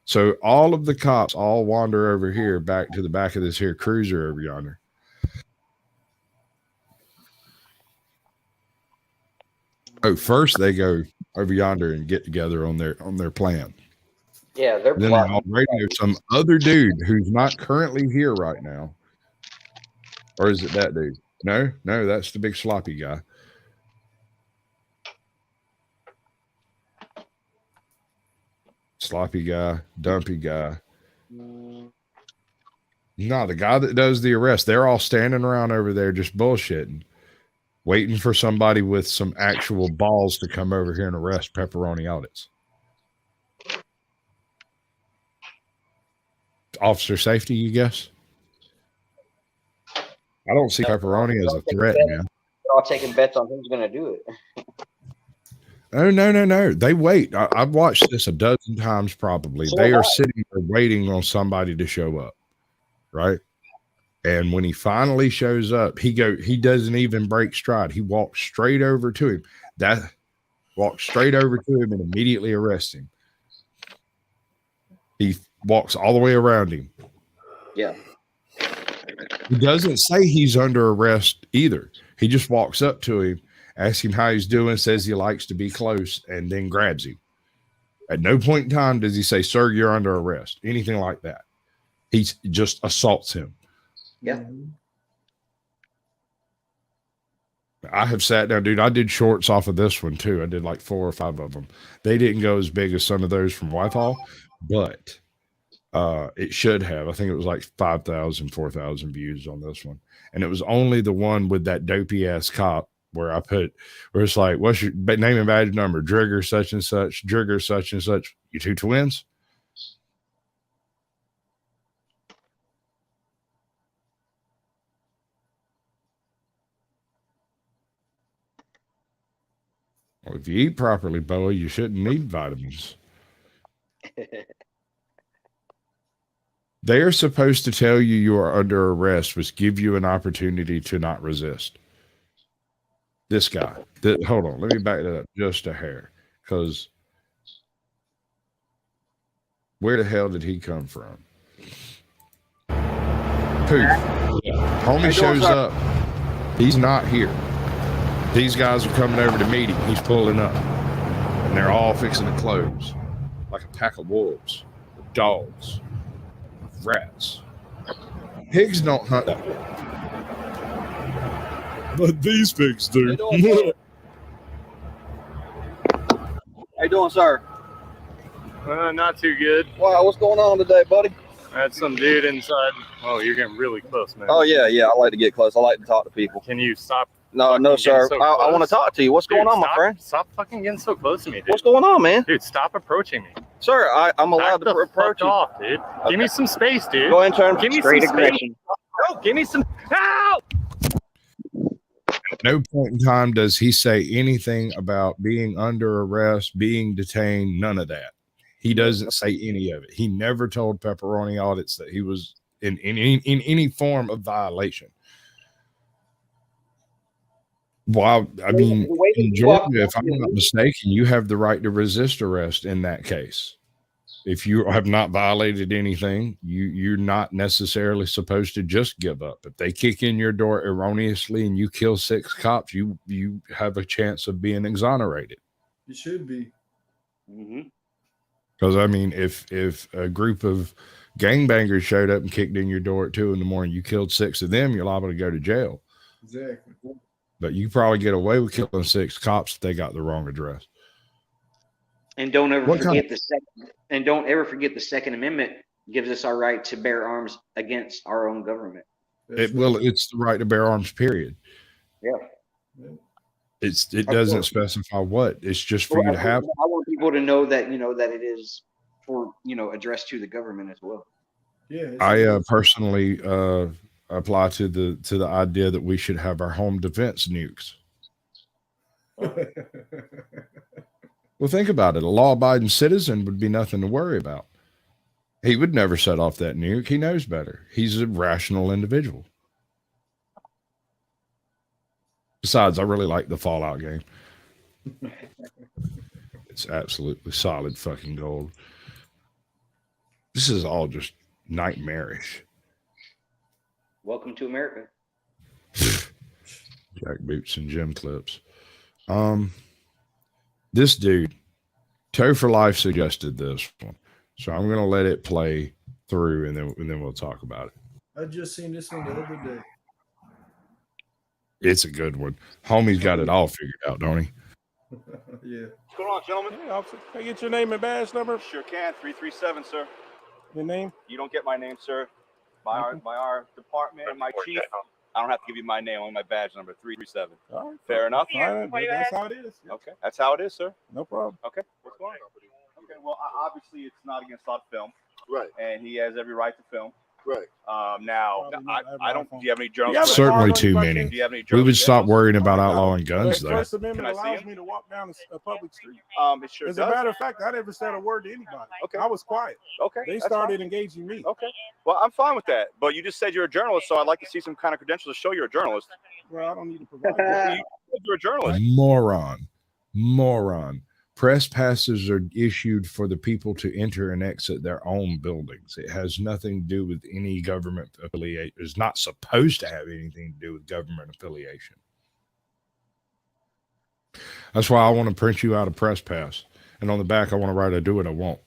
So all of the cops all wander over here back to the back of this here cruiser over yonder. Oh, first they go over yonder and get together on their plan. Yeah, they're then on radio some other dude who's not currently here right now. Or is it that dude? No, that's the big sloppy guy. Sloppy guy, dumpy guy. No, the guy that does the arrest. They're all standing around over there just bullshitting, waiting for somebody with some actual balls to come over here and arrest pepperoni audits. Officer safety, you guess? I don't see pepperoni as a threat, man. They're all taking bets on who's going to do it. Oh, no. They wait. I've watched this a dozen times probably. They are sitting there waiting on somebody to show up, right? And when he finally shows up, he doesn't even break stride. He walks straight over to him. Walks straight over to him and immediately arrests him. He walks all the way around him. Yeah. He doesn't say he's under arrest either. He just walks up to him, asks him how he's doing, says he likes to be close, and then grabs him. At no point in time does he say, "Sir, you're under arrest," anything like that. He just assaults him. Yeah. I have sat down, dude. I did shorts off of this one too. I did like 4 or 5 of them. They didn't go as big as some of those from Whitehall, but it should have. I think it was like 5,000, 4,000 views on this one. And it was only the one with that dopey ass cop where it's like, what's your name and badge number? Drigger such and such, Drigger such and such. You two twins? Well, if you eat properly, Boa, you shouldn't need vitamins. They are supposed to tell you are under arrest, which give you an opportunity to not resist. This guy. Hold on. Let me back that up just a hair. Because where the hell did he come from? Poof. Homie shows up. He's not here. These guys are coming over to meet him. He's pulling up. And they're all fixing to close. Like a pack of wolves. Dogs. Rats. Pigs don't hunt that way. But these pigs do. How you doing, sir? Not too good. Wow, what's going on today, buddy? I had some dude inside. Oh, you're getting really close, man. Oh, yeah. I like to get close. I like to talk to people. Can you stop? No, sir. So I want to talk to you. What's going on, my friend? Stop fucking getting so close to me, dude. What's going on, man? Dude, stop approaching me. Sir, I'm allowed to approach you. Off, dude. Okay. Give me some space, dude. Go ahead and turn. Give me Straight some aggression. space. No, give me some. Ow! At no point in time does he say anything about being under arrest, being detained, none of that. He doesn't say any of it. He never told Pepperoni Audits that he was in any form of violation. Well, I mean, in Georgia, if I'm not mistaken, you have the right to resist arrest in that case. If you have not violated anything, you're not necessarily supposed to just give up. If they kick in your door erroneously and you kill 6 cops, you have a chance of being exonerated. You should be. Because I mean, if a group of gangbangers showed up and kicked in your door at 2 a.m, you killed 6 of them, you're liable to go to jail. Exactly. But you probably get away with killing 6 cops if they got the wrong address. And don't ever forget the Second Amendment gives us our right to bear arms against our own government. It's the right to bear arms, period. Yeah. It doesn't specify what. It's just for you to have. I want people to know that that it is for addressed to the government as well. Yeah. I personally apply to the idea that we should have our home defense nukes. Well, think about it. A law-abiding citizen would be nothing to worry about. He would never set off that nuke. He knows better. He's a rational individual. Besides, I really like the Fallout game. It's absolutely solid fucking gold. This is all just nightmarish. Welcome to America. Jack boots and gym clips. This dude, Toe for Life, suggested this one, so I'm gonna let it play through, and then we'll talk about it. I just seen this one the other day. It's a good one. Homie's got it all figured out, don't he? Yeah. What's going on, gentlemen? Hey, officer, can I get your name and badge number? Sure can. 337, sir. Your name? You don't get my name, sir. By our department and my chief, I don't have to give you my name, only my badge number, 337. All right. Fair enough? All right. That's how it is. Okay. That's how it is, sir. No problem. Okay. What's going on? Okay. Well, obviously, it's not against law to film. Right. And he has every right to film. Right. Now, I don't. Do you have any journals? Certainly too many. Do you have any We would journals? stop worrying about outlawing guns, The though. First Amendment Can I see allows him? me to walk down a public street. It sure As does. a matter of fact, I never said a word to anybody. Okay. I was quiet. Okay. They that's started fine. engaging me. Okay. Well, I'm fine with that. But you just said you're a journalist, so I'd like to see some kind of credentials to show you're a journalist. Well, I don't need to provide that. You said you're a journalist. Moron. Press passes are issued for the people to enter and exit their own buildings. It has nothing to do with any government affiliation. It's not supposed to have anything to do with government affiliation. That's why I want to print you out a press pass. And on the back, I want to write, I do what I want.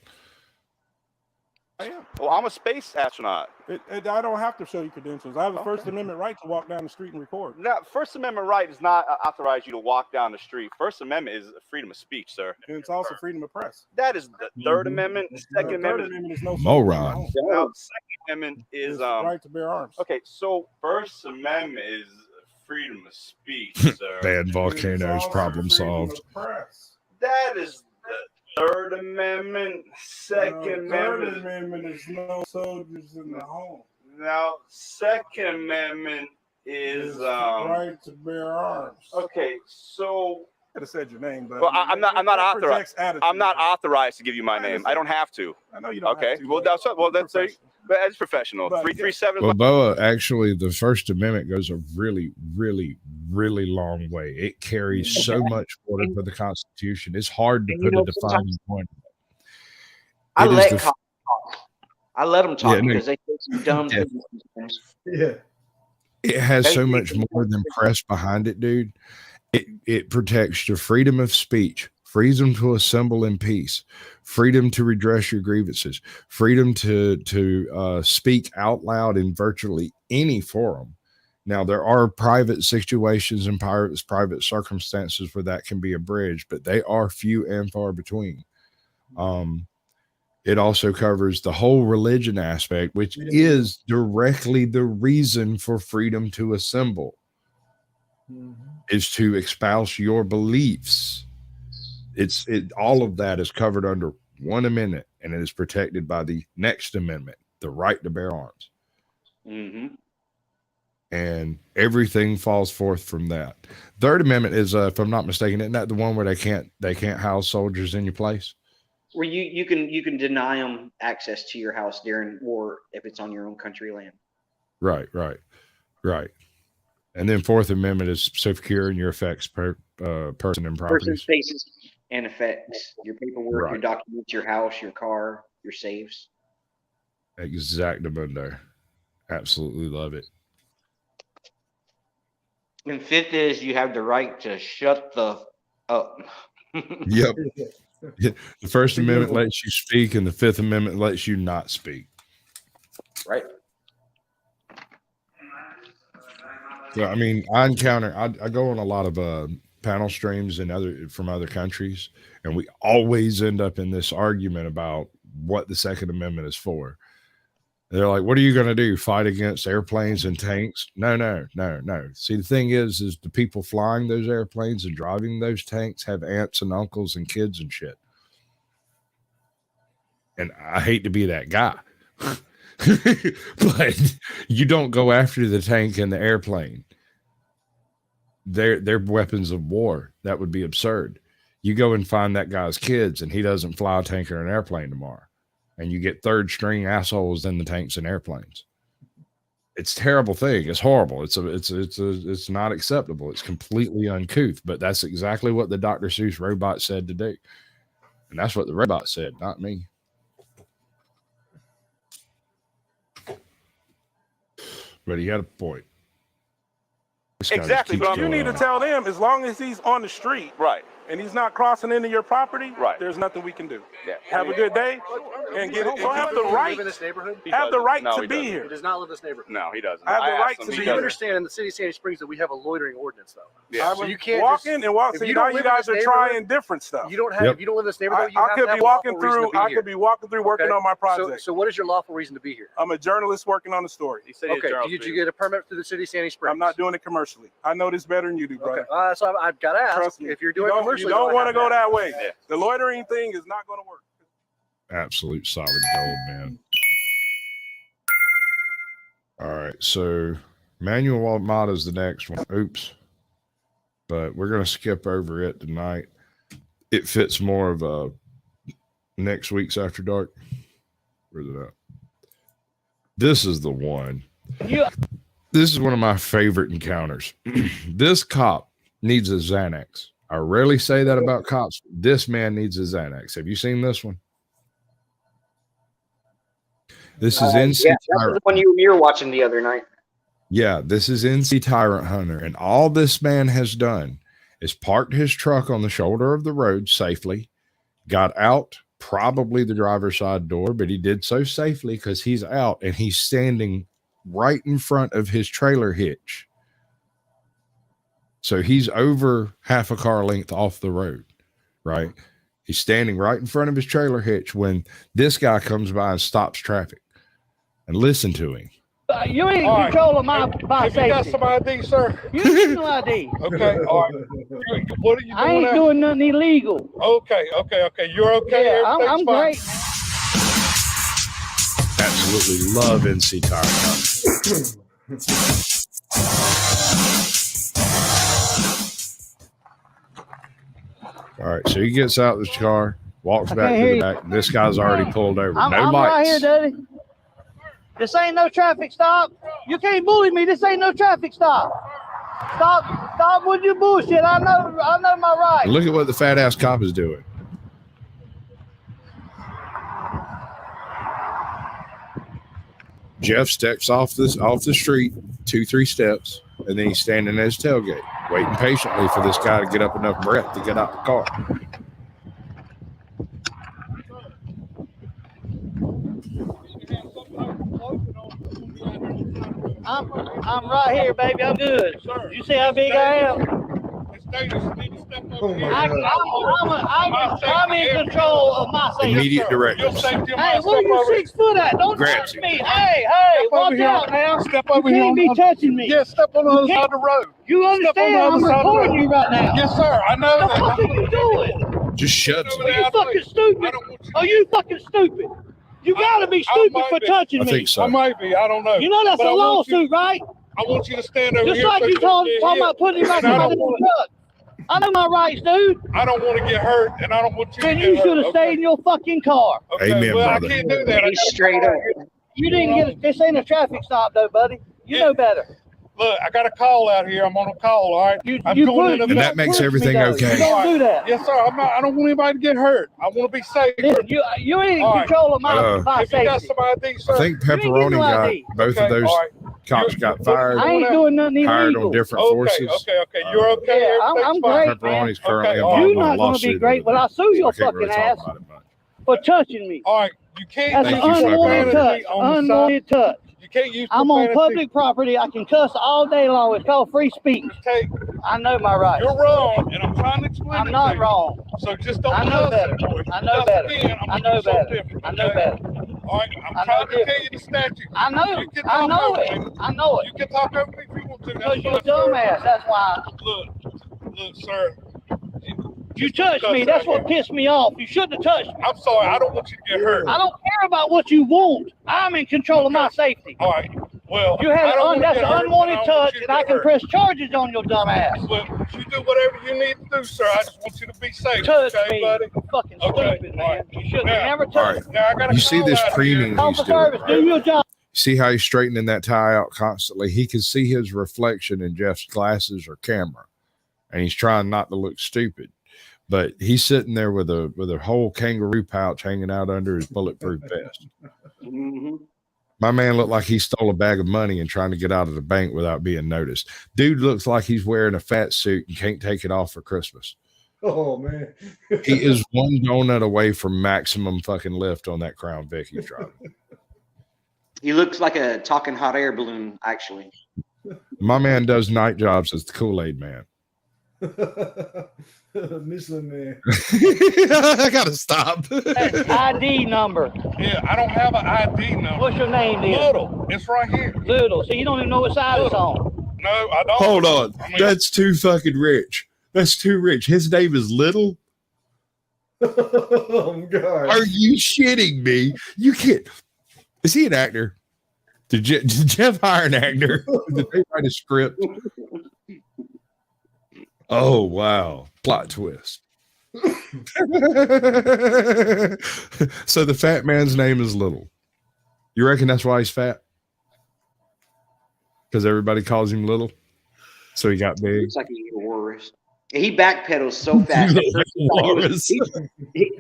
I am. Well, I'm a space astronaut. I don't have to show you credentials. I have a First Amendment right to walk down the street and record. Now, First Amendment right does not authorize you to walk down the street. First Amendment is freedom of speech, sir. And it's also freedom of press. That is the Third Amendment. Second Third Amendment. Amendment is no Moron. Now, Second Amendment is It's right to bear arms. Okay, so First Amendment is freedom of speech, sir. Bad volcanoes, problem solved. That is the Third Amendment. Second Third Amendment. Amendment is no soldiers in the home. Now, Second Amendment is right to bear arms. Okay, so I could have said your name, but well, I'm not authorized. attitude. I'm not authorized to give you my name. I don't have to. I know you don't Okay. have to, Well, that's professional. But 337. Well, Boa, actually, the First Amendment goes a really, really, really long way. It carries so much water for the Constitution. It's hard to And you put know, a defining point. I It is let the- cops talk. I let them talk Yeah, no, because they say some dumb yeah. things sometimes. Yeah. It has so much more than press behind it, dude. It protects your freedom of speech, freedom to assemble in peace, freedom to redress your grievances, freedom to speak out loud in virtually any forum. Now, there are private situations and private circumstances where that can be abridged, but they are few and far between. It also covers the whole religion aspect, which is directly the reason for freedom to assemble, is to espouse your beliefs. All of that is covered under one amendment, and it is protected by the next amendment, the right to bear arms. Mm-hmm. And everything falls forth from that. Third Amendment is, if I'm not mistaken, isn't that the one where they can't house soldiers in your place? Where you can deny them access to your house during war if it's on your own country land. Right. And then Fourth Amendment is securing your effects person and Person, properties. spaces, and effects. Your paperwork, your Right. documents, your house, your car, your safes. Exactamundo. Absolutely love it. And fifth is you have the right to shut the up. Yep. The First Amendment lets you speak, and the Fifth Amendment lets you not speak. Right. So, I mean, I go on a lot of panel streams from other countries, and we always end up in this argument about what the Second Amendment is for. They're like, what are you going to do? Fight against airplanes and tanks? No. See, the thing is the people flying those airplanes and driving those tanks have aunts and uncles and kids and shit. And I hate to be that guy, but you don't go after the tank and the airplane. They're weapons of war. That would be absurd. You go and find that guy's kids, and he doesn't fly a tank or an airplane tomorrow. And you get third string assholes in the tanks and airplanes. It's a terrible thing. It's horrible. It's not acceptable. It's completely uncouth, but that's exactly what the Dr. Seuss robot said to do. And that's what the robot said, not me. But he had a point. Exactly, but you need to tell them as long as he's on the street, right, and he's not crossing into your property, right, there's nothing we can do. Yeah. Have a good day, and get it. So have the right. Live in this neighborhood? Have the right No, to he be doesn't. here. He does not live in this neighborhood. No, he doesn't. I have the asked right him, to he So be you doesn't. understand in the city of Sandy Springs that we have a loitering ordinance, though. Yeah. So you can't walk just, in and walk. if See, you now don't you live in guys this are neighborhood, trying different stuff. You don't have. If you don't live in this neighborhood, you I have could to have be a walking lawful reason through. to be I here. could be walking through working Okay? on my project. So what is your lawful reason to be here? I'm a journalist working on the story. He said Okay, did you get a permit through the city of Sandy Springs? I'm not doing it commercially. I know this better than you do, brother. Okay, so I've got to ask. Trust me. If you're doing you it don't, commercially, you don't want to go that way. Yeah. The loitering thing is not going to work. Absolute solid gold, man. All right, so Manuel Mata is the next one. Oops. But we're going to skip over it tonight. It fits more of next week's After Dark. Where's it at? This is the one. Yeah. This is one of my favorite encounters. This cop needs a Xanax. I rarely say that about cops. This man needs a Xanax. Have you seen this one? This is NC Yeah, that's Tyrant. the one you were watching the other night. Yeah, this is NC Tyrant Hunter. And all this man has done is parked his truck on the shoulder of the road safely, got out, probably the driver's side door, but he did so safely because he's out and he's standing right in front of his trailer hitch. So he's over half a car length off the road, right? He's standing right in front of his trailer hitch when this guy comes by and stops traffic. And listen to him. You ain't in control of my safety. Have you got some ID, sir? You ain't no ID. Okay, all right. What are you doing? I ain't doing nothing illegal. Okay. You're okay? Yeah, I'm fine. great. Absolutely love NC Tire. All right, so he gets out of the car, walks back to the back. This guy's already pulled over. I'm lights. right here, Daddy. This ain't no traffic stop. You can't bully me. This ain't no traffic stop. Stop with your bullshit. I know my rights. Look at what the fat ass cop is doing. Jeff steps off the street 2-3 steps, and then he's standing at his tailgate, waiting patiently for this guy to get up enough breath to get out the car. I'm right here, baby. I'm good. You see how big I am? I'm in control of my safety. Immediate direction. Hey, where you 6 foot at? Don't touch me. Hey, watch out now. Step over you here. can't be touching me. Yeah, step on the other side of the road. You understand? I'm recording you right now. Yes, sir. I know What the fuck are you doing? Just shoves me. Are you fucking stupid? Are you fucking stupid? You gotta be stupid for touching me. I think so. I might be. I don't know. You know that's a lawsuit, right? I want you to stand over Just here. like you talking about putting him back in my truck. I know my rights, dude. I don't want to get hurt, and I don't want you to Then get you hurt. should have stayed in your fucking car. Okay, Amen, well, brother. I can't do that. He's straight up. You didn't get it. This ain't a traffic stop, though, buddy. You know better. Look, I got a call out here. I'm on a call, all right? And that makes everything okay. Don't do that. Yes, sir. I don't want anybody to get hurt. I want to be safe. Listen, you ain't in control of my If you got safety. some ID, sir. I think Pepperoni got both of those cops got fired. I ain't doing nothing Hired illegal. on different forces. Okay. You're okay. Yeah, I'm great, man. Pepperoni's currently Okay, involved You're in a not going to lawsuit. be great, but I'll sue your I can't fucking really talk ass about it much. for touching me. All right, you can't. That's an Thank you for unwanted touch. on the Unwanted touch. You can't use. I'm on profanity. public property. I can cuss all day long. It's called free speech. Okay, I know my rights. you're wrong, and I'm trying to explain. I'm it not to you. wrong. So just don't. I know cuss better. anymore. I know Cuss better. again, I'm I gonna know do something better. different, I know okay? better. All right, I'm I trying know to tell you the statute. I know. You can I talk know over it. me. I know it. You can talk over me if you want to. Because you're a dumbass. That's why. Look, sir. You touched me. That's what pissed me off. You shouldn't have touched me. I'm sorry. I don't want you to get hurt. I don't care about what you want. I'm in control of my safety. All right. Well, You had I don't wanna that's get an hurt, unwanted and I don't want touch, you to and I get can hurt. press charges on your dumb ass. But you do whatever you need to do, sir. I just want you to be safe. Touch okay, me. buddy? Fucking Okay, stupid, all man. right. You should Now- have never All touched right. me. Now I got You see this preening Call he's for doing, service. Do right? your job. See how he's straightening that tie out constantly? He can see his reflection in Jeff's glasses or camera, and he's trying not to look stupid. But he's sitting there with a whole kangaroo pouch hanging out under his bulletproof vest. Mm-hmm. My man looked like he stole a bag of money and trying to get out of the bank without being noticed. Dude looks like he's wearing a fat suit and can't take it off for Christmas. Oh man. He is one donut away from maximum fucking lift on that Crown Vic he's driving. He looks like a talking hot air balloon, actually. My man does night jobs as the Kool-Aid man. Michelin man. I gotta stop. ID number. Yeah, I don't have an ID number. What's your name, then? Little. It's right here. Little. So you don't even know what side it's on. No, I don't. Hold on. I mean, That's too fucking rich. That's too rich. His name is Little. Oh God. Are you shitting me? You can't. Is he an actor? Did Jeff hire an actor? Did they write a script? Oh, wow. Plot twist. So the fat man's name is Little. You reckon that's why he's fat? Because everybody calls him Little? So he got big? Looks like he's a walrus. He backpedals so fast. At first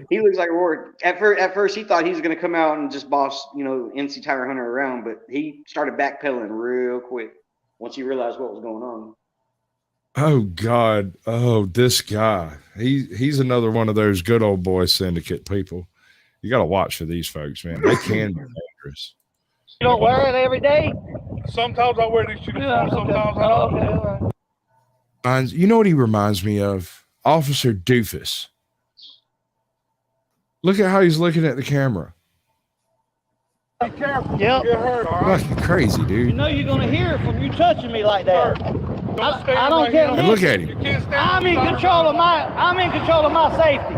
he looks like a walrus. At first, he thought he was going to come out and just boss, NC Tire Hunter around, but he started backpedaling real quick once he realized what was going on. Oh God! Oh, this guy. He's another one of those good old boy syndicate people. You got to watch for these folks, man. They can be dangerous. You don't wear it every day? Sometimes I wear these uniforms, sometimes I don't. Okay, all right. You know what he reminds me of? Officer Doofus. Look at how he's looking at the camera. Be careful. Yep. Get hurt, all right? Fucking crazy, You dude. know you're gonna hear it from you touching me like that. I don't care. And look at him. I'm in control of my safety.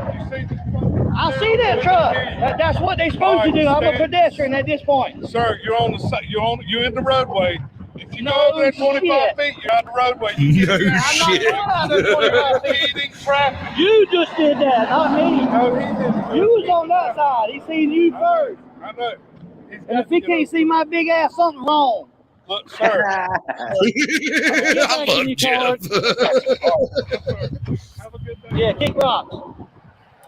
I see that truck. That's what they're supposed to do. I'm a pedestrian at this point. Sir, you're in the roadway. If you go over there 25 feet, you're on the roadway. You No shit. I'm not going out there 25 feet. Traffic. You just did that, not me. No, he didn't. You was on that side. He seen you first. I know. And if he can't see my big ass, something wrong. Look, sir. I love Jeff. Have a good day. Yeah, kick rocks.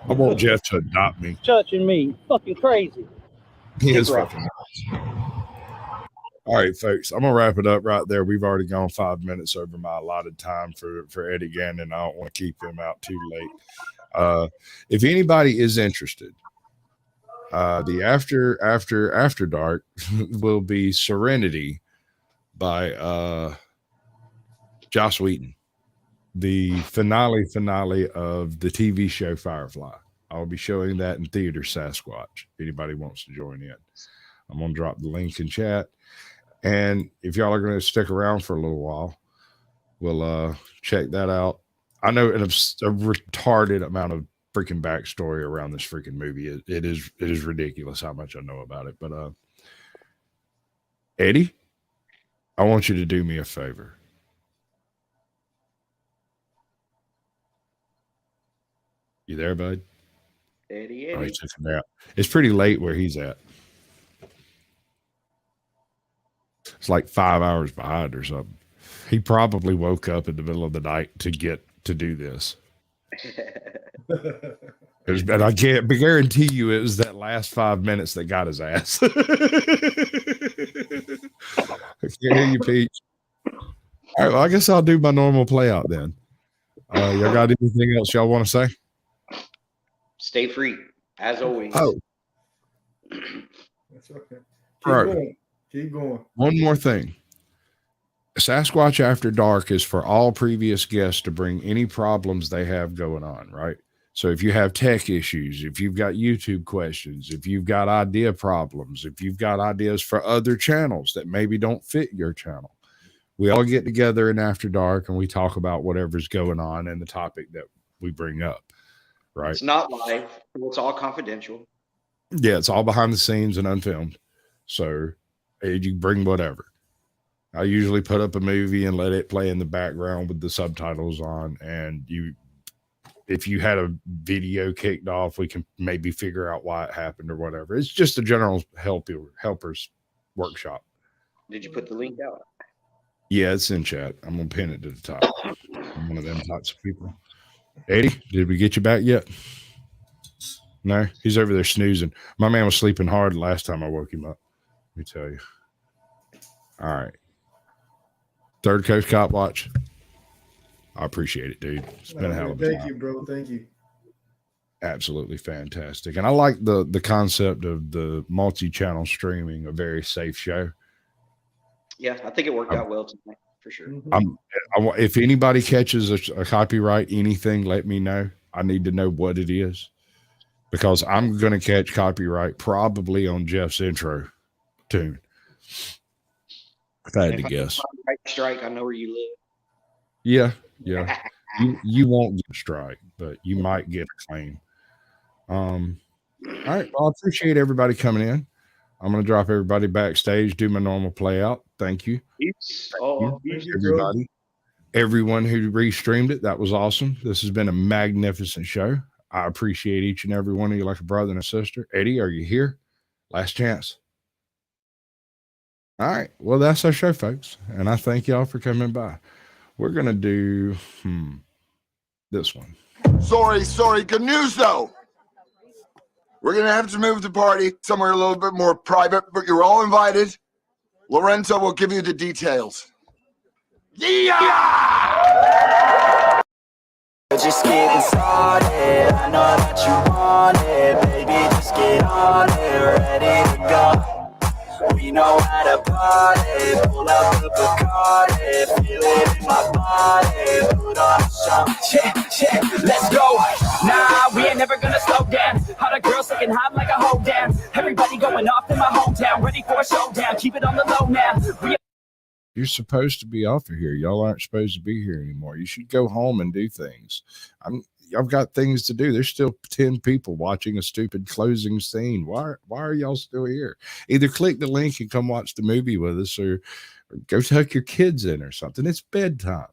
I want Jeff to adopt me. Touching me. Fucking crazy. He is fucking nuts. All right, folks, I'm going to wrap it up right there. We've already gone 5 minutes over my allotted time for Eddie Gannon. I don't want to keep him out too late. If anybody is interested, the after dark will be Serenity by Joss Whedon, the finale of the TV show Firefly. I'll be showing that in theater Sasquatch. If anybody wants to join in, I'm going to drop the link in chat. And if y'all are going to stick around for a little while, we'll check that out. I know a retarded amount of freaking backstory around this freaking movie. It is ridiculous how much I know about it. But Eddie, I want you to do me a favor. You there, bud? Eddie. Oh, he took a nap. It's pretty late where he's at. It's like 5 hours behind or something. He probably woke up in the middle of the night to get to do this. And I can't guarantee you it was that last 5 minutes that got his ass. I can't hear you, Peach. All right, well, I guess I'll do my normal play out then. Y'all got anything else y'all want to say? Stay free, as always. Oh. That's okay. Keep going. One more thing. Sasquatch After Dark is for all previous guests to bring any problems they have going on, right? So if you have tech issues, if you've got YouTube questions, if you've got idea problems, if you've got ideas for other channels that maybe don't fit your channel, we all get together in After Dark and we talk about whatever's going on and the topic that we bring up, right? It's not live. It's all confidential. Yeah, it's all behind the scenes and unfilmed. So you bring whatever. I usually put up a movie and let it play in the background with the subtitles on. And if you had a video kicked off, we can maybe figure out why it happened or whatever. It's just a general helpers workshop. Did you put the link out? Yeah, it's in chat. I'm going to pin it to the top. I'm one of them types of people. Eddie, did we get you back yet? No, he's over there snoozing. My man was sleeping hard last time I woke him up. Let me tell you. All right. Third Coast Cop Watch. I appreciate it, dude. It's been a hell of a Thank time. you, bro. Thank you. Absolutely fantastic. And I like the concept of the multi-channel streaming, a very safe show. Yeah, I think it worked out well tonight, for sure. If anybody catches a copyright, anything, let me know. I need to know what it is. Because I'm going to catch copyright probably on Jeff's intro tune. If I had to guess. Right strike, I know where you live. Yeah. You won't get a strike, but you might get a claim. All right. Well, I appreciate everybody coming in. I'm going to drop everybody backstage, do my normal play out. Thank you. Thank you, everybody. Everyone who restreamed it, that was awesome. This has been a magnificent show. I appreciate each and every one of you like a brother and a sister. Eddie, are you here? Last chance. All right. Well, that's our show, folks. And I thank y'all for coming by. We're going to do this one. Sorry. Good news, though. We're going to have to move the party somewhere a little bit more private, but you're all invited. Lorenzo will give you the details. Yeah! Just getting started. I know that you want it, baby. Just get on. party, ready to go. We know how to party, pull up the Bacardi, feel it in my body, put on a show. Yeah, let's go. Nah, we ain't never gonna slow down. All the girls looking hot like a hoe down. Everybody going off in my hometown, ready for a showdown. Keep it on the low now. You're supposed to be off of here. Y'all aren't supposed to be here anymore. You should go home and do things. I've got things to do. There's still 10 people watching a stupid closing scene. Why are y'all still here? Either click the link and come watch the movie with us, or go tuck your kids in or something. It's bedtime.